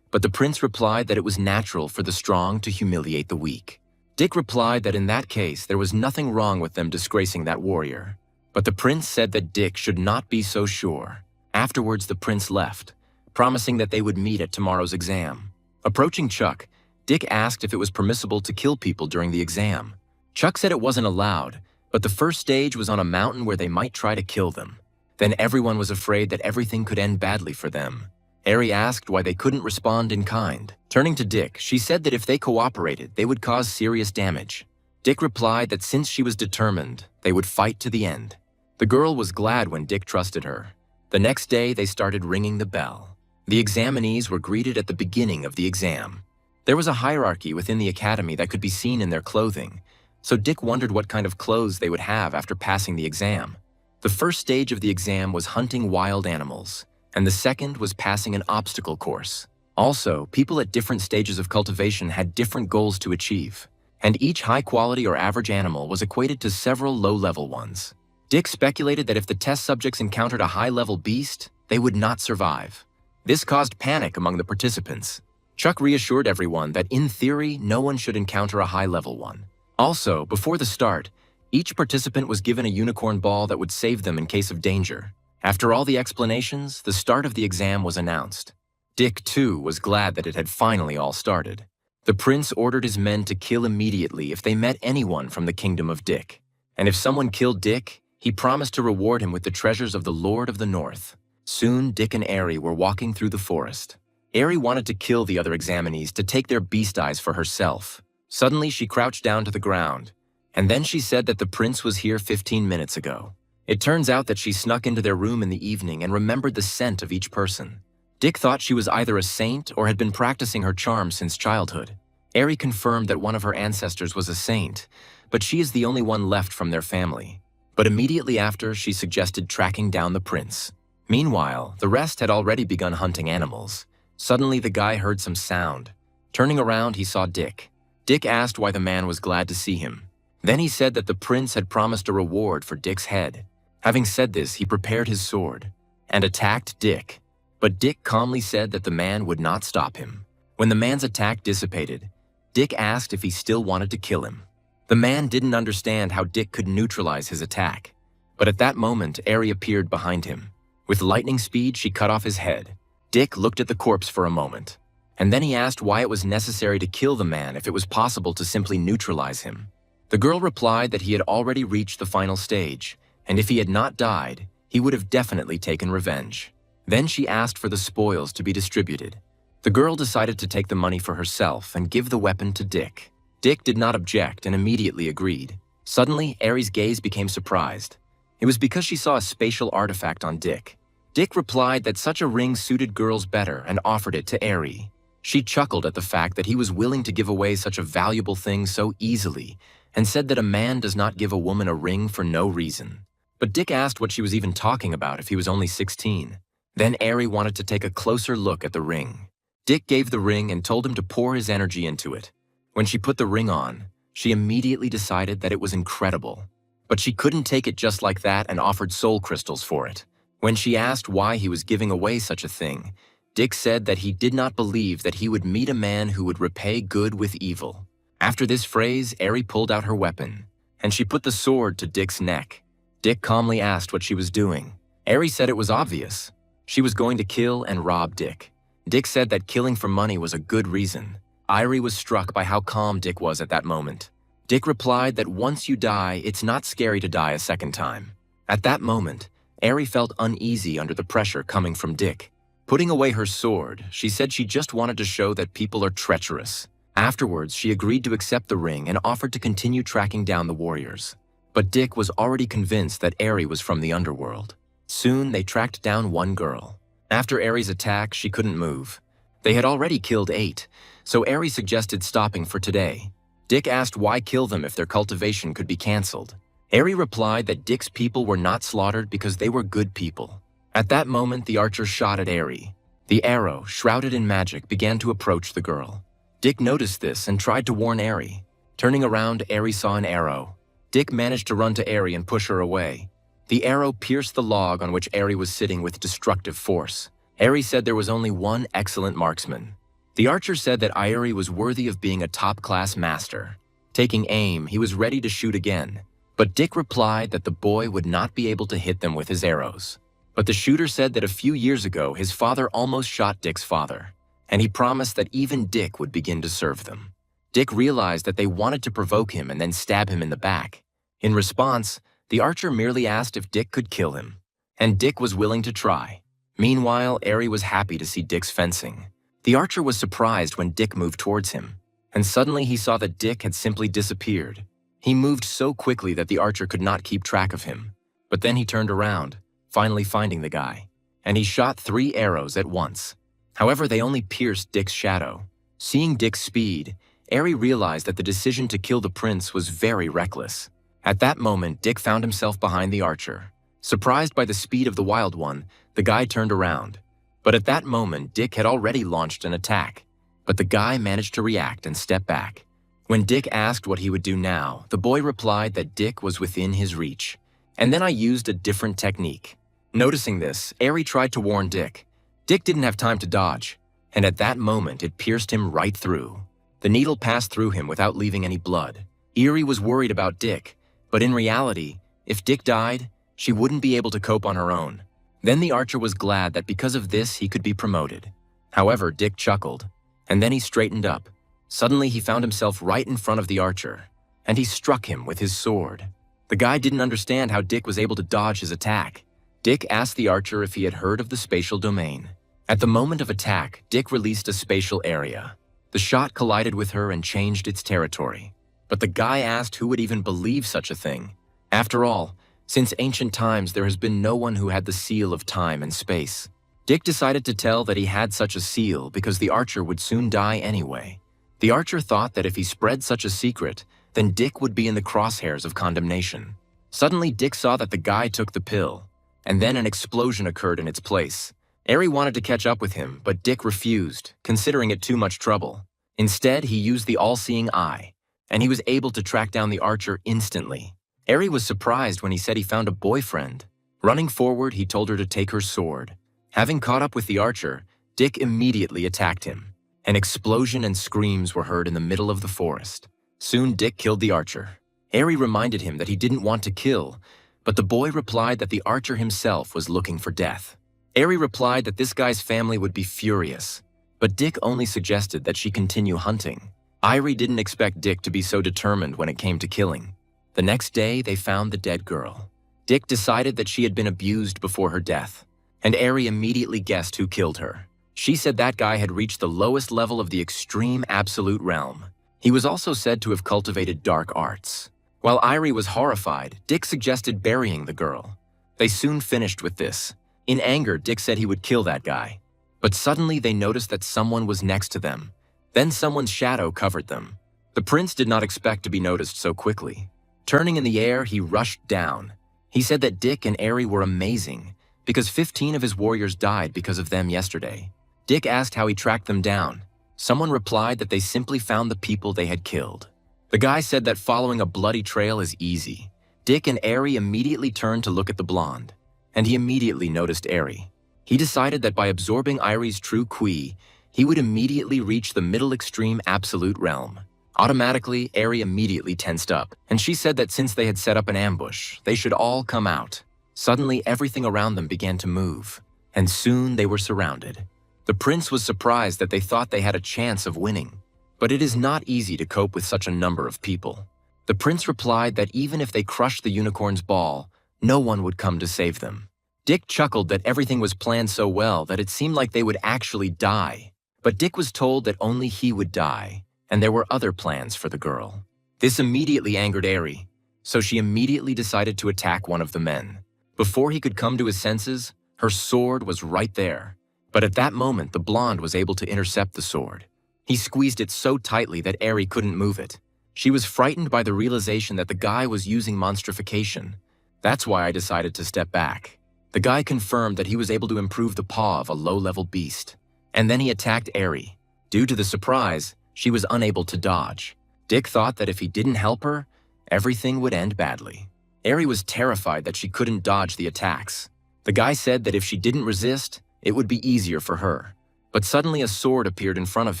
[SPEAKER 1] but the prince replied that it was natural for the strong to humiliate the weak. Dick replied that in that case, there was nothing wrong with them disgracing that warrior. But the prince said that Dick should not be so sure. Afterwards, the prince left, promising that they would meet at tomorrow's exam. Approaching Chuck, Dick asked if it was permissible to kill people during the exam. Chuck said it wasn't allowed, but the first stage was on a mountain where they might try to kill them. Then everyone was afraid that everything could end badly for them. Ari asked why they couldn't respond in kind. Turning to Dick, she said that if they cooperated, they would cause serious damage. Dick replied that since she was determined, they would fight to the end. The girl was glad when Dick trusted her. The next day, they started ringing the bell. The examinees were greeted at the beginning of the exam. There was a hierarchy within the academy that could be seen in their clothing, so Dick wondered what kind of clothes they would have after passing the exam. The first stage of the exam was hunting wild animals, and the second was passing an obstacle course. Also, people at different stages of cultivation had different goals to achieve, and each high-quality or average animal was equated to several low-level ones. Dick speculated that if the test subjects encountered a high-level beast, they would not survive. This caused panic among the participants. Chuck reassured everyone that in theory, no one should encounter a high-level one. Also, before the start, each participant was given a unicorn ball that would save them in case of danger. After all the explanations, the start of the exam was announced. Dick, too, was glad that it had finally all started. The prince ordered his men to kill immediately if they met anyone from the kingdom of Dick. And if someone killed Dick, he promised to reward him with the treasures of the Lord of the North. Soon, Dick and Ari were walking through the forest. Ari wanted to kill the other examinees to take their beast eyes for herself. Suddenly, she crouched down to the ground, and then she said that the prince was here 15 minutes ago. It turns out that she snuck into their room in the evening and remembered the scent of each person. Dick thought she was either a saint or had been practicing her charm since childhood. Ari confirmed that one of her ancestors was a saint, but she is the only one left from their family. But immediately after, she suggested tracking down the prince. Meanwhile, the rest had already begun hunting animals. Suddenly, the guy heard some sound. Turning around, he saw Dick. Dick asked why the man was glad to see him. Then he said that the prince had promised a reward for Dick's head. Having said this, he prepared his sword and attacked Dick. But Dick calmly said that the man would not stop him. When the man's attack dissipated, Dick asked if he still wanted to kill him. The man didn't understand how Dick could neutralize his attack. But at that moment, Ari appeared behind him. With lightning speed, she cut off his head. Dick looked at the corpse for a moment, and then he asked why it was necessary to kill the man if it was possible to simply neutralize him. The girl replied that he had already reached the final stage, and if he had not died, he would have definitely taken revenge. Then she asked for the spoils to be distributed. The girl decided to take the money for herself and give the weapon to Dick. Dick did not object and immediately agreed. Suddenly, Ari's gaze became surprised. It was because she saw a spatial artifact on Dick. Dick replied that such a ring suited girls better and offered it to Ari. She chuckled at the fact that he was willing to give away such a valuable thing so easily and said that a man does not give a woman a ring for no reason. But Dick asked what she was even talking about if he was only 16. Then Ari wanted to take a closer look at the ring. Dick gave the ring and told him to pour his energy into it. When she put the ring on, she immediately decided that it was incredible. But she couldn't take it just like that and offered soul crystals for it. When she asked why he was giving away such a thing, Dick said that he did not believe that he would meet a man who would repay good with evil. After this phrase, Ari pulled out her weapon, and she put the sword to Dick's neck. Dick calmly asked what she was doing. Ari said it was obvious. She was going to kill and rob Dick. Dick said that killing for money was a good reason. Ari was struck by how calm Dick was at that moment. Dick replied that once you die, it's not scary to die a second time. At that moment, Ari felt uneasy under the pressure coming from Dick. Putting away her sword, she said she just wanted to show that people are treacherous. Afterwards, she agreed to accept the ring and offered to continue tracking down the warriors. But Dick was already convinced that Eri was from the underworld. Soon, they tracked down one girl. After Eri's attack, she couldn't move. They had already killed 8, so Eri suggested stopping for today. Dick asked why kill them if their cultivation could be cancelled. Eri replied that Dick's people were not slaughtered because they were good people. At that moment, the archer shot at Eri. The arrow, shrouded in magic, began to approach the girl. Dick noticed this and tried to warn Eri. Turning around, Eri saw an arrow. Dick managed to run to Eri and push her away. The arrow pierced the log on which Eri was sitting with destructive force. Eri said there was only one excellent marksman. The archer said that Eri was worthy of being a top-class master. Taking aim, he was ready to shoot again. But Dick replied that the boy would not be able to hit them with his arrows. But the shooter said that a few years ago, his father almost shot Dick's father, and he promised that even Dick would begin to serve them. Dick realized that they wanted to provoke him and then stab him in the back. In response, the archer merely asked if Dick could kill him, and Dick was willing to try. Meanwhile, Eri was happy to see Dick's fencing. The archer was surprised when Dick moved towards him, and suddenly he saw that Dick had simply disappeared. He moved so quickly that the archer could not keep track of him. But then he turned around, finally finding the guy, and he shot 3 arrows at once. However, they only pierced Dick's shadow. Seeing Dick's speed, Eri realized that the decision to kill the prince was very reckless. At that moment, Dick found himself behind the archer. Surprised by the speed of the wild one, the guy turned around. But at that moment, Dick had already launched an attack. But the guy managed to react and step back. When Dick asked what he would do now, the boy replied that Dick was within his reach. And then I used a different technique. Noticing this, Eri tried to warn Dick. Dick didn't have time to dodge, and at that moment it pierced him right through. The needle passed through him without leaving any blood. Eri was worried about Dick, but in reality, if Dick died, she wouldn't be able to cope on her own. Then the archer was glad that because of this he could be promoted. However, Dick chuckled, and then he straightened up. Suddenly he found himself right in front of the archer, and he struck him with his sword. The guy didn't understand how Dick was able to dodge his attack. Dick asked the archer if he had heard of the spatial domain. At the moment of attack, Dick released a spatial area. The shot collided with her and changed its territory. But the guy asked who would even believe such a thing. After all, since ancient times there has been no one who had the seal of time and space. Dick decided to tell that he had such a seal because the archer would soon die anyway. The archer thought that if he spread such a secret, then Dick would be in the crosshairs of condemnation. Suddenly, Dick saw that the guy took the pill, and then an explosion occurred in its place. Eri wanted to catch up with him, but Dick refused, considering it too much trouble. Instead, he used the all-seeing eye, and he was able to track down the archer instantly. Eri was surprised when he said he found a boyfriend. Running forward, he told her to take her sword. Having caught up with the archer, Dick immediately attacked him. An explosion and screams were heard in the middle of the forest. Soon, Dick killed the archer. Eri reminded him that he didn't want to kill, but the boy replied that the archer himself was looking for death. Eri replied that this guy's family would be furious, but Dick only suggested that she continue hunting. Eri didn't expect Dick to be so determined when it came to killing. The next day, they found the dead girl. Dick decided that she had been abused before her death, and Eri immediately guessed who killed her. She said that guy had reached the lowest level of the extreme absolute realm. He was also said to have cultivated dark arts. While Eri was horrified, Dick suggested burying the girl. They soon finished with this. In anger, Dick said he would kill that guy. But suddenly they noticed that someone was next to them. Then someone's shadow covered them. The prince did not expect to be noticed so quickly. Turning in the air, he rushed down. He said that Dick and Eri were amazing because 15 of his warriors died because of them yesterday. Dick asked how he tracked them down. Someone replied that they simply found the people they had killed. The guy said that following a bloody trail is easy. Dick and Eri immediately turned to look at the blonde, and he immediately noticed Eri. He decided that by absorbing Eri's true Qui, he would immediately reach the middle extreme absolute realm. Automatically, Eri immediately tensed up, and she said that since they had set up an ambush, they should all come out. Suddenly, everything around them began to move, and soon they were surrounded. The prince was surprised that they thought they had a chance of winning. But it is not easy to cope with such a number of people. The prince replied that even if they crushed the unicorn's ball, no one would come to save them. Dick chuckled that everything was planned so well that it seemed like they would actually die. But Dick was told that only he would die, and there were other plans for the girl. This immediately angered Eri, so she immediately decided to attack one of the men. Before he could come to his senses, her sword was right there. But at that moment, the blonde was able to intercept the sword. He squeezed it so tightly that Eri couldn't move it. She was frightened by the realization that the guy was using monstrification. That's why I decided to step back. The guy confirmed that he was able to improve the paw of a low-level beast. And then he attacked Eri. Due to the surprise, she was unable to dodge. Dick thought that if he didn't help her, everything would end badly. Eri was terrified that she couldn't dodge the attacks. The guy said that if she didn't resist, it would be easier for her. But suddenly a sword appeared in front of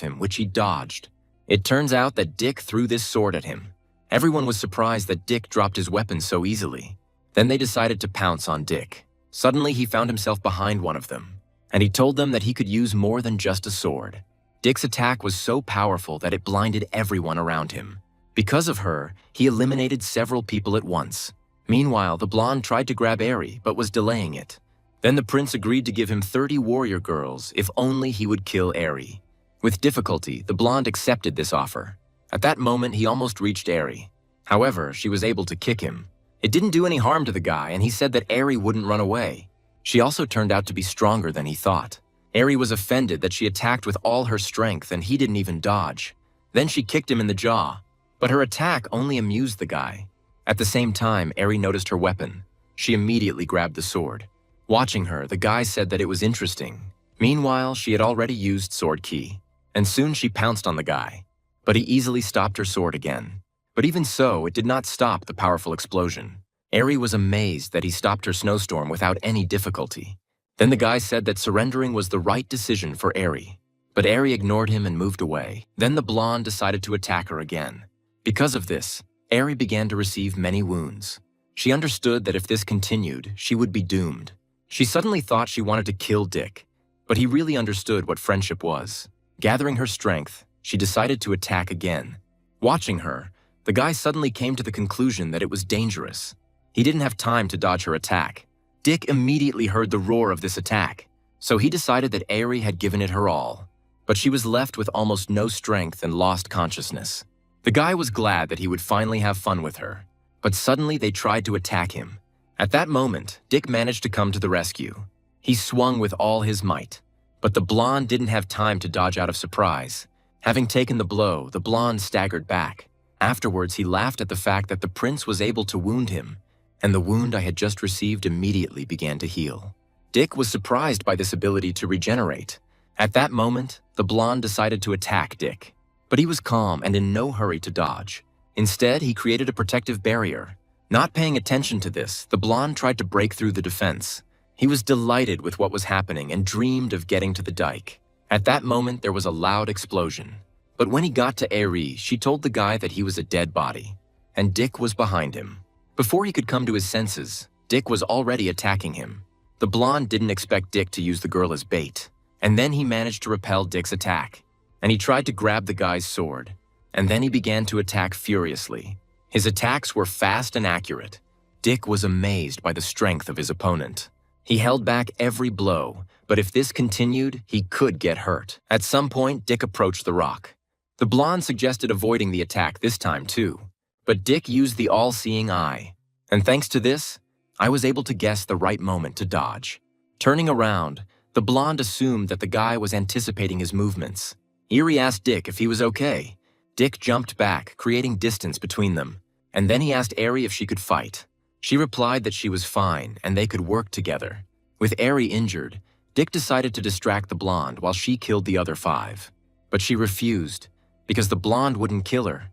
[SPEAKER 1] him, which he dodged. It turns out that Dick threw this sword at him. Everyone was surprised that Dick dropped his weapon so easily. Then they decided to pounce on Dick. Suddenly he found himself behind one of them, and he told them that he could use more than just a sword. Dick's attack was so powerful that it blinded everyone around him. Because of her, he eliminated several people at once. Meanwhile, the blonde tried to grab Eri, but was delaying it. Then the prince agreed to give him 30 warrior girls if only he would kill Eri. With difficulty, the blonde accepted this offer. At that moment, he almost reached Eri. However, she was able to kick him. It didn't do any harm to the guy, and he said that Eri wouldn't run away. She also turned out to be stronger than he thought. Eri was offended that she attacked with all her strength and he didn't even dodge. Then she kicked him in the jaw. But her attack only amused the guy. At the same time, Eri noticed her weapon. She immediately grabbed the sword. Watching her, the guy said that it was interesting. Meanwhile, she had already used sword ki, and soon she pounced on the guy. But he easily stopped her sword again. But even so, it did not stop the powerful explosion. Eri was amazed that he stopped her snowstorm without any difficulty. Then the guy said that surrendering was the right decision for Eri. But Eri ignored him and moved away. Then the blonde decided to attack her again. Because of this, Eri began to receive many wounds. She understood that if this continued, she would be doomed. She suddenly thought she wanted to kill Dick, but he really understood what friendship was. Gathering her strength, she decided to attack again. Watching her, the guy suddenly came to the conclusion that it was dangerous. He didn't have time to dodge her attack. Dick immediately heard the roar of this attack, so he decided that Eri had given it her all. But she was left with almost no strength and lost consciousness. The guy was glad that he would finally have fun with her, but suddenly they tried to attack him. At that moment, Dick managed to come to the rescue. He swung with all his might, but the blonde didn't have time to dodge out of surprise. Having taken the blow, the blonde staggered back. Afterwards, he laughed at the fact that the prince was able to wound him, and the wound I had just received immediately began to heal. Dick was surprised by this ability to regenerate. At that moment, the blonde decided to attack Dick, but he was calm and in no hurry to dodge. Instead, he created a protective barrier. Not paying attention to this, the blonde tried to break through the defense. He was delighted with what was happening and dreamed of getting to the dike. At that moment, there was a loud explosion. But when he got to Eri, she told the guy that he was a dead body, and Dick was behind him. Before he could come to his senses, Dick was already attacking him. The blonde didn't expect Dick to use the girl as bait, and then he managed to repel Dick's attack, and he tried to grab the guy's sword, and then he began to attack furiously. His attacks were fast and accurate. Dick was amazed by the strength of his opponent. He held back every blow, but if this continued, he could get hurt. At some point, Dick approached the rock. The blonde suggested avoiding the attack this time too, but Dick used the all-seeing eye. And thanks to this, I was able to guess the right moment to dodge. Turning around, the blonde assumed that the guy was anticipating his movements. Eri asked Dick if he was okay. Dick jumped back, creating distance between them. And then he asked Eri if she could fight. She replied that she was fine and they could work together. With Eri injured, Dick decided to distract the blonde while she killed the other 5. But she refused, because the blonde wouldn't kill her,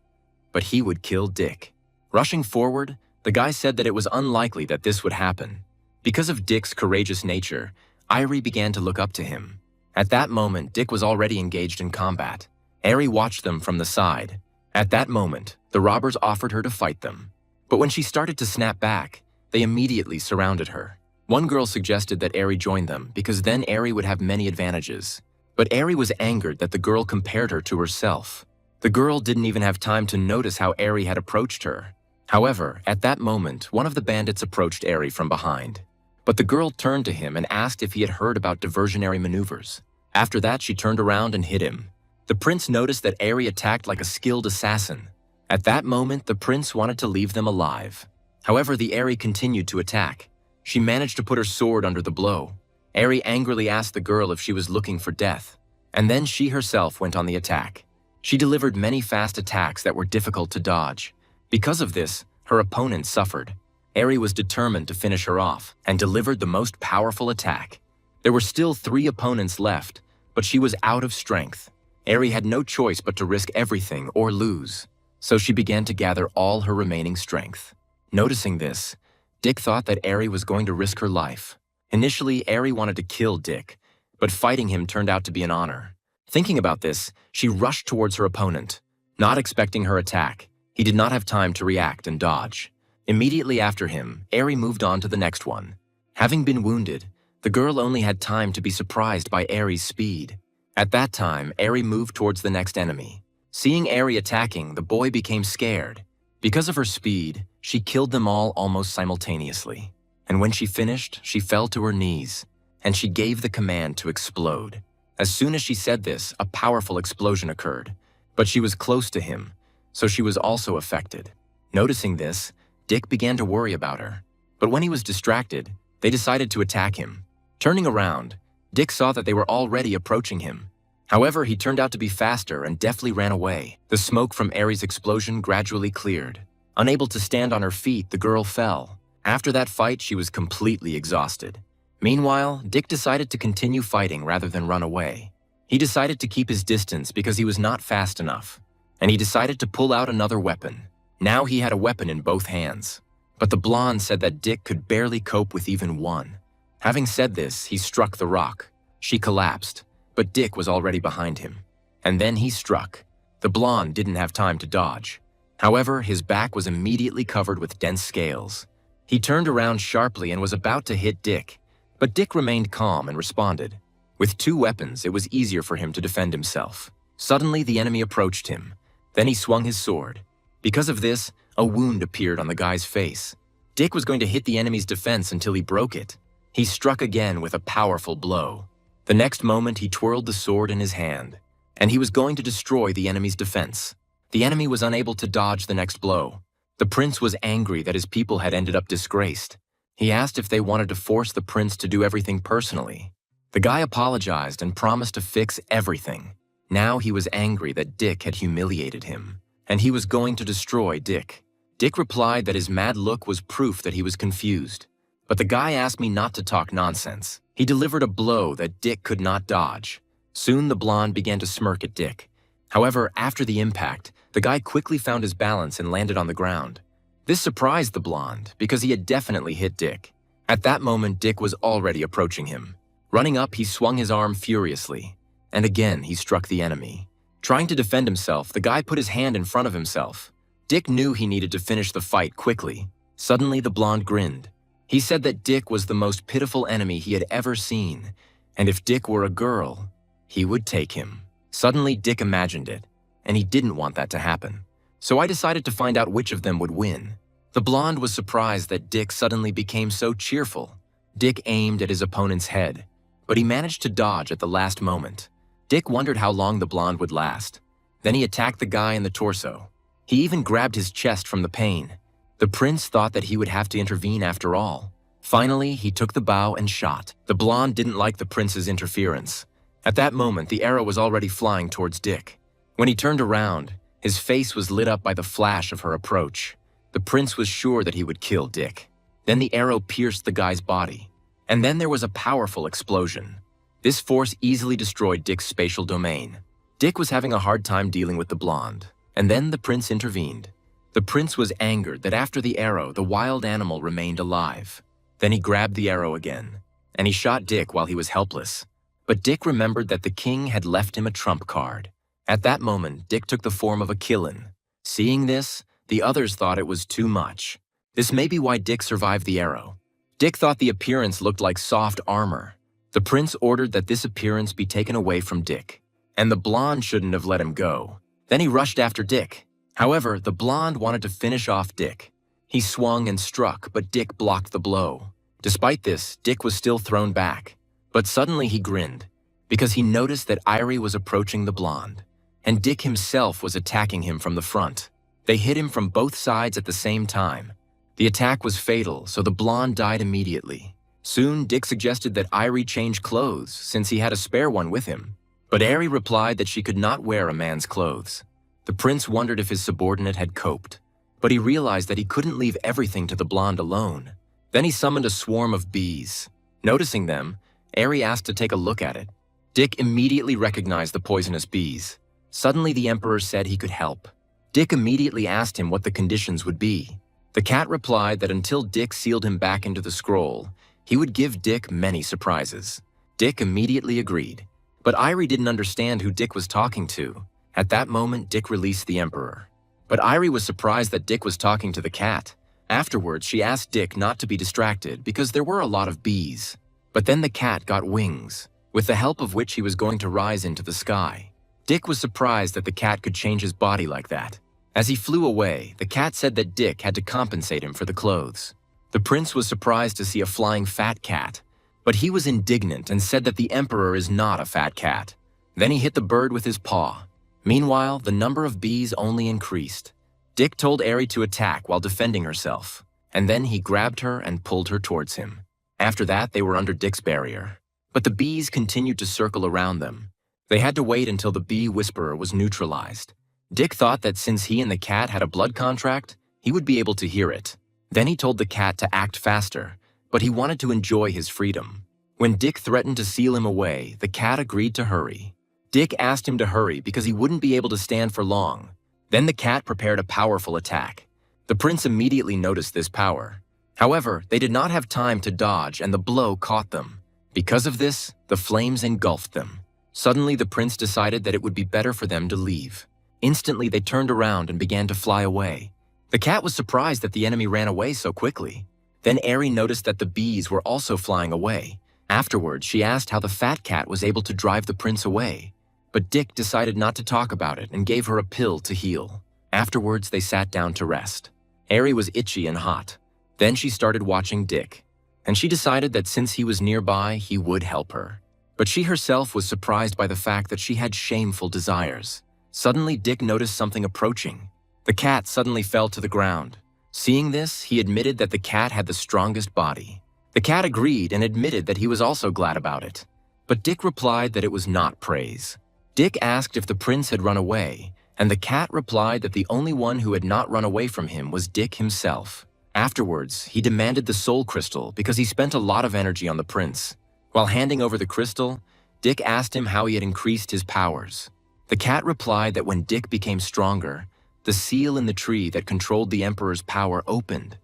[SPEAKER 1] but he would kill Dick. Rushing forward, the guy said that it was unlikely that this would happen. Because of Dick's courageous nature, Eri began to look up to him. At that moment, Dick was already engaged in combat. Eri watched them from the side. At that moment, the robbers offered her to fight them. But when she started to snap back, they immediately surrounded her. One girl suggested that Eri join them because then Eri would have many advantages. But Eri was angered that the girl compared her to herself. The girl didn't even have time to notice how Eri had approached her. However, at that moment, one of the bandits approached Eri from behind. But the girl turned to him and asked if he had heard about diversionary maneuvers. After that, she turned around and hit him. The prince noticed that Eri attacked like a skilled assassin. At that moment, the prince wanted to leave them alive. However, the Eri continued to attack. She managed to put her sword under the blow. Eri angrily asked the girl if she was looking for death, and then she herself went on the attack. She delivered many fast attacks that were difficult to dodge. Because of this, her opponent suffered. Eri was determined to finish her off and delivered the most powerful attack. There were still 3 opponents left, but she was out of strength. Eri had no choice but to risk everything or lose, so she began to gather all her remaining strength. Noticing this, Dick thought that Eri was going to risk her life. Initially, Eri wanted to kill Dick, but fighting him turned out to be an honor. Thinking about this, she rushed towards her opponent. Not expecting her attack, he did not have time to react and dodge. Immediately after him, Eri moved on to the next one. Having been wounded, the girl only had time to be surprised by Eri's speed. At that time, Eri moved towards the next enemy. Seeing Eri attacking, the boy became scared. Because of her speed, she killed them all almost simultaneously. And when she finished, she fell to her knees, and she gave the command to explode. As soon as she said this, a powerful explosion occurred. But she was close to him, so she was also affected. Noticing this, Dick began to worry about her. But when he was distracted, they decided to attack him. Turning around, Dick saw that they were already approaching him. However, he turned out to be faster and deftly ran away. The smoke from Eri's explosion gradually cleared. Unable to stand on her feet, the girl fell. After that fight, she was completely exhausted. Meanwhile, Dick decided to continue fighting rather than run away. He decided to keep his distance because he was not fast enough, and he decided to pull out another weapon. Now he had a weapon in both hands. But the blonde said that Dick could barely cope with even one. Having said this, he struck the rock. She collapsed, but Dick was already behind him. And then he struck. The blonde didn't have time to dodge. However, his back was immediately covered with dense scales. He turned around sharply and was about to hit Dick, but Dick remained calm and responded. With 2 weapons, it was easier for him to defend himself. Suddenly, the enemy approached him. Then he swung his sword. Because of this, a wound appeared on the guy's face. Dick was going to hit the enemy's defense until he broke it. He struck again with a powerful blow. The next moment, he twirled the sword in his hand, and he was going to destroy the enemy's defense. The enemy was unable to dodge the next blow. The prince was angry that his people had ended up disgraced. He asked if they wanted to force the prince to do everything personally. The guy apologized and promised to fix everything. Now he was angry that Dick had humiliated him, and he was going to destroy Dick. Dick replied that his mad look was proof that he was confused. But the guy asked me not to talk nonsense. He delivered a blow that Dick could not dodge. Soon the blonde began to smirk at Dick. However, after the impact, the guy quickly found his balance and landed on the ground. This surprised the blonde because he had definitely hit Dick. At that moment, Dick was already approaching him. Running up, he swung his arm furiously, and again he struck the enemy. Trying to defend himself, the guy put his hand in front of himself. Dick knew he needed to finish the fight quickly. Suddenly, the blonde grinned. He said that Dick was the most pitiful enemy he had ever seen, and if Dick were a girl, he would take him. Suddenly, Dick imagined it, and he didn't want that to happen. So I decided to find out which of them would win. The blonde was surprised that Dick suddenly became so cheerful. Dick aimed at his opponent's head, but he managed to dodge at the last moment. Dick wondered how long the blonde would last. Then he attacked the guy in the torso. He even grabbed his chest from the pain. The prince thought that he would have to intervene after all. Finally, he took the bow and shot. The blonde didn't like the prince's interference. At that moment, the arrow was already flying towards Dick. When he turned around, his face was lit up by the flash of her approach. The prince was sure that he would kill Dick. Then the arrow pierced the guy's body. And then there was a powerful explosion. This force easily destroyed Dick's spatial domain. Dick was having a hard time dealing with the blonde, and then the prince intervened. The prince was angered that after the arrow, the wild animal remained alive. Then he grabbed the arrow again, and he shot Dick while he was helpless. But Dick remembered that the king had left him a trump card. At that moment, Dick took the form of a killin. Seeing this, the others thought it was too much. This may be why Dick survived the arrow. Dick thought the appearance looked like soft armor. The prince ordered that this appearance be taken away from Dick, and the blonde shouldn't have let him go. Then he rushed after Dick. However, the blonde wanted to finish off Dick. He swung and struck, but Dick blocked the blow. Despite this, Dick was still thrown back. But suddenly he grinned, because he noticed that Irie was approaching the blonde, and Dick himself was attacking him from the front. They hit him from both sides at the same time. The attack was fatal, so the blonde died immediately. Soon, Dick suggested that Irie change clothes since he had a spare one with him. But Irie replied that she could not wear a man's clothes. The prince wondered if his subordinate had coped, but he realized that he couldn't leave everything to the blonde alone. Then he summoned a swarm of bees. Noticing them, Irie asked to take a look at it. Dick immediately recognized the poisonous bees. Suddenly, the emperor said he could help. Dick immediately asked him what the conditions would be. The cat replied that until Dick sealed him back into the scroll, he would give Dick many surprises. Dick immediately agreed. But Irie didn't understand who Dick was talking to. At that moment, Dick released the emperor. But Irie was surprised that Dick was talking to the cat. Afterwards, she asked Dick not to be distracted because there were a lot of bees. But then the cat got wings, with the help of which he was going to rise into the sky. Dick was surprised that the cat could change his body like that. As he flew away, the cat said that Dick had to compensate him for the clothes. The prince was surprised to see a flying fat cat, but he was indignant and said that the emperor is not a fat cat. Then he hit the bird with his paw. Meanwhile, the number of bees only increased. Dick told Irie to attack while defending herself, and then he grabbed her and pulled her towards him. After that, they were under Dick's barrier. But the bees continued to circle around them. They had to wait until the bee whisperer was neutralized. Dick thought that since he and the cat had a blood contract, he would be able to hear it. Then he told the cat to act faster, but he wanted to enjoy his freedom. When Dick threatened to seal him away, the cat agreed to hurry. Dick asked him to hurry because he wouldn't be able to stand for long. Then the cat prepared a powerful attack. The prince immediately noticed this power. However, they did not have time to dodge and the blow caught them. Because of this, the flames engulfed them. Suddenly, the prince decided that it would be better for them to leave. Instantly, they turned around and began to fly away. The cat was surprised that the enemy ran away so quickly. Then Irie noticed that the bees were also flying away. Afterwards, she asked how the fat cat was able to drive the prince away. But Dick decided not to talk about it and gave her a pill to heal. Afterwards, they sat down to rest. Irie was itchy and hot. Then she started watching Dick, and she decided that since he was nearby, he would help her. But she herself was surprised by the fact that she had shameful desires. Suddenly, Dick noticed something approaching. The cat suddenly fell to the ground. Seeing this, he admitted that the cat had the strongest body. The cat agreed and admitted that he was also glad about it. But Dick replied that it was not praise. Dick asked if the prince had run away, and the cat replied that the only one who had not run away from him was Dick himself. Afterwards, he demanded the soul crystal because he spent a lot of energy on the prince. While handing over the crystal, Dick asked him how he had increased his powers. The cat replied that when Dick became stronger, the seal in the tree that controlled the emperor's power opened,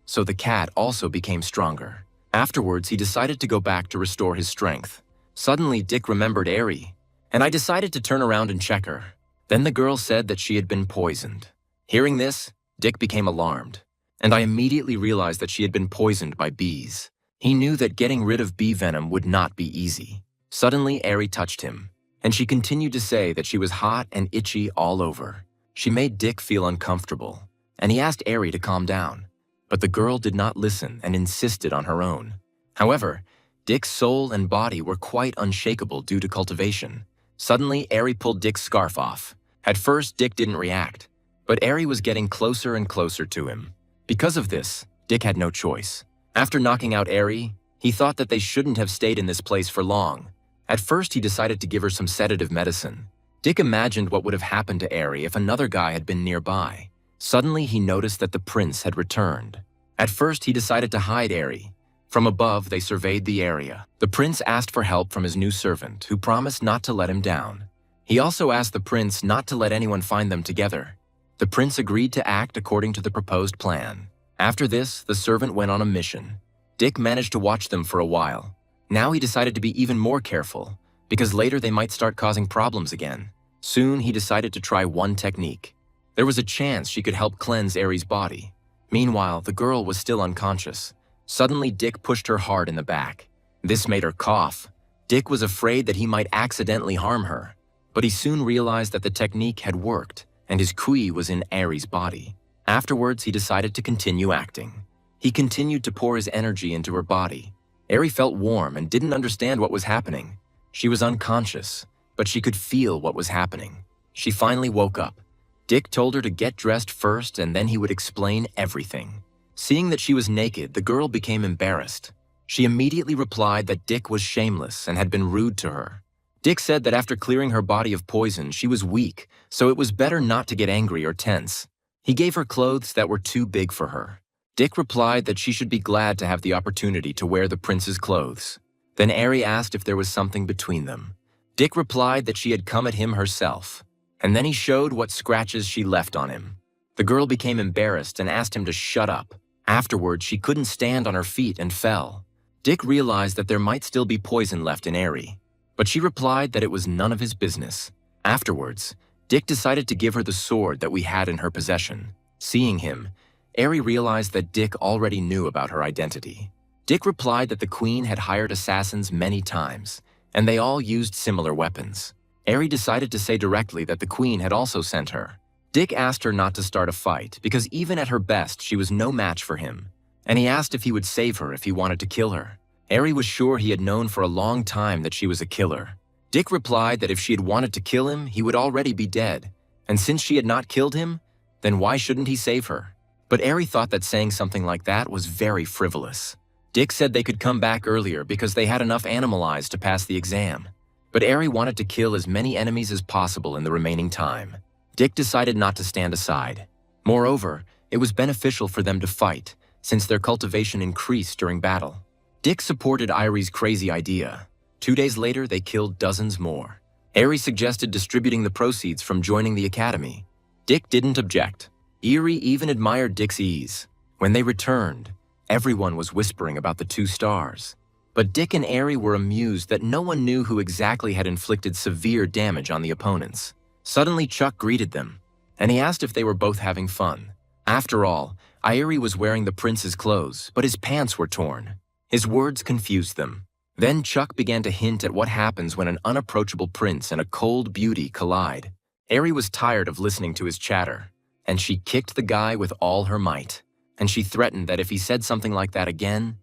[SPEAKER 1] so the cat also became stronger. Afterwards, he decided to go back to restore his strength. Suddenly, Dick remembered Irie, and I decided to turn around and check her. Then the girl said that she had been poisoned. Hearing this, Dick became alarmed, and I immediately realized that she had been poisoned by bees. He knew that getting rid of bee venom would not be easy. Suddenly, Irie touched him, and she continued to say that she was hot and itchy all over. She made Dick feel uncomfortable, and he asked Irie to calm down. But the girl did not listen and insisted on her own. However, Dick's soul and body were quite unshakable due to cultivation. Suddenly, Irie pulled Dick's scarf off. At first, Dick didn't react, but Irie was getting closer and closer to him. Because of this, Dick had no choice. After knocking out Irie, he thought that they shouldn't have stayed in this place for long. At first, he decided to give her some sedative medicine. Dick imagined what would have happened to Irie if another guy had been nearby. Suddenly, he noticed that the prince had returned. At first, he decided to hide Irie. From above, they surveyed the area. The prince asked for help from his new servant, who promised not to let him down. He also asked the prince not to let anyone find them together. The prince agreed to act according to the proposed plan. After this, the servant went on a mission. Dick managed to watch them for a while. Now he decided to be even more careful, because later they might start causing problems again. Soon, he decided to try one technique. There was a chance she could help cleanse Irie's body. Meanwhile, the girl was still unconscious. Suddenly, Dick pushed her hard in the back. This made her cough. Dick was afraid that he might accidentally harm her, but he soon realized that the technique had worked, and his kui was in Irie's body. Afterwards, he decided to continue acting. He continued to pour his energy into her body. Eri felt warm and didn't understand what was happening. She was unconscious, but she could feel what was happening. She finally woke up. Dick told her to get dressed first and then he would explain everything. Seeing that she was naked, the girl became embarrassed. She immediately replied that Dick was shameless and had been rude to her. Dick said that after clearing her body of poison, she was weak, so it was better not to get angry or tense. He gave her clothes that were too big for her. Dick replied that she should be glad to have the opportunity to wear the prince's clothes. Then Eri asked if there was something between them. Dick replied that she had come at him herself, and then he showed what scratches she left on him. The girl became embarrassed and asked him to shut up. Afterwards, she couldn't stand on her feet and fell. Dick realized that there might still be poison left in Eri, but she replied that it was none of his business. Afterwards, Dick decided to give her the sword that we had in her possession. Seeing him, Eri realized that Dick already knew about her identity. Dick replied that the queen had hired assassins many times, and they all used similar weapons. Eri decided to say directly that the queen had also sent her. Dick asked her not to start a fight because even at her best, she was no match for him, and he asked if he would save her if he wanted to kill her. Eri was sure he had known for a long time that she was a killer. Dick replied that if she had wanted to kill him, he would already be dead, and since she had not killed him, then why shouldn't he save her? But Eri thought that saying something like that was very frivolous. Dick said they could come back earlier because they had enough animal eyes to pass the exam. But Eri wanted to kill as many enemies as possible in the remaining time. Dick decided not to stand aside. Moreover, it was beneficial for them to fight, since their cultivation increased during battle. Dick supported Eri's crazy idea. 2 days later, they killed dozens more. Eri suggested distributing the proceeds from joining the academy. Dick didn't object. Eri even admired Dick's ease. When they returned, everyone was whispering about the 2 stars. But Dick and Eri were amused that no one knew who exactly had inflicted severe damage on the opponents. Suddenly, Chuck greeted them, and he asked if they were both having fun. After all, Eri was wearing the prince's clothes, but his pants were torn. His words confused them. Then Chuck began to hint at what happens when an unapproachable prince and a cold beauty collide. Eri was tired of listening to his chatter, and she kicked the guy with all her might. And she threatened that if he said something like that again,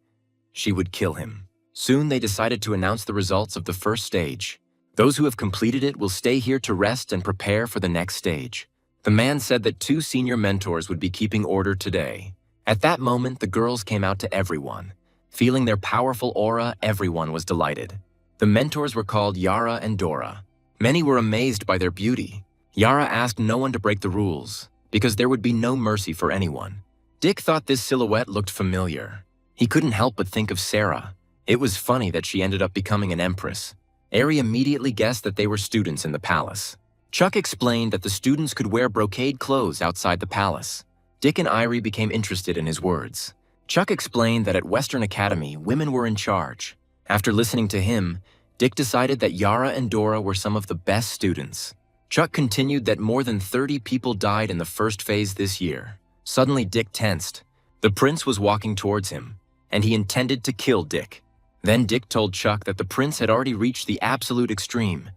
[SPEAKER 1] she would kill him. Soon they decided to announce the results of the first stage. Those who have completed it will stay here to rest and prepare for the next stage. The man said that 2 senior mentors would be keeping order today. At that moment, the girls came out to everyone. Feeling their powerful aura, everyone was delighted. The mentors were called Yara and Dora. Many were amazed by their beauty. Yara asked no one to break the rules, because there would be no mercy for anyone. Dick thought this silhouette looked familiar. He couldn't help but think of Sarah. It was funny that she ended up becoming an empress. Eri immediately guessed that they were students in the palace. Chuck explained that the students could wear brocade clothes outside the palace. Dick and Eri became interested in his words. Chuck explained that at Western Academy, women were in charge. After listening to him, Dick decided that Yara and Dora were some of the best students. Chuck continued that more than 30 people died in the first phase this year. Suddenly, Dick tensed. The prince was walking towards him, and he intended to kill Dick. Then Dick told Chuck that the prince had already reached the absolute extreme,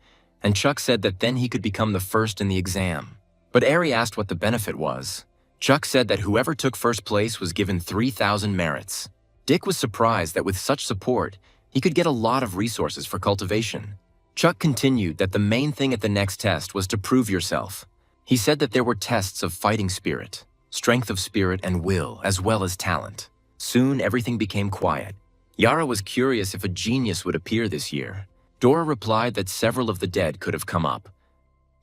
[SPEAKER 1] and Chuck said that then he could become the first in the exam. But Eri asked what the benefit was. Chuck said that whoever took first place was given 3,000 merits. Dick was surprised that with such support, he could get a lot of resources for cultivation. Chuck continued that the main thing at the next test was to prove yourself. He said that there were tests of fighting spirit, strength of spirit and will, as well as talent. Soon, everything became quiet. Yara was curious if a genius would appear this year. Dora replied that several of the dead could have come up.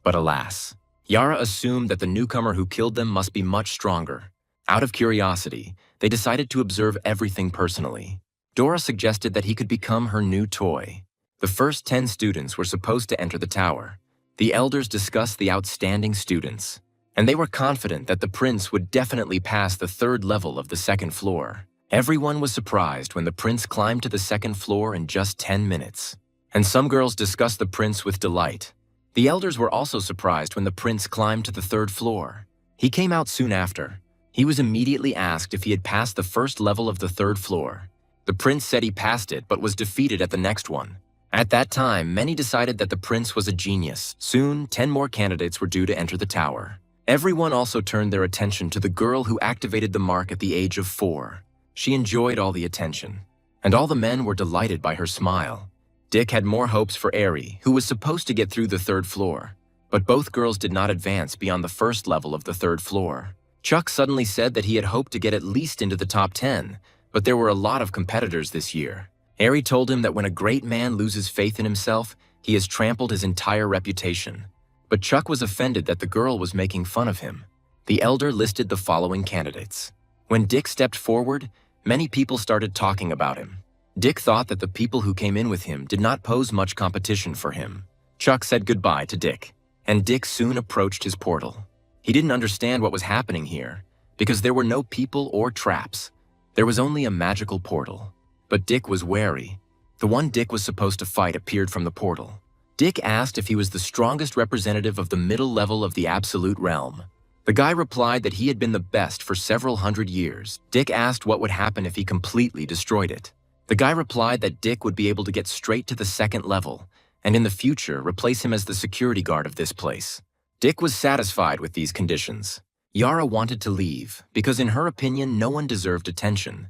[SPEAKER 1] But alas, Yara assumed that the newcomer who killed them must be much stronger. Out of curiosity, they decided to observe everything personally. Dora suggested that he could become her new toy. The first 10 students were supposed to enter the tower. The elders discussed the outstanding students, and they were confident that the prince would definitely pass the 3rd level of the 2nd floor. Everyone was surprised when the prince climbed to the 2nd floor in just 10 minutes. And some girls discussed the prince with delight. The elders were also surprised when the prince climbed to the 3rd floor. He came out soon after. He was immediately asked if he had passed the 1st level of the 3rd floor. The prince said he passed it but was defeated at the next one. At that time, many decided that the prince was a genius. Soon, 10 more candidates were due to enter the tower. Everyone also turned their attention to the girl who activated the mark at the age of 4. She enjoyed all the attention, and all the men were delighted by her smile. Dick had more hopes for Eri, who was supposed to get through the third floor, but both girls did not advance beyond the first level of the third floor. Chuck suddenly said that he had hoped to get at least into the top 10, but there were a lot of competitors this year. Eri told him that when a great man loses faith in himself, he has trampled his entire reputation. But Chuck was offended that the girl was making fun of him. The elder listed the following candidates. When Dick stepped forward, many people started talking about him. Dick thought that the people who came in with him did not pose much competition for him. Chuck said goodbye to Dick, and Dick soon approached his portal. He didn't understand what was happening here, because there were no people or traps. There was only a magical portal. But Dick was wary. The one Dick was supposed to fight appeared from the portal. Dick asked if he was the strongest representative of the middle level of the absolute realm. The guy replied that he had been the best for several hundred years. Dick asked what would happen if he completely destroyed it. The guy replied that Dick would be able to get straight to the second level, and in the future replace him as the security guard of this place. Dick was satisfied with these conditions. Yara wanted to leave, because in her opinion no one deserved attention.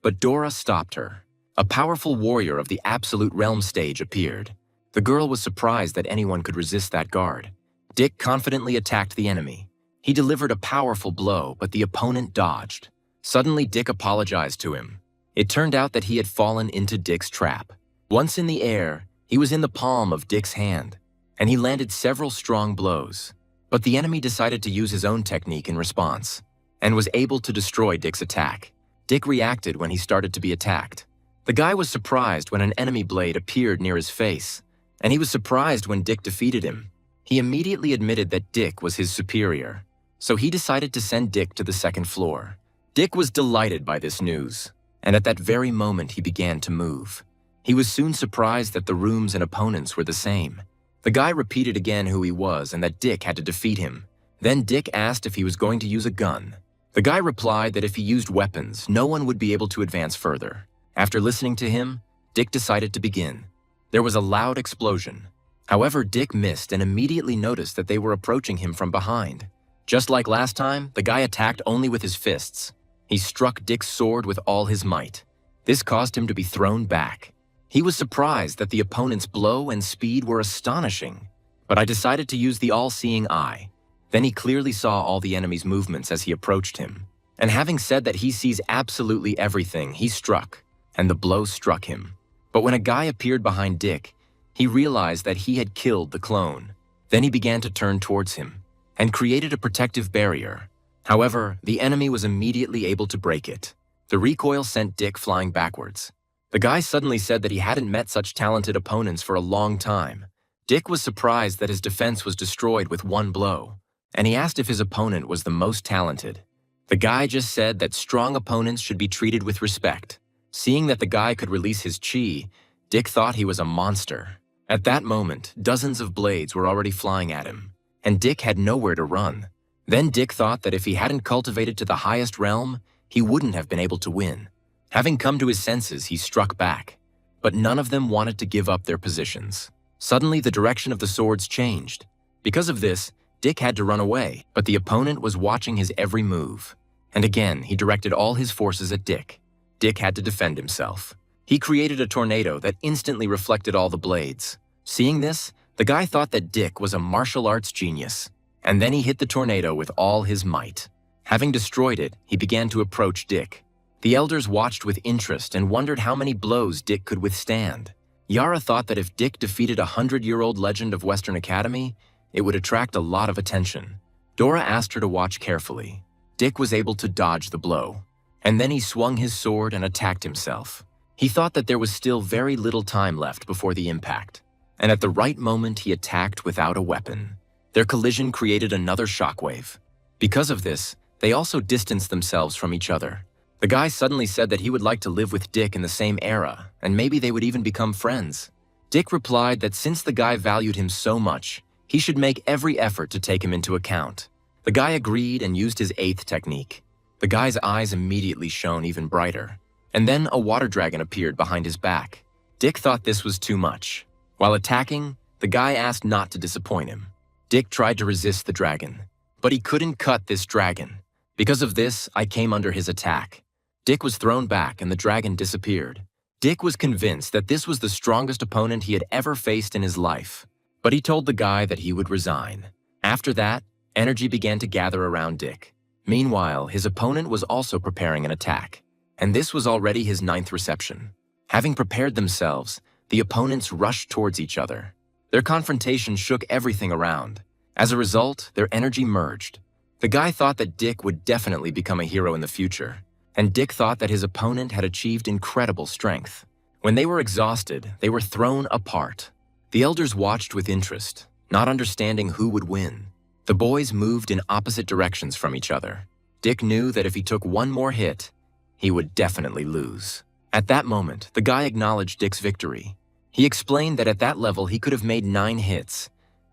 [SPEAKER 1] But Dora stopped her. A powerful warrior of the absolute realm stage appeared. The girl was surprised that anyone could resist that guard. Dick confidently attacked the enemy. He delivered a powerful blow, but the opponent dodged. Suddenly, Dick apologized to him. It turned out that he had fallen into Dick's trap. Once in the air, he was in the palm of Dick's hand, and he landed several strong blows. But the enemy decided to use his own technique in response, and was able to destroy Dick's attack. Dick reacted when he started to be attacked. The guy was surprised when an enemy blade appeared near his face, and he was surprised when Dick defeated him. He immediately admitted that Dick was his superior, so he decided to send Dick to the second floor. Dick was delighted by this news, and at that very moment he began to move. He was soon surprised that the rooms and opponents were the same. The guy repeated again who he was and that Dick had to defeat him. Then Dick asked if he was going to use a gun. The guy replied that if he used weapons, no one would be able to advance further. After listening to him, Dick decided to begin. There was a loud explosion. However, Dick missed and immediately noticed that they were approaching him from behind. Just like last time, the guy attacked only with his fists. He struck Dick's sword with all his might. This caused him to be thrown back. He was surprised that the opponent's blow and speed were astonishing, but I decided to use the all-seeing eye. Then he clearly saw all the enemy's movements as he approached him. And having said that he sees absolutely everything, he struck, and the blow struck him. But when a guy appeared behind Dick, he realized that he had killed the clone. Then he began to turn towards him, and created a protective barrier. However, the enemy was immediately able to break it. The recoil sent Dick flying backwards. The guy suddenly said that he hadn't met such talented opponents for a long time. Dick was surprised that his defense was destroyed with one blow, and he asked if his opponent was the most talented. The guy just said that strong opponents should be treated with respect. Seeing that the guy could release his chi, Dick thought he was a monster. At that moment, dozens of blades were already flying at him, and Dick had nowhere to run. Then Dick thought that if he hadn't cultivated to the highest realm, he wouldn't have been able to win. Having come to his senses, he struck back, but none of them wanted to give up their positions. Suddenly, the direction of the swords changed. Because of this, Dick had to run away, but the opponent was watching his every move. And again, he directed all his forces at Dick. Dick had to defend himself. He created a tornado that instantly reflected all the blades. Seeing this, the guy thought that Dick was a martial arts genius. And then he hit the tornado with all his might. Having destroyed it, he began to approach Dick. The elders watched with interest and wondered how many blows Dick could withstand. Yara thought that if Dick defeated a 100-year-old legend of Western Academy, it would attract a lot of attention. Dora asked her to watch carefully. Dick was able to dodge the blow, and then he swung his sword and attacked himself. He thought that there was still very little time left before the impact, and at the right moment he attacked without a weapon. Their collision created another shockwave. Because of this, they also distanced themselves from each other. The guy suddenly said that he would like to live with Dick in the same era, and maybe they would even become friends. Dick replied that since the guy valued him so much, he should make every effort to take him into account. The guy agreed and used his 8th technique. The guy's eyes immediately shone even brighter, and then a water dragon appeared behind his back. Dick thought this was too much. While attacking, the guy asked not to disappoint him. Dick tried to resist the dragon, but he couldn't cut this dragon. Because of this, I came under his attack. Dick was thrown back and the dragon disappeared. Dick was convinced that this was the strongest opponent he had ever faced in his life, but he told the guy that he would resign. After that, energy began to gather around Dick. Meanwhile, his opponent was also preparing an attack, and this was already his 9th reception. Having prepared themselves, the opponents rushed towards each other. Their confrontation shook everything around. As a result, their energy merged. The guy thought that Dick would definitely become a hero in the future, and Dick thought that his opponent had achieved incredible strength. When they were exhausted, they were thrown apart. The elders watched with interest, not understanding who would win. The boys moved in opposite directions from each other. Dick knew that if he took one more hit, he would definitely lose. At that moment, the guy acknowledged Dick's victory. He explained that at that level he could have made 9 hits,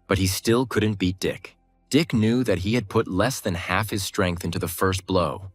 [SPEAKER 1] but he still couldn't beat Dick. Dick knew that he had put less than half his strength into the first blow,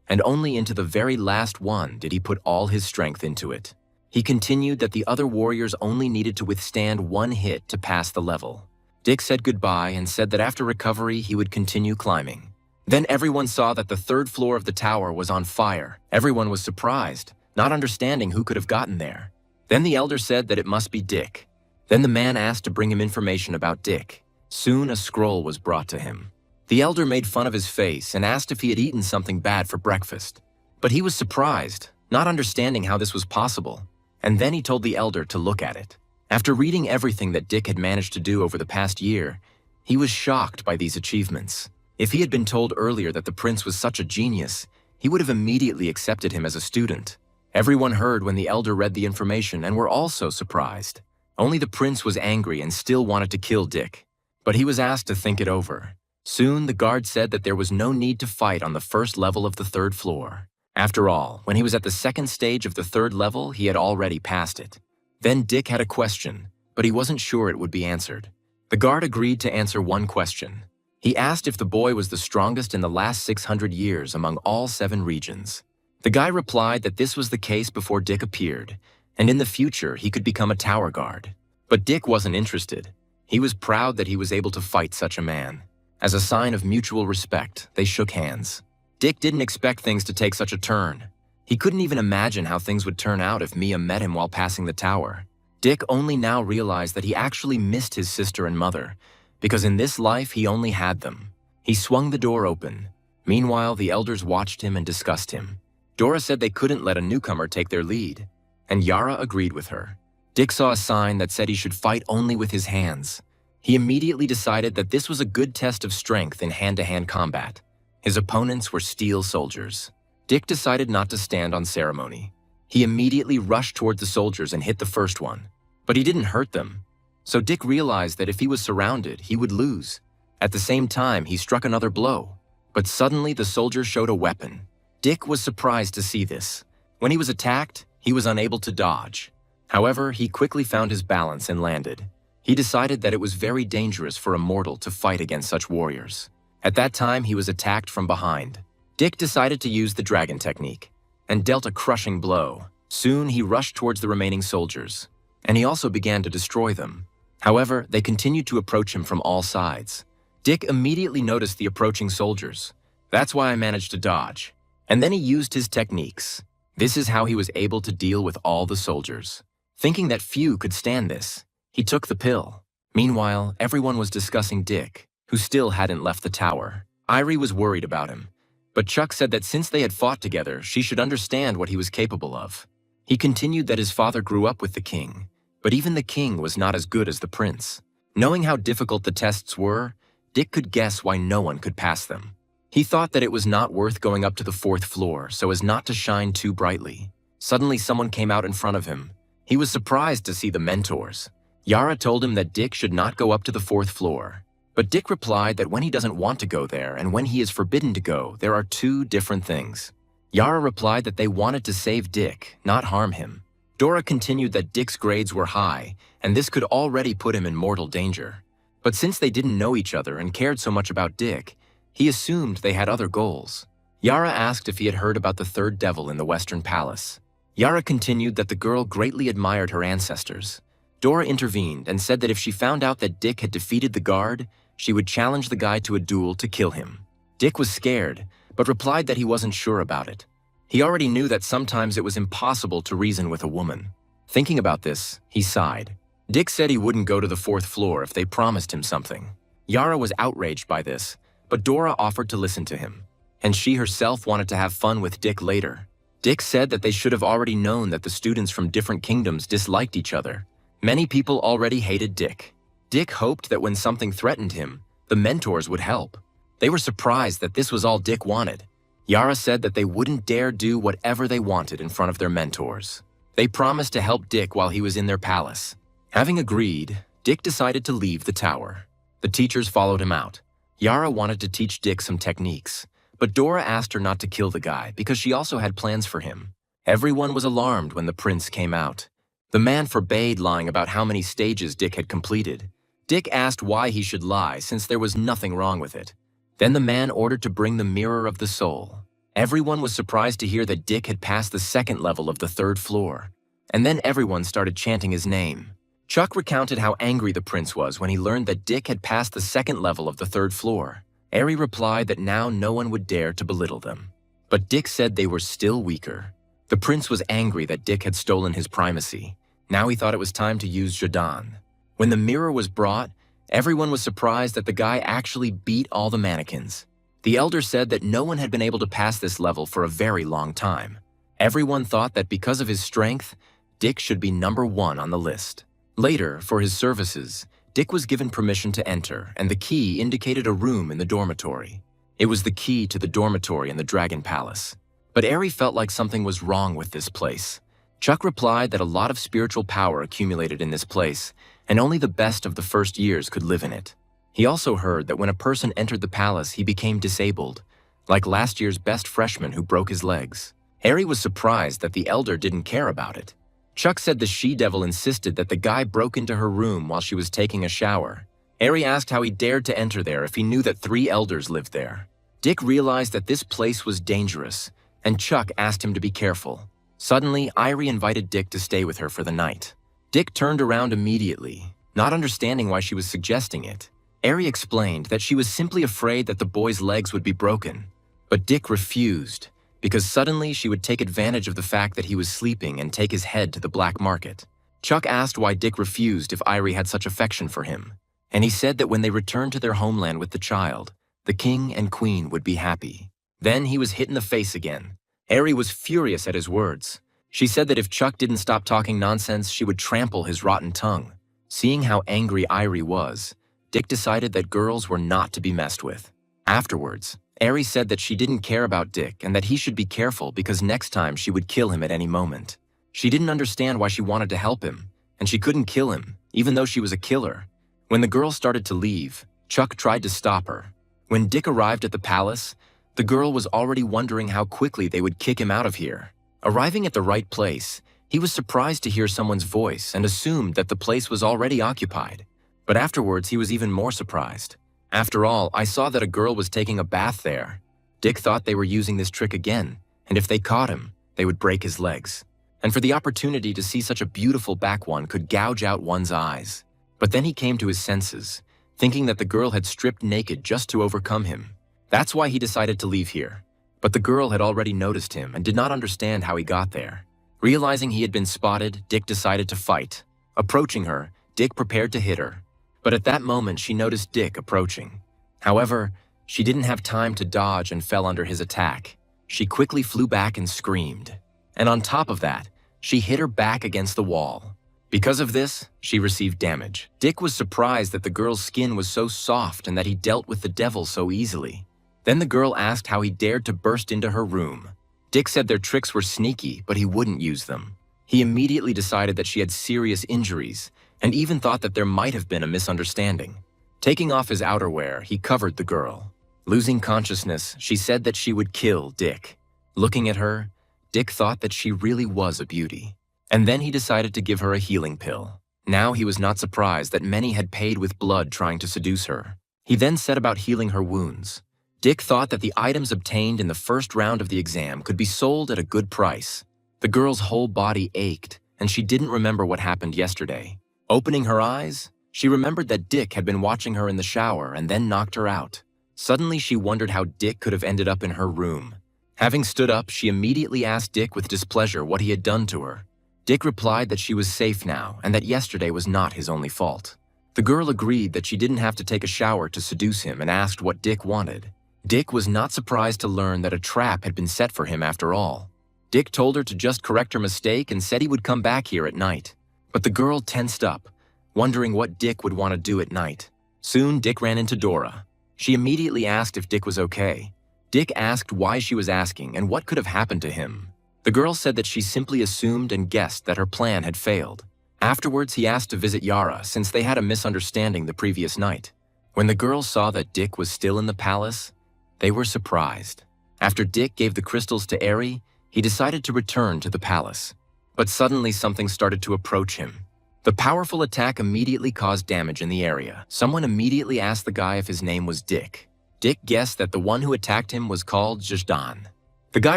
[SPEAKER 1] and only into the very last one did he put all his strength into it. He continued that the other warriors only needed to withstand 1 hit to pass the level. Dick said goodbye and said that after recovery he would continue climbing. Then everyone saw that the 3rd floor of the tower was on fire. Everyone was surprised, not understanding who could have gotten there. Then the elder said that it must be Dick. Then the man asked to bring him information about Dick. Soon a scroll was brought to him. The elder made fun of his face and asked if he had eaten something bad for breakfast. But he was surprised, not understanding how this was possible, and then he told the elder to look at it. After reading everything that Dick had managed to do over the past year, he was shocked by these achievements. If he had been told earlier that the prince was such a genius, he would have immediately accepted him as a student. Everyone heard when the elder read the information and were also surprised. Only the prince was angry and still wanted to kill Dick, but he was asked to think it over. Soon, the guard said that there was no need to fight on the 1st level of the 3rd floor. After all, when he was at the 2nd stage of the 3rd level, he had already passed it. Then Dick had a question, but he wasn't sure it would be answered. The guard agreed to answer one question. He asked if the boy was the strongest in the last 600 years among all 7 regions. The guy replied that this was the case before Dick appeared, and in the future he could become a tower guard. But Dick wasn't interested. He was proud that he was able to fight such a man. As a sign of mutual respect, they shook hands. Dick didn't expect things to take such a turn. He couldn't even imagine how things would turn out if Mia met him while passing the tower. Dick only now realized that he actually missed his sister and mother, because in this life he only had them. He swung the door open. Meanwhile, the elders watched him and discussed him. Dora said they couldn't let a newcomer take their lead, and Yara agreed with her. Dick saw a sign that said he should fight only with his hands. He immediately decided that this was a good test of strength in hand-to-hand combat. His opponents were steel soldiers. Dick decided not to stand on ceremony. He immediately rushed toward the soldiers and hit the first one, but he didn't hurt them. So Dick realized that if he was surrounded, he would lose. At the same time, he struck another blow, but suddenly the soldier showed a weapon. Dick was surprised to see this. When he was attacked, he was unable to dodge. However, he quickly found his balance and landed. He decided that it was very dangerous for a mortal to fight against such warriors. At that time, he was attacked from behind. Dick decided to use the dragon technique and dealt a crushing blow. Soon, he rushed towards the remaining soldiers, and he also began to destroy them. However, they continued to approach him from all sides. Dick immediately noticed the approaching soldiers. That's why I managed to dodge. And then he used his techniques. This is how he was able to deal with all the soldiers. Thinking that few could stand this, he took the pill. Meanwhile, everyone was discussing Dick, who still hadn't left the tower. Irie was worried about him, but Chuck said that since they had fought together, she should understand what he was capable of. He continued that his father grew up with the king, but even the king was not as good as the prince. Knowing how difficult the tests were, Dick could guess why no one could pass them. He thought that it was not worth going up to the 4th floor so as not to shine too brightly. Suddenly someone came out in front of him. He was surprised to see the mentors. Yara told him that Dick should not go up to the 4th floor. But Dick replied that when he doesn't want to go there and when he is forbidden to go, there are 2 different things. Yara replied that they wanted to save Dick, not harm him. Dora continued that Dick's grades were high, and this could already put him in mortal danger. But since they didn't know each other and cared so much about Dick, he assumed they had other goals. Yara asked if he had heard about the 3rd devil in the Western Palace. Yara continued that the girl greatly admired her ancestors. Dora intervened and said that if she found out that Dick had defeated the guard, she would challenge the guy to a duel to kill him. Dick was scared, but replied that he wasn't sure about it. He already knew that sometimes it was impossible to reason with a woman. Thinking about this, he sighed. Dick said he wouldn't go to the fourth floor if they promised him something. Yara was outraged by this, but Dora offered to listen to him, and she herself wanted to have fun with Dick later. Dick said that they should have already known that the students from different kingdoms disliked each other. Many people already hated Dick. Dick hoped that when something threatened him, the mentors would help. They were surprised that this was all Dick wanted. Yara said that they wouldn't dare do whatever they wanted in front of their mentors. They promised to help Dick while he was in their palace. Having agreed, Dick decided to leave the tower. The teachers followed him out. Yara wanted to teach Dick some techniques, but Dora asked her not to kill the guy because she also had plans for him. Everyone was alarmed when the prince came out. The man forbade lying about how many stages Dick had completed. Dick asked why he should lie since there was nothing wrong with it. Then the man ordered to bring the mirror of the soul. Everyone was surprised to hear that Dick had passed the second level of the third floor. And then everyone started chanting his name. Chuck recounted how angry the prince was when he learned that Dick had passed the second level of the third floor. Eri replied that now no one would dare to belittle them. But Dick said they were still weaker. The prince was angry that Dick had stolen his primacy. Now he thought it was time to use Jadan. When the mirror was brought, everyone was surprised that the guy actually beat all the mannequins. The elder said that no one had been able to pass this level for a very long time. Everyone thought that because of his strength, Dick should be number one on the list. Later, for his services, Dick was given permission to enter, and the key indicated a room in the dormitory. It was the key to the dormitory in the Dragon Palace. But Eri felt like something was wrong with this place. Chuck replied that a lot of spiritual power accumulated in this place, and only the best of the first years could live in it. He also heard that when a person entered the palace, he became disabled, like last year's best freshman who broke his legs. Eri was surprised that the elder didn't care about it. Chuck said the she-devil insisted that the guy broke into her room while she was taking a shower. Eri asked how he dared to enter there if he knew that 3 elders lived there. Dick realized that this place was dangerous, and Chuck asked him to be careful. Suddenly, Irie invited Dick to stay with her for the night. Dick turned around immediately, not understanding why she was suggesting it. Eri explained that she was simply afraid that the boy's legs would be broken. But Dick refused, because suddenly she would take advantage of the fact that he was sleeping and take his head to the black market. Chuck asked why Dick refused if Irie had such affection for him, and he said that when they returned to their homeland with the child, the king and queen would be happy. Then he was hit in the face again. Eri was furious at his words. She said that if Chuck didn't stop talking nonsense, she would trample his rotten tongue. Seeing how angry Irie was, Dick decided that girls were not to be messed with. Afterwards, Eri said that she didn't care about Dick and that he should be careful because next time she would kill him at any moment. She didn't understand why she wanted to help him, and she couldn't kill him, even though she was a killer. When the girl started to leave, Chuck tried to stop her. When Dick arrived at the palace, the girl was already wondering how quickly they would kick him out of here. Arriving at the right place, he was surprised to hear someone's voice and assumed that the place was already occupied. But afterwards, he was even more surprised. After all, I saw that a girl was taking a bath there. Dick thought they were using this trick again, and if they caught him, they would break his legs. And for the opportunity to see such a beautiful back one could gouge out one's eyes. But then he came to his senses, thinking that the girl had stripped naked just to overcome him. That's why he decided to leave here. But the girl had already noticed him and did not understand how he got there. Realizing he had been spotted, Dick decided to fight. Approaching her, Dick prepared to hit her. But at that moment, she noticed Dick approaching. However, she didn't have time to dodge and fell under his attack. She quickly flew back and screamed. And on top of that, she hit her back against the wall. Because of this, she received damage. Dick was surprised that the girl's skin was so soft and that he dealt with the devil so easily. Then the girl asked how he dared to burst into her room. Dick said their tricks were sneaky, but he wouldn't use them. He immediately decided that she had serious injuries, and even thought that there might have been a misunderstanding. Taking off his outerwear, he covered the girl. Losing consciousness, she said that she would kill Dick. Looking at her, Dick thought that she really was a beauty. And then he decided to give her a healing pill. Now he was not surprised that many had paid with blood trying to seduce her. He then set about healing her wounds. Dick thought that the items obtained in the first round of the exam could be sold at a good price. The girl's whole body ached, and she didn't remember what happened yesterday. Opening her eyes, she remembered that Dick had been watching her in the shower and then knocked her out. Suddenly, she wondered how Dick could have ended up in her room. Having stood up, she immediately asked Dick with displeasure what he had done to her. Dick replied that she was safe now and that yesterday was not his only fault. The girl agreed that she didn't have to take a shower to seduce him and asked what Dick wanted. Dick was not surprised to learn that a trap had been set for him after all. Dick told her to just correct her mistake and said he would come back here at night. But the girl tensed up, wondering what Dick would want to do at night. Soon, Dick ran into Dora. She immediately asked if Dick was okay. Dick asked why she was asking and what could have happened to him. The girl said that she simply assumed and guessed that her plan had failed. Afterwards, he asked to visit Yara since they had a misunderstanding the previous night. When the girls saw that Dick was still in the palace, they were surprised. After Dick gave the crystals to Eri, he decided to return to the palace. But suddenly something started to approach him. The powerful attack immediately caused damage in the area. Someone immediately asked the guy if his name was Dick. Dick guessed that the one who attacked him was called Jajdan. The guy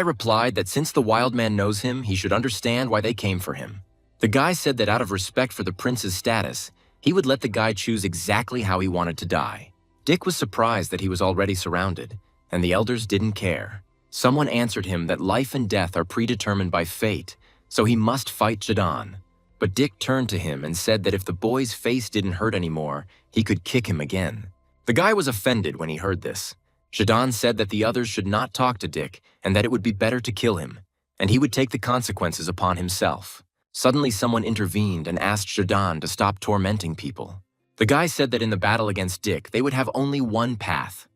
[SPEAKER 1] replied that since the wild man knows him, he should understand why they came for him. The guy said that out of respect for the prince's status, he would let the guy choose exactly how he wanted to die. Dick was surprised that he was already surrounded, and the elders didn't care. Someone answered him that life and death are predetermined by fate, so he must fight Jadon. But Dick turned to him and said that if the boy's face didn't hurt anymore, he could kick him again. The guy was offended when he heard this. Jadon said that the others should not talk to Dick and that it would be better to kill him, and he would take the consequences upon himself. Suddenly someone intervened and asked Jadon to stop tormenting people. The guy said that in the battle against Dick, they would have only one path: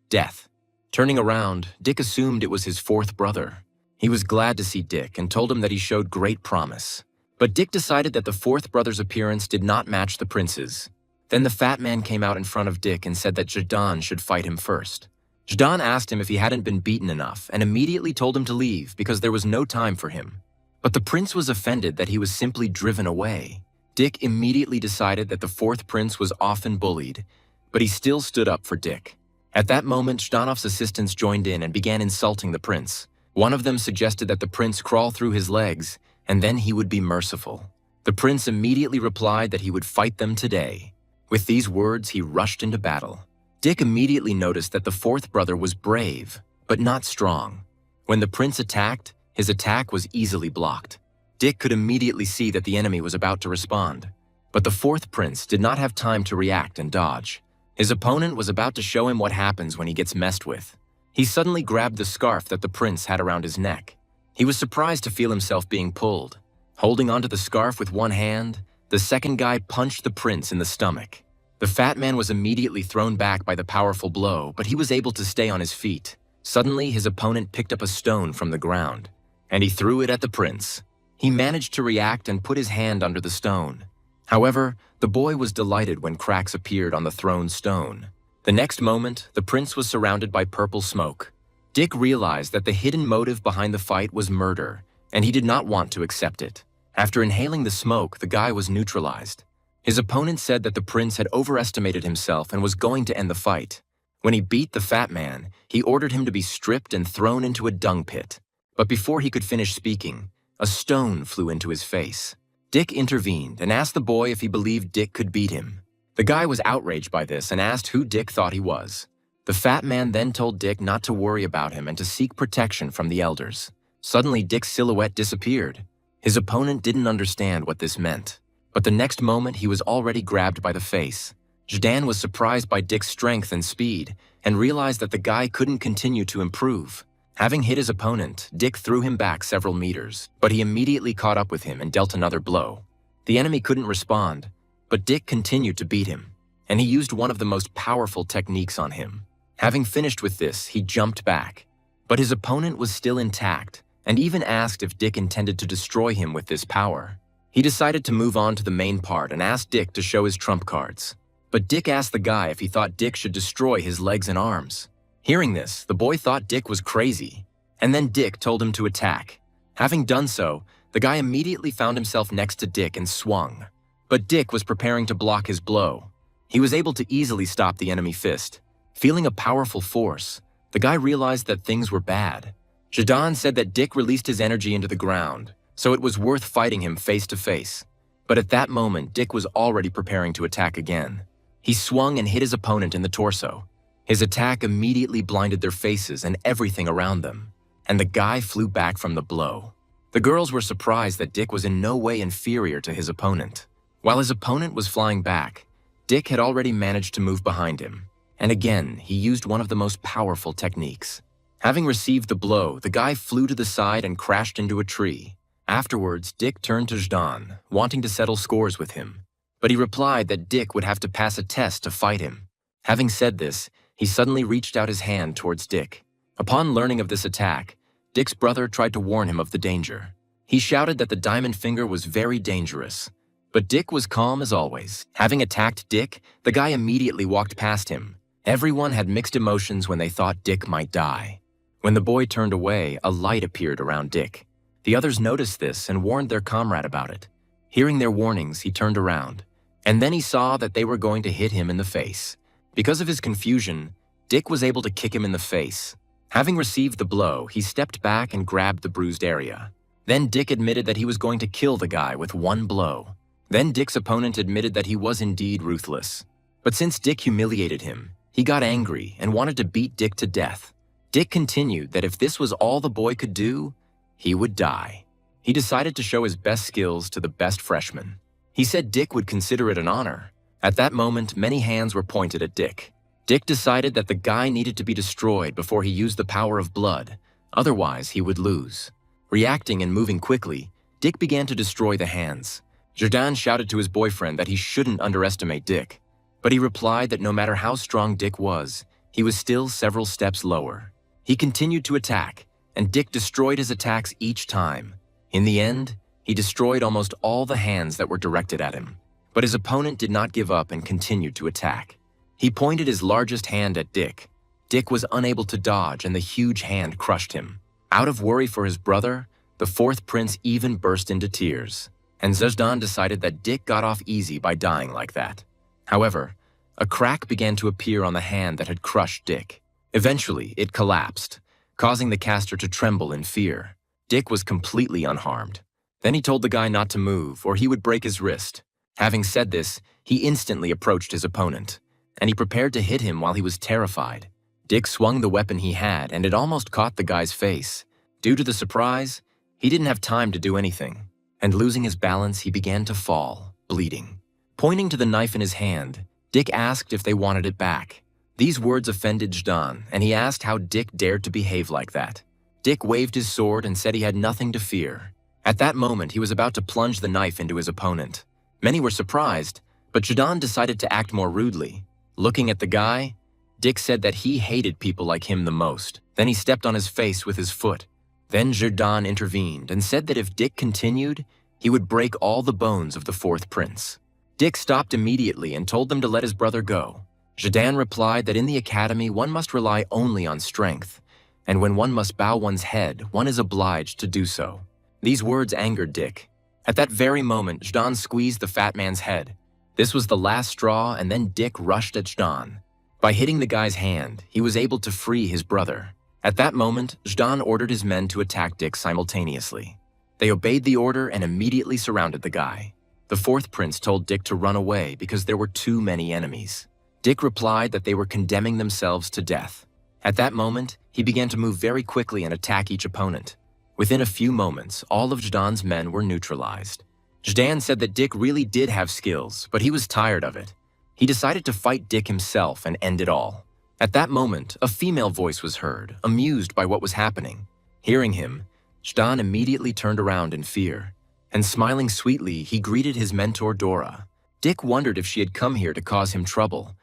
[SPEAKER 1] death. Turning around, Dick assumed it was his fourth brother. He was glad to see Dick and told him that he showed great promise. But Dick decided that the fourth brother's appearance did not match the prince's. Then the fat man came out in front of Dick and said that Jadon should fight him first. Jadon asked him if he hadn't been beaten enough and immediately told him to leave because there was no time for him. But the prince was offended that he was simply driven away. Dick immediately decided that the fourth prince was often bullied, but he still stood up for Dick. At that moment, Zhdanov's assistants joined in and began insulting the prince. One of them suggested that the prince crawl through his legs, and then he would be merciful. The prince immediately replied that he would fight them today. With these words, he rushed into battle. Dick immediately noticed that the fourth brother was brave, but not strong. When the prince attacked, his attack was easily blocked. Dick could immediately see that the enemy was about to respond. But the fourth prince did not have time to react and dodge. His opponent was about to show him what happens when he gets messed with. He suddenly grabbed the scarf that the prince had around his neck. He was surprised to feel himself being pulled. Holding onto the scarf with one hand, the second guy punched the prince in the stomach. The fat man was immediately thrown back by the powerful blow, but he was able to stay on his feet. Suddenly, his opponent picked up a stone from the ground, and he threw it at the prince. He managed to react and put his hand under the stone. However, the boy was delighted when cracks appeared on the thrown stone. The next moment, the prince was surrounded by purple smoke. Dick realized that the hidden motive behind the fight was murder, and he did not want to accept it. After inhaling the smoke, the guy was neutralized. His opponent said that the prince had overestimated himself and was going to end the fight. When he beat the fat man, he ordered him to be stripped and thrown into a dung pit. But before he could finish speaking, a stone flew into his face. Dick intervened and asked the boy if he believed Dick could beat him. The guy was outraged by this and asked who Dick thought he was. The fat man then told Dick not to worry about him and to seek protection from the elders. Suddenly, Dick's silhouette disappeared. His opponent didn't understand what this meant. But the next moment, he was already grabbed by the face. Jadon was surprised by Dick's strength and speed and realized that the guy couldn't continue to improve. Having hit his opponent, Dick threw him back several meters, but he immediately caught up with him and dealt another blow. The enemy couldn't respond, but Dick continued to beat him, and he used one of the most powerful techniques on him. Having finished with this, he jumped back. But his opponent was still intact, and even asked if Dick intended to destroy him with this power. He decided to move on to the main part and asked Dick to show his trump cards. But Dick asked the guy if he thought Dick should destroy his legs and arms. Hearing this, the boy thought Dick was crazy, and then Dick told him to attack. Having done so, the guy immediately found himself next to Dick and swung. But Dick was preparing to block his blow. He was able to easily stop the enemy fist. Feeling a powerful force, the guy realized that things were bad. Jadon said that Dick released his energy into the ground, so it was worth fighting him face to face. But at that moment, Dick was already preparing to attack again. He swung and hit his opponent in the torso. His attack immediately blinded their faces and everything around them. and the guy flew back from the blow. The girls were surprised that Dick was in no way inferior to his opponent. While his opponent was flying back, Dick had already managed to move behind him, and again, he used one of the most powerful techniques. Having received the blow, the guy flew to the side and crashed into a tree. Afterwards, Dick turned to Zidane, wanting to settle scores with him, but he replied that Dick would have to pass a test to fight him. Having said this, he suddenly reached out his hand towards Dick. Upon learning of this attack, Dick's brother tried to warn him of the danger. He shouted that the diamond finger was very dangerous, but Dick was calm as always. Having attacked Dick, the guy immediately walked past him. Everyone had mixed emotions when they thought Dick might die. When the boy turned away, a light appeared around Dick. The others noticed this and warned their comrade about it. Hearing their warnings, he turned around, and then he saw that they were going to hit him in the face. Because of his confusion, Dick was able to kick him in the face. Having received the blow, he stepped back and grabbed the bruised area. Then Dick admitted that he was going to kill the guy with one blow. Then Dick's opponent admitted that he was indeed ruthless. But since Dick humiliated him, he got angry and wanted to beat Dick to death. Dick continued that if this was all the boy could do, he would die. He decided to show his best skills to the best freshman. He said Dick would consider it an honor. At that moment, many hands were pointed at Dick. Dick decided that the guy needed to be destroyed before he used the power of blood, otherwise he would lose. Reacting and moving quickly, Dick began to destroy the hands. Zidane shouted to his boyfriend that he shouldn't underestimate Dick, but he replied that no matter how strong Dick was, he was still several steps lower. He continued to attack, and Dick destroyed his attacks each time. In the end, he destroyed almost all the hands that were directed at him. But his opponent did not give up and continued to attack. He pointed his largest hand at Dick. Dick was unable to dodge, and the huge hand crushed him. Out of worry for his brother, the fourth prince even burst into tears, and Zidane decided that Dick got off easy by dying like that. However, a crack began to appear on the hand that had crushed Dick. Eventually, it collapsed, causing the caster to tremble in fear. Dick was completely unharmed. Then he told the guy not to move, or he would break his wrist. Having said this, he instantly approached his opponent, and he prepared to hit him while he was terrified. Dick swung the weapon he had, and it almost caught the guy's face. Due to the surprise, he didn't have time to do anything, and losing his balance, he began to fall, bleeding. Pointing to the knife in his hand, Dick asked if they wanted it back. These words offended Zidane, and he asked how Dick dared to behave like that. Dick waved his sword and said he had nothing to fear. At that moment, he was about to plunge the knife into his opponent. Many were surprised, but Zidane decided to act more rudely. Looking at the guy, Dick said that he hated people like him the most. Then he stepped on his face with his foot. Then Zidane intervened and said that if Dick continued, he would break all the bones of the fourth prince. Dick stopped immediately and told them to let his brother go. Zidane replied that in the academy one must rely only on strength, and when one must bow one's head, one is obliged to do so. These words angered Dick. At that very moment, Zidane squeezed the fat man's head. This was the last straw, and then Dick rushed at Zidane. By hitting the guy's hand, he was able to free his brother. At that moment, Zidane ordered his men to attack Dick simultaneously. They obeyed the order and immediately surrounded the guy. The fourth prince told Dick to run away because there were too many enemies. Dick replied that they were condemning themselves to death. At that moment, he began to move very quickly and attack each opponent. Within a few moments, all of Zidane's men were neutralized. Zidane said that Dick really did have skills, but he was tired of it. He decided to fight Dick himself and end it all. At that moment, a female voice was heard, amused by what was happening. Hearing him, Zidane immediately turned around in fear, and smiling sweetly, he greeted his mentor Dora. Dick wondered if she had come here to cause him trouble,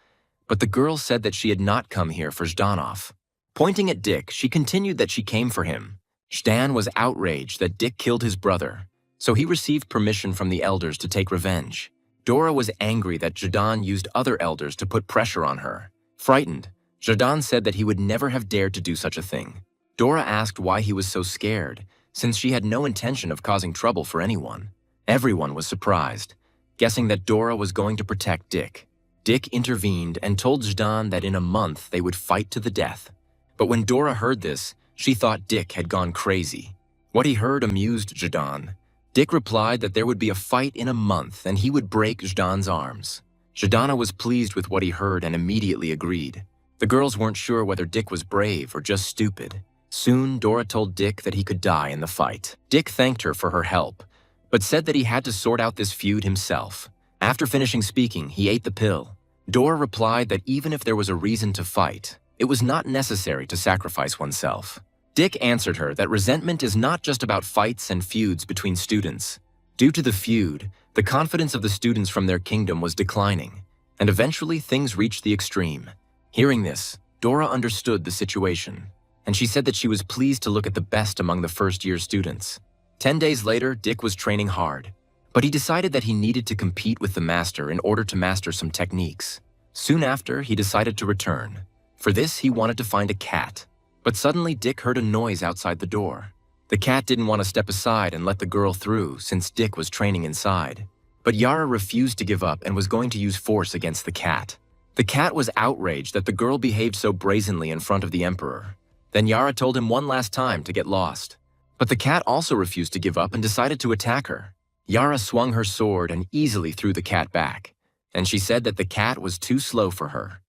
[SPEAKER 1] but the girl said that she had not come here for Zidane. Pointing at Dick, she continued that she came for him. Zidane was outraged that Dick killed his brother, so he received permission from the elders to take revenge. Dora was angry that Zidane used other elders to put pressure on her. Frightened, Zidane said that he would never have dared to do such a thing. Dora asked why he was so scared, since she had no intention of causing trouble for anyone. Everyone was surprised, guessing that Dora was going to protect Dick. Dick intervened and told Zidane that in a month they would fight to the death. But when Dora heard this, she thought Dick had gone crazy. What he heard amused Zidane. Dick replied that there would be a fight in a month and he would break Zidane's arms. Zidane was pleased with what he heard and immediately agreed. The girls weren't sure whether Dick was brave or just stupid. Soon, Dora told Dick that he could die in the fight. Dick thanked her for her help, but said that he had to sort out this feud himself. After finishing speaking, he ate the pill. Dora replied that even if there was a reason to fight, it was not necessary to sacrifice oneself. Dick answered her that resentment is not just about fights and feuds between students. Due to the feud, the confidence of the students from their kingdom was declining, and eventually things reached the extreme. Hearing this, Dora understood the situation, and she said that she was pleased to look at the best among the first-year students. 10 days later, Dick was training hard, but he decided that he needed to compete with the master in order to master some techniques. Soon after, he decided to return. For this, he wanted to find a cat. But suddenly, Dick heard a noise outside the door. The cat didn't want to step aside and let the girl through since Dick was training inside. But Yara refused to give up and was going to use force against the cat. The cat was outraged that the girl behaved so brazenly in front of the emperor. Then Yara told him one last time to get lost. But the cat also refused to give up and decided to attack her. Yara swung her sword and easily threw the cat back, and she said that the cat was too slow for her.